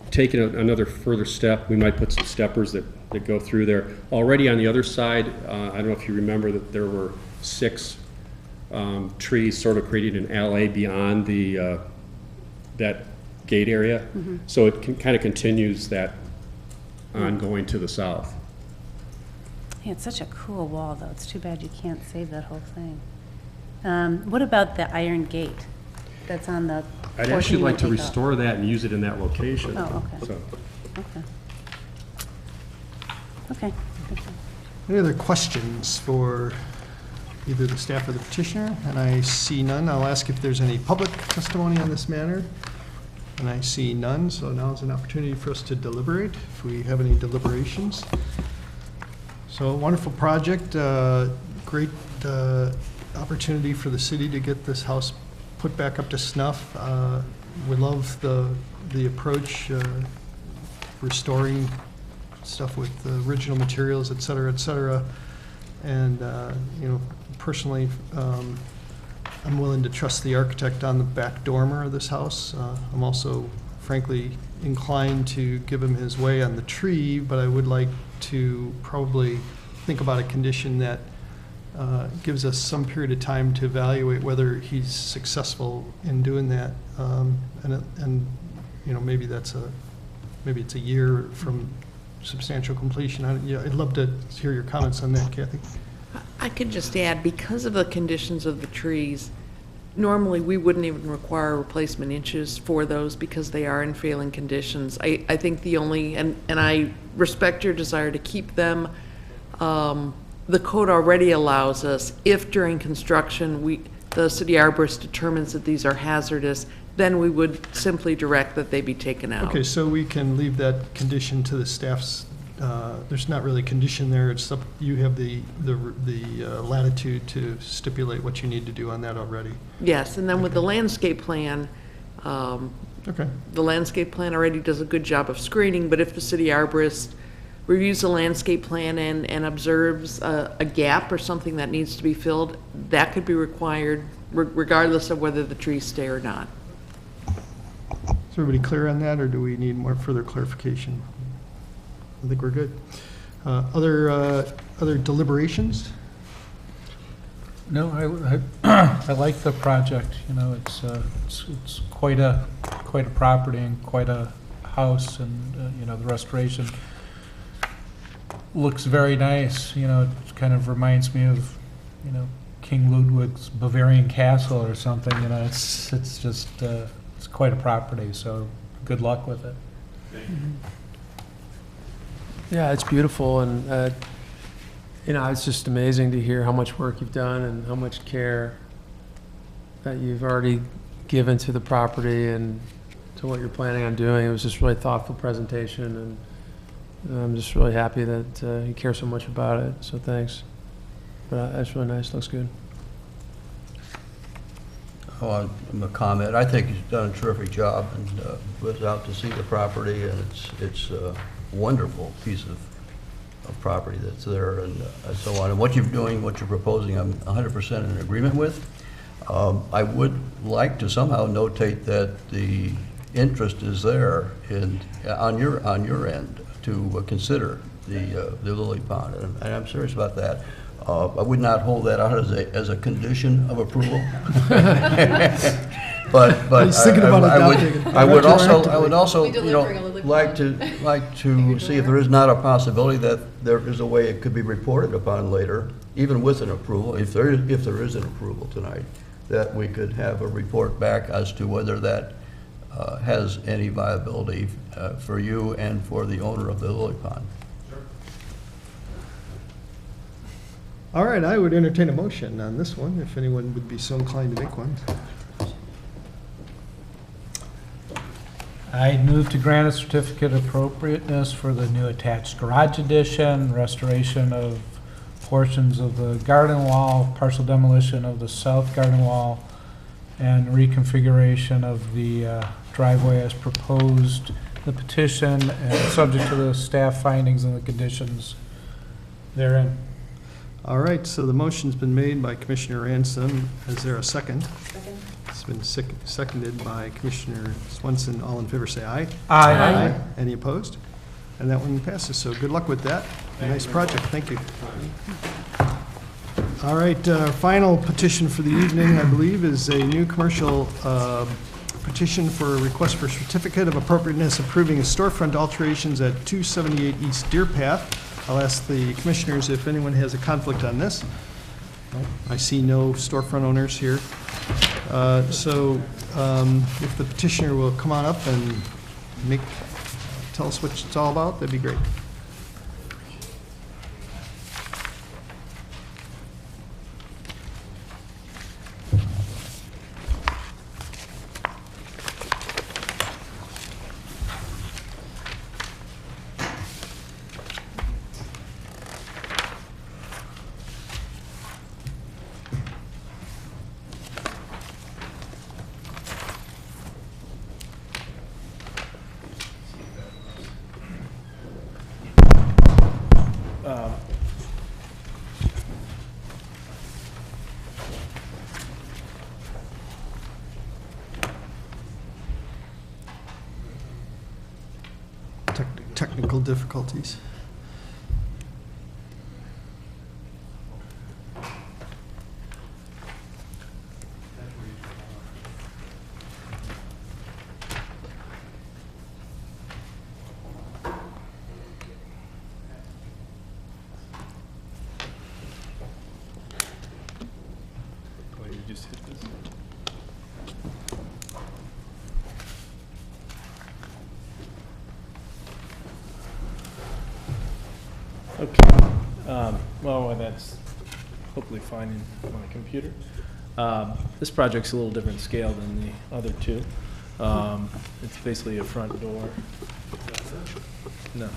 taking another further step, we might put some steppers that go through there. Already on the other side, I don't know if you remember that there were 6 trees sort of creating an alley beyond that gate area. So it kind of continues that on going to the south. Yeah, it's such a cool wall, though. It's too bad you can't save that whole thing. What about the iron gate that's on the I'd portion actually you like to take restore that and use it in that location. Oh, okay. So, Okay. Any other questions for either the staff or the petitioner? And I see none. I'll ask if there's any public testimony on this matter. And I see none, so now is an opportunity for us to deliberate, if we have any deliberations. So, wonderful project, great opportunity for the city to get this house put back up to snuff. We love the approach, restoring stuff with the original materials, et cetera, et cetera. And, personally, I'm willing to trust the architect on the back dormer of this house. I'm also, frankly, inclined to give him his way on the tree, but I would like to probably think about a condition that gives us some period of time to evaluate whether he's successful in doing that. Maybe it's a year from substantial completion. I'd love to hear your comments on that, Kathy. I could just add, because of the conditions of the trees, normally we wouldn't even require replacement inches for those because they are in failing conditions. I think the only, and I respect your desire to keep them, the code already allows us, if during construction the city arborist determines that these are hazardous, then we would simply direct that they be taken out. Okay, so we can leave that condition to the staff's, there's not really a condition there, it's up, you have the latitude to stipulate what you need to do on that already. Yes, and then with the landscape plan, okay. The landscape plan already does a good job of screening, but if the city arborist reviews the landscape plan and observes a gap or something that needs to be filled, that could be required regardless of whether the trees stay or not. Is everybody clear on that, or do we need more further clarification? I think we're good. Other deliberations? No, I like the project. It's quite a property and quite a house, and the restoration looks very nice. It kind of reminds me of King Ludwig's Bavarian castle or something. It's just it's quite a property. So good luck with it. Yeah, it's beautiful, and it's just amazing to hear how much work you've done and how much care that you've already given to the property and to what you're planning on doing. It was just really thoughtful presentation, and I'm just really happy that you care so much about it. So thanks. But that's really nice. Looks good. Oh, a comment. I think he's done a terrific job, and was out to see the property, and it's a wonderful piece of property that's there, and so on. And what you're doing, what you're proposing, I'm 100% in agreement with. I would like to somehow notate that the interest is there on your end to consider the lily pond, and I'm serious about that. I would not hold that out as a condition of approval. But He's thinking about adopting it. I would also, We you delivering a know, lily like to see if there is not a possibility that there is a way it could be reported upon later, even with an approval, if there is an approval tonight, that we could have a report back as to whether that has any viability for you and for the owner of the lily pond. All right, I would entertain a motion on this one, if anyone would be so inclined to make one. I'd move to grant a certificate of appropriateness for the new attached garage addition, restoration of portions of the garden wall, partial demolition of the south garden wall, and reconfiguration of the driveway as proposed, the petition, and subject to the staff findings and the conditions therein. All right, so the motion's been made by Commissioner Ransom. Is there a second? Second. It's been seconded by Commissioner Swenson. All in favor, say aye. Aye. Any opposed? And that one passes, so good luck with that. Nice project, thank you. All right, our final petition for the evening, I believe, is a new commercial petition for a request for certificate of appropriateness approving storefront alterations at 278 East Deerpath. I'll ask the commissioners if anyone has a conflict on this. I see no storefront owners here. If the petitioner will come on up and tell us what it's all about, that'd be great. Technical difficulties. Okay, well, that's hopefully fine in my computer. This project's a little different scale than the other two. It's basically a front door. No.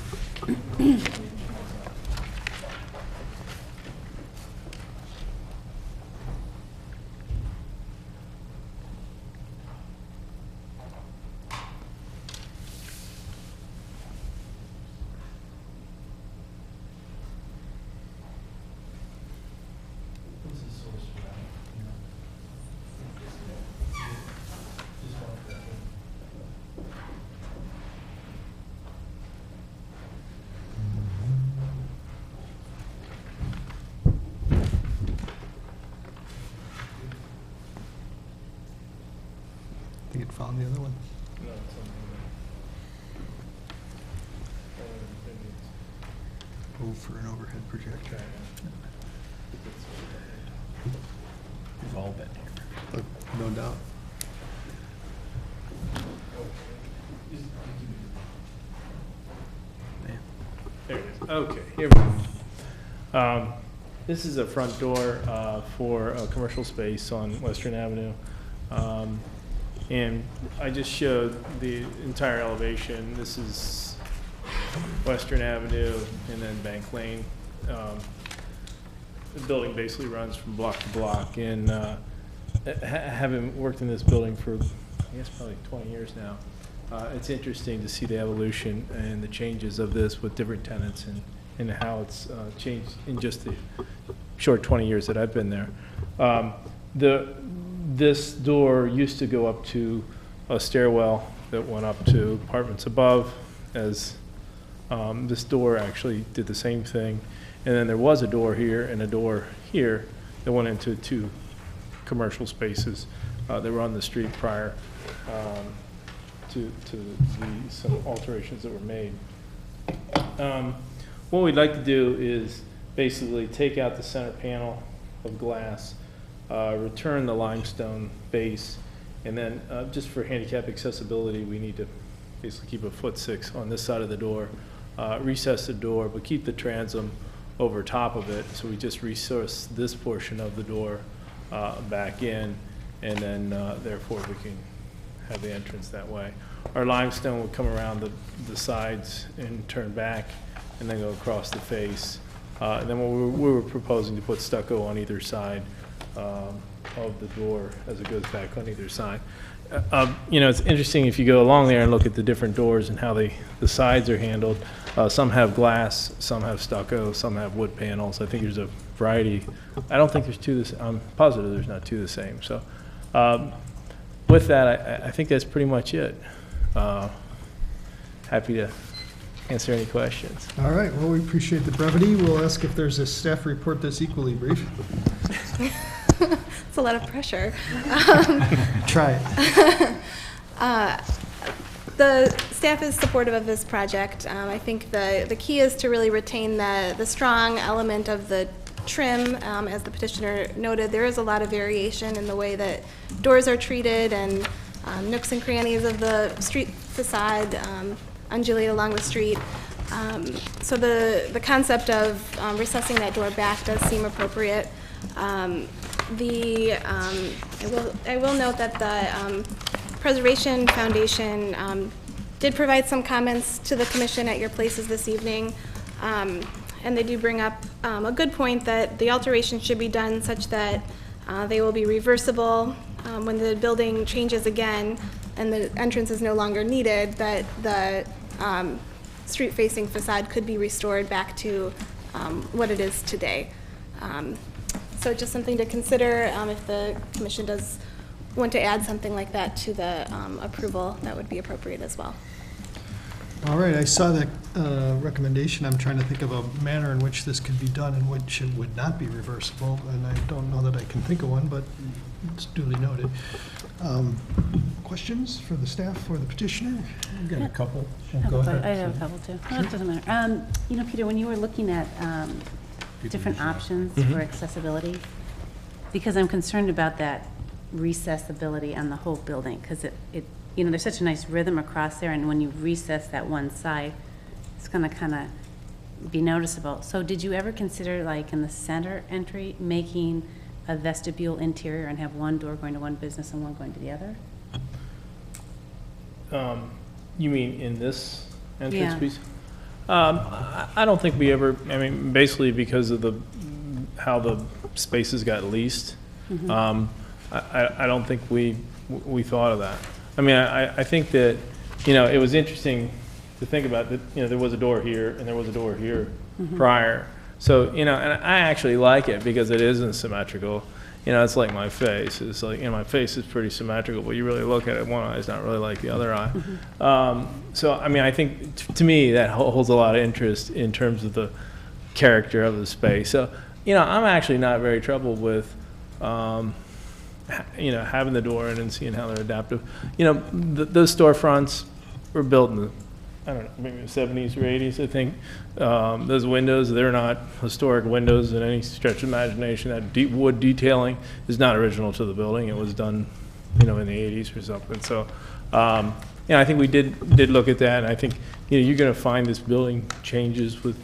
I think it found the other one. No, it's on Oh, for an overhead projector. We've all been here. No doubt. There it is. Okay, here we go. This is a front door for a commercial space on Western Avenue. And I just showed the entire elevation. This is Western Avenue and then Bank Lane. The building basically runs from block to block. And having worked in this building for, I guess, probably 20 years now, it's interesting to see the evolution and the changes of this with different tenants and how it's changed in just the short 20 years that I've been there. This door used to go up to a stairwell that went up to apartments above, as this door actually did the same thing. And then there was a door here and a door here that went into 2 commercial spaces that were on the street prior to some alterations that were made. What we'd like to do is basically take out the center panel of glass, return the limestone base, and then just for handicap accessibility, we need to basically keep a 1.6 on this side of the door, recess the door, but keep the transom over top of it. So we just recess this portion of the door back in, and then therefore we can have the entrance that way. Our limestone would come around the sides and turn back, and then go across the face. And then we were proposing to put stucco on either side of the door as it goes back on either side. You know, it's interesting if you go along there and look at the different doors and how the sides are handled. Some have glass, some have stucco, some have wood panels. I think there's a variety. I don't think there's 2 I'm positive there's not 2 the same. So with that, I think that's pretty much it. Happy to answer any questions. All right, well, we appreciate the brevity. We'll ask if there's a staff report that's equally brief. It's a lot of pressure. Try it. The staff is supportive of this project. I think the key is to really retain the strong element of the trim. As the petitioner noted, there is a lot of variation in the way that doors are treated and nooks and crannies of the street facade undulate along the street. So the concept of recessing that door back does seem appropriate. I will note that the Preservation Foundation did provide some comments to the commission at your places this evening, and they do bring up a good point that the alterations should be done such that they will be reversible when the building changes again and the entrance is no longer needed, that the street-facing facade could be restored back to what it is today. So just something to consider if the commission does want to add something like that to the approval, that would be appropriate as well. All right, I saw that recommendation. I'm trying to think of a manner in which this could be done in which it would not be reversible, and I don't know that I can think of one, but it's duly noted. Questions for the staff or the petitioner? We've got a couple. Go ahead. I have a couple too. No, it doesn't matter. You know, Peter, when you were looking at different options for accessibility, because I'm concerned about that recessibility on the whole building, because it you know, there's such a nice rhythm across there, and when you recess that one side, it's going to kind of be noticeable. So did you ever consider, like in the center entry, making a vestibule interior and have one door going to one business and one going to the other? You mean in this entrance Yeah. piece? I don't think we ever, I mean, basically because of how the spaces got leased, I don't think we thought of that. I mean, I think that, you know, it was interesting to think about that, you know, there was a door here and there was a door here prior. So, you know, and I actually like it because it isn't symmetrical. You know, it's like my face. It's like, you know, my face is pretty symmetrical, but you really look at it, one eye is not really like the other eye. So, I mean, I think to me that holds a lot of interest in terms of the character of the space. So, you know, I'm actually not very troubled with, you know, having the door in and seeing how they're adaptive. You know, those storefronts were built in the, I don't know, maybe the 70s or 80s, I think. Those windows, they're not historic windows in any stretch of imagination. That wood detailing is not original to the building. It was done, you know, in the 80s or something. So, yeah, I think we did look at that, and I think, you know, you're going to find this building changes with,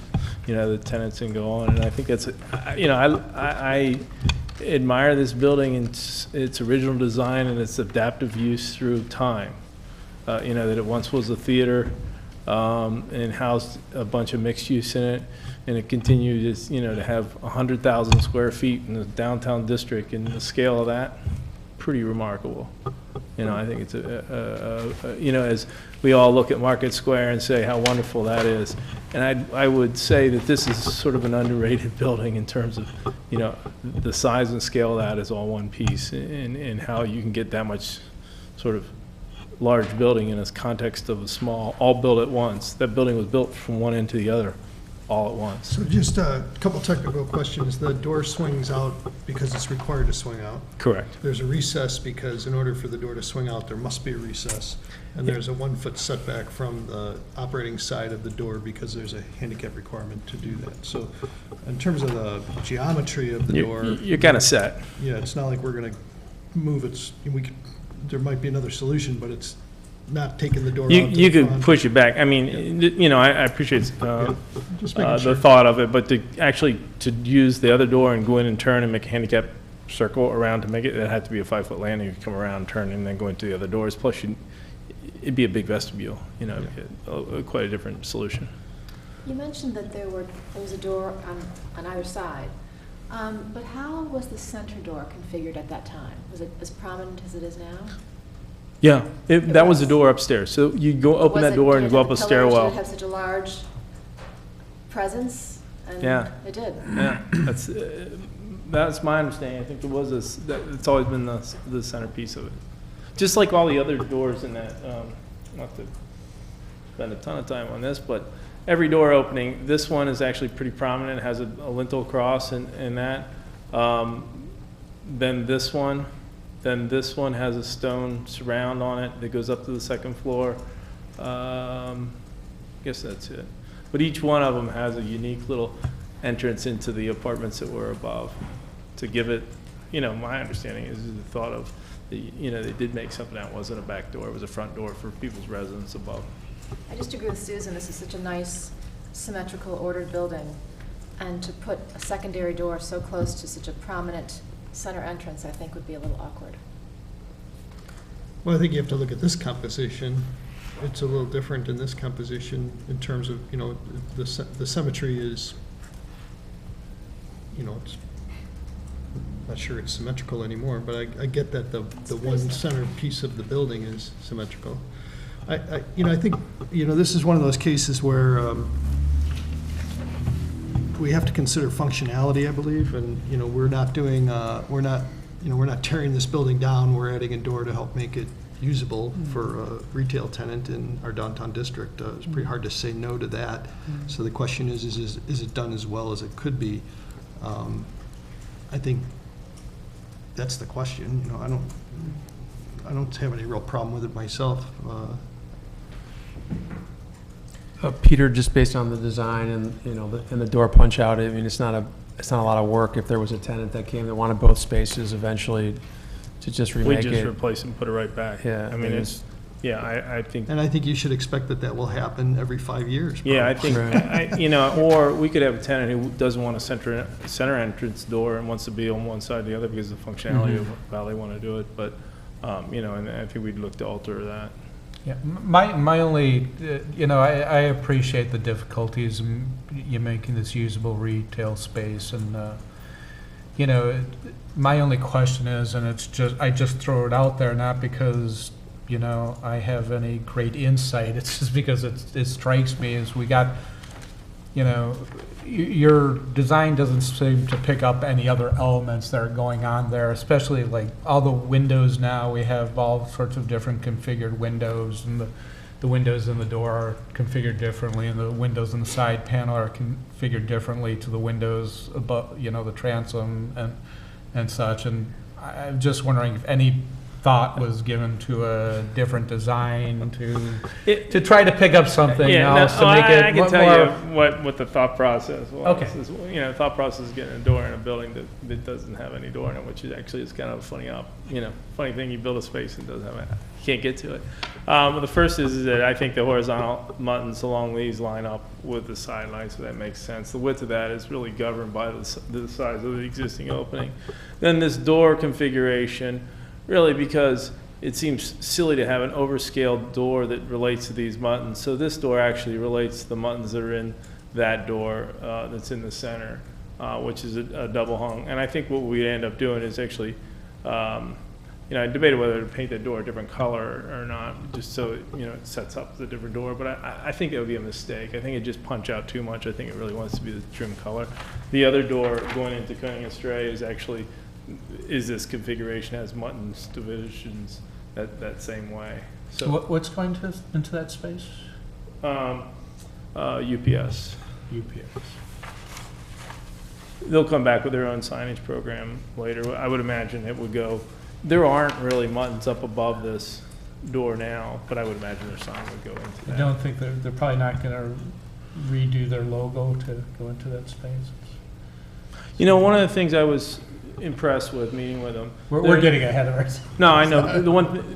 you know, the tenants and go on, and I think that's, you know, I admire this building and its original design and its adaptive use through time. You know, that it once was a theater and housed a bunch of mixed use in it, and it continued, you know, to have 100,000 square feet in the downtown district, and the scale of that, pretty remarkable. You know, I think it's you know, as we all look at Market Square and say how wonderful that is, and I would say that this is sort of an underrated building in terms of, you know, the size and scale of that is all one piece, and how you can get that much sort of large building in this context of a small, all built at once. That building was built from one end to the other all at once. So just a couple technical questions. The door swings out because it's required to swing out. Correct. There's a recess because in order for the door to swing out, there must be a recess. And there's a 1-foot setback from the operating side of the door because there's a handicap requirement to do that. So in terms of the geometry of the door. You're kind of set. Yeah, it's not like we're gonna move it, there might be another solution, but it's not taking the door out to You the could front. push it back. I mean, you know, I appreciate Just making sure. the thought of it, but to actually to use the other door and go in and turn and make a handicap circle around to make it, it had to be a 5-foot landing. You come around, turn, and then go into the other doors. Plus, it'd be a big vestibule. You know, quite a different solution. You mentioned that there was a door on either side. But how was the center door configured at that time? Was it as prominent as it is now? Yeah, that was the door upstairs. So you go open that door and go up a stairwell. Did it have such a large presence? And Yeah. It did. Yeah, that's my understanding. I think it was it's always been the centerpiece of it. Just like all the other doors in that, not to spend a ton of time on this, but every door opening, this one is actually pretty prominent. It has a lintel cross in that. Then this one has a stone surround on it that goes up to the second floor. Guess that's it. But each one of them has a unique little entrance into the apartments that were above to give it, you know, my understanding is the thought of, you know, they did make something that wasn't a back door, it was a front door for people's residence above. I just agree with Susan. This is such a nice, symmetrical, ordered building. And to put a secondary door so close to such a prominent center entrance, I think would be a little awkward. Well, I think you have to look at this composition. It's a little different in this composition in terms of, you know, the symmetry is, you know, it's, I'm not sure it's symmetrical anymore, but I get that the one center piece of the building is symmetrical. You know, I think, you know, this is one of those cases where we have to consider functionality, I believe, and, you know, we're not doing, we're not tearing this building down, we're adding a door to help make it usable for a retail tenant in our downtown district. It's pretty hard to say no to that. So the question is it done as well as it could be? I think that's the question. You know, I don't have any real problem with it myself. Peter, just based on the design and, you know, and the door punch out, I mean, it's not a lot of work if there was a tenant that came that wanted both spaces eventually to just remake it. We just replace and put it right back. Yeah. I mean, it's, yeah, I think. And I think you should expect that will happen every 5 years. Yeah, I probably. think, Right. you know, or we could have a tenant who doesn't want a center entrance door and wants to be on one side or the other because of the functionality of how they want to do it. But, you know, and I think we'd look to alter that. Yeah, my only, you know, I appreciate the difficulties in you making this usable retail space, and you know, my only question is, and it's just, I just throw it out there, not because, you know, I have any great insight, it's just because it strikes me as we got, you know, your design doesn't seem to pick up any other elements that are going on there, especially like all the windows now, we have all sorts of different configured windows, and the windows in the door are configured differently, and the windows in the side panel are configured differently to the windows above, you know, the transom and such. And I'm just wondering if any thought was given to a different design to try to pick up something else to make it I can tell you what the thought process was. Okay. Is, you know, thought process is getting a door in a building that doesn't have any door in it, which is actually is kind of a funny thing. You build a space and doesn't have it, you can't get to it. The first is that I think the horizontal muttons along these line up with the sidelines, so that makes sense. The width of that is really governed by the size of the existing opening. Then this door configuration, really because it seems silly to have an overscaled door that relates to these muttons. So this door actually relates to the muttons that are in that door that's in the center, which is a double hung. And I think what we'd end up doing is actually, you know, I debated whether to paint that door a different color or not, just so, you know, it sets up as a different door. But I think it would be a mistake. I think it just punch out too much. I think it really wants to be the trim color. The other door going into Cunning and Stray is actually, is this configuration has muttons divisions that same way. So what's going into that space? UPS. UPS? They'll come back with their own signage program later. I would imagine it would go, there aren't really buttons up above this door now, but I would imagine their sign would go into I that. don't think they're probably not going to redo their logo to go into that space. You know, one of the things I was impressed with meeting with them. We're getting ahead of ourselves. No, I know.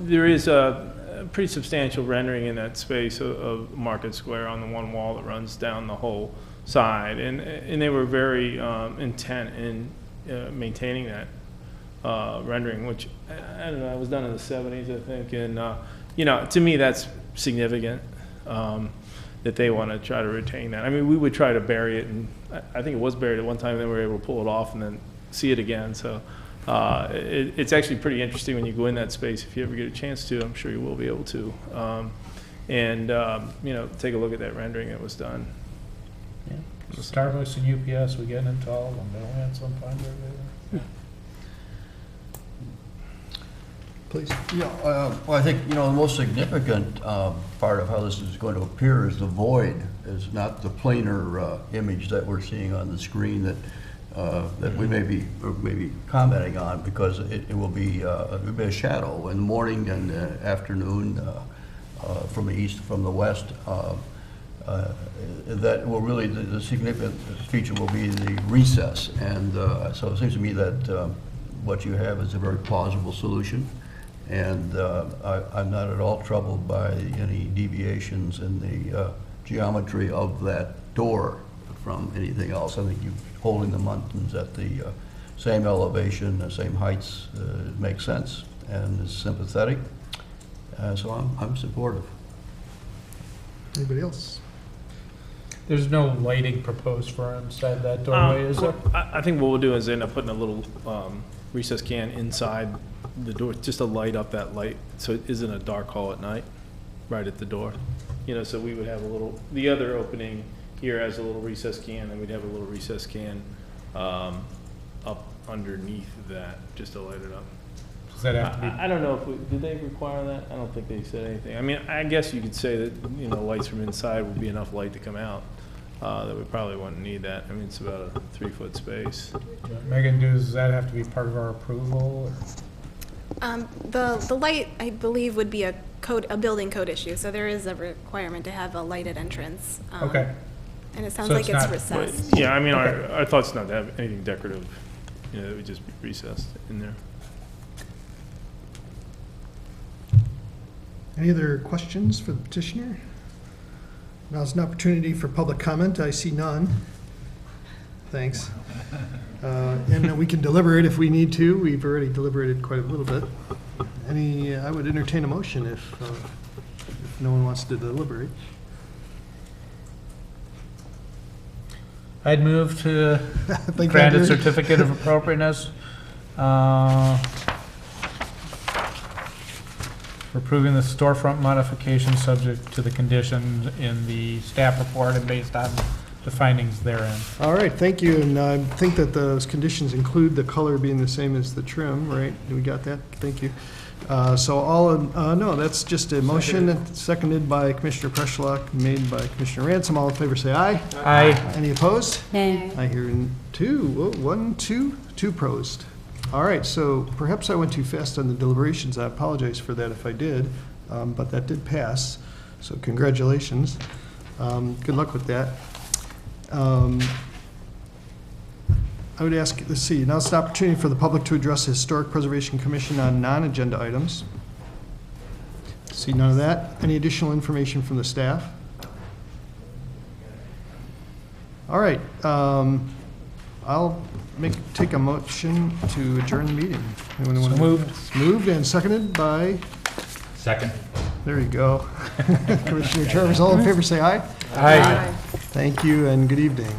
There is a pretty substantial rendering in that space of Market Square on the one wall that runs down the whole side, and they were very intent in maintaining that rendering, which I don't know, it was done in the 70s, I think, and you know, to me that's significant that they want to try to retain that. I mean, we would try to bury it, and I think it was buried at one time, and then we were able to pull it off and then see it again. So it's actually pretty interesting when you go in that space. If you ever get a chance to, I'm sure you will be able to, and you know, take a look at that rendering that was done. Yeah. Starbucks and UPS, we get into all of them, don't we, at some point? Yeah. Please. Yeah, well, I think, you know, the most significant part of how this is going to appear is the void, is not the planar image that we're seeing on the screen that we may be commenting on, because it will be a shadow in the morning and afternoon from the east, from the west. That will really, the significant feature will be the recess, and so it seems to me that what you have is a very plausible solution. And I'm not at all troubled by any deviations in the geometry of that door from anything else. I think you holding the muntins at the same elevation, the same heights makes sense and is sympathetic. So I'm supportive. Anybody else? There's no lighting proposed for inside that doorway, is there? I think what we'll do is end up putting a little recess can inside the door, just to light up that light, so it isn't a dark hall at night, right at the door. You know, so we would have a little, the other opening here has a little recess can, and we'd have a little recess can up underneath that, just to light it up. Does that have to be? I don't know if did they require that? I don't think they said anything. I mean, I guess you could say that, you know, lights from inside would be enough light to come out. That we probably wouldn't need that. I mean, it's about a 3-foot space. Megan, does that have to be part of our approval? The light, I believe, would be a building code issue, so there is a requirement to have a lighted entrance. Okay. And it sounds So like it's it's not- recessed. Yeah, I mean, Okay. our thought's not to have anything decorative. You know, it would just be recessed in there. Any other questions for the petitioner? Now's an opportunity for public comment. I see none. Thanks. And we can deliberate if we need to. We've already deliberated quite a little bit. I would entertain a motion if no one wants to deliberate. I'd move to Think grant a Andrew? certificate of appropriateness for approving the storefront modification subject to the conditions in the staff report and based on the findings therein. All right, thank you. And I think that those conditions include the color being the same as the trim, right? We got that? Thank you. No, that's just a motion, seconded by Commissioner Preschlack, made by Commissioner Ransom. All in favor, say aye. Aye. Any opposed? Nay. I hear two. One, two opposed. All right, so perhaps I went too fast on the deliberations. I apologize for that if I did, but that did pass, so congratulations. Good luck with that. I would ask, let's see, now it's an opportunity for the public to address the Historic Preservation Commission on non-agenda items. See none of that. Any additional information from the staff? All right, I'll take a motion to adjourn the meeting. Anyone want to- moved. Moved and seconded by, Second. there you go. Commissioner Travers, all in favor, say aye. Aye. Thank you and good evening.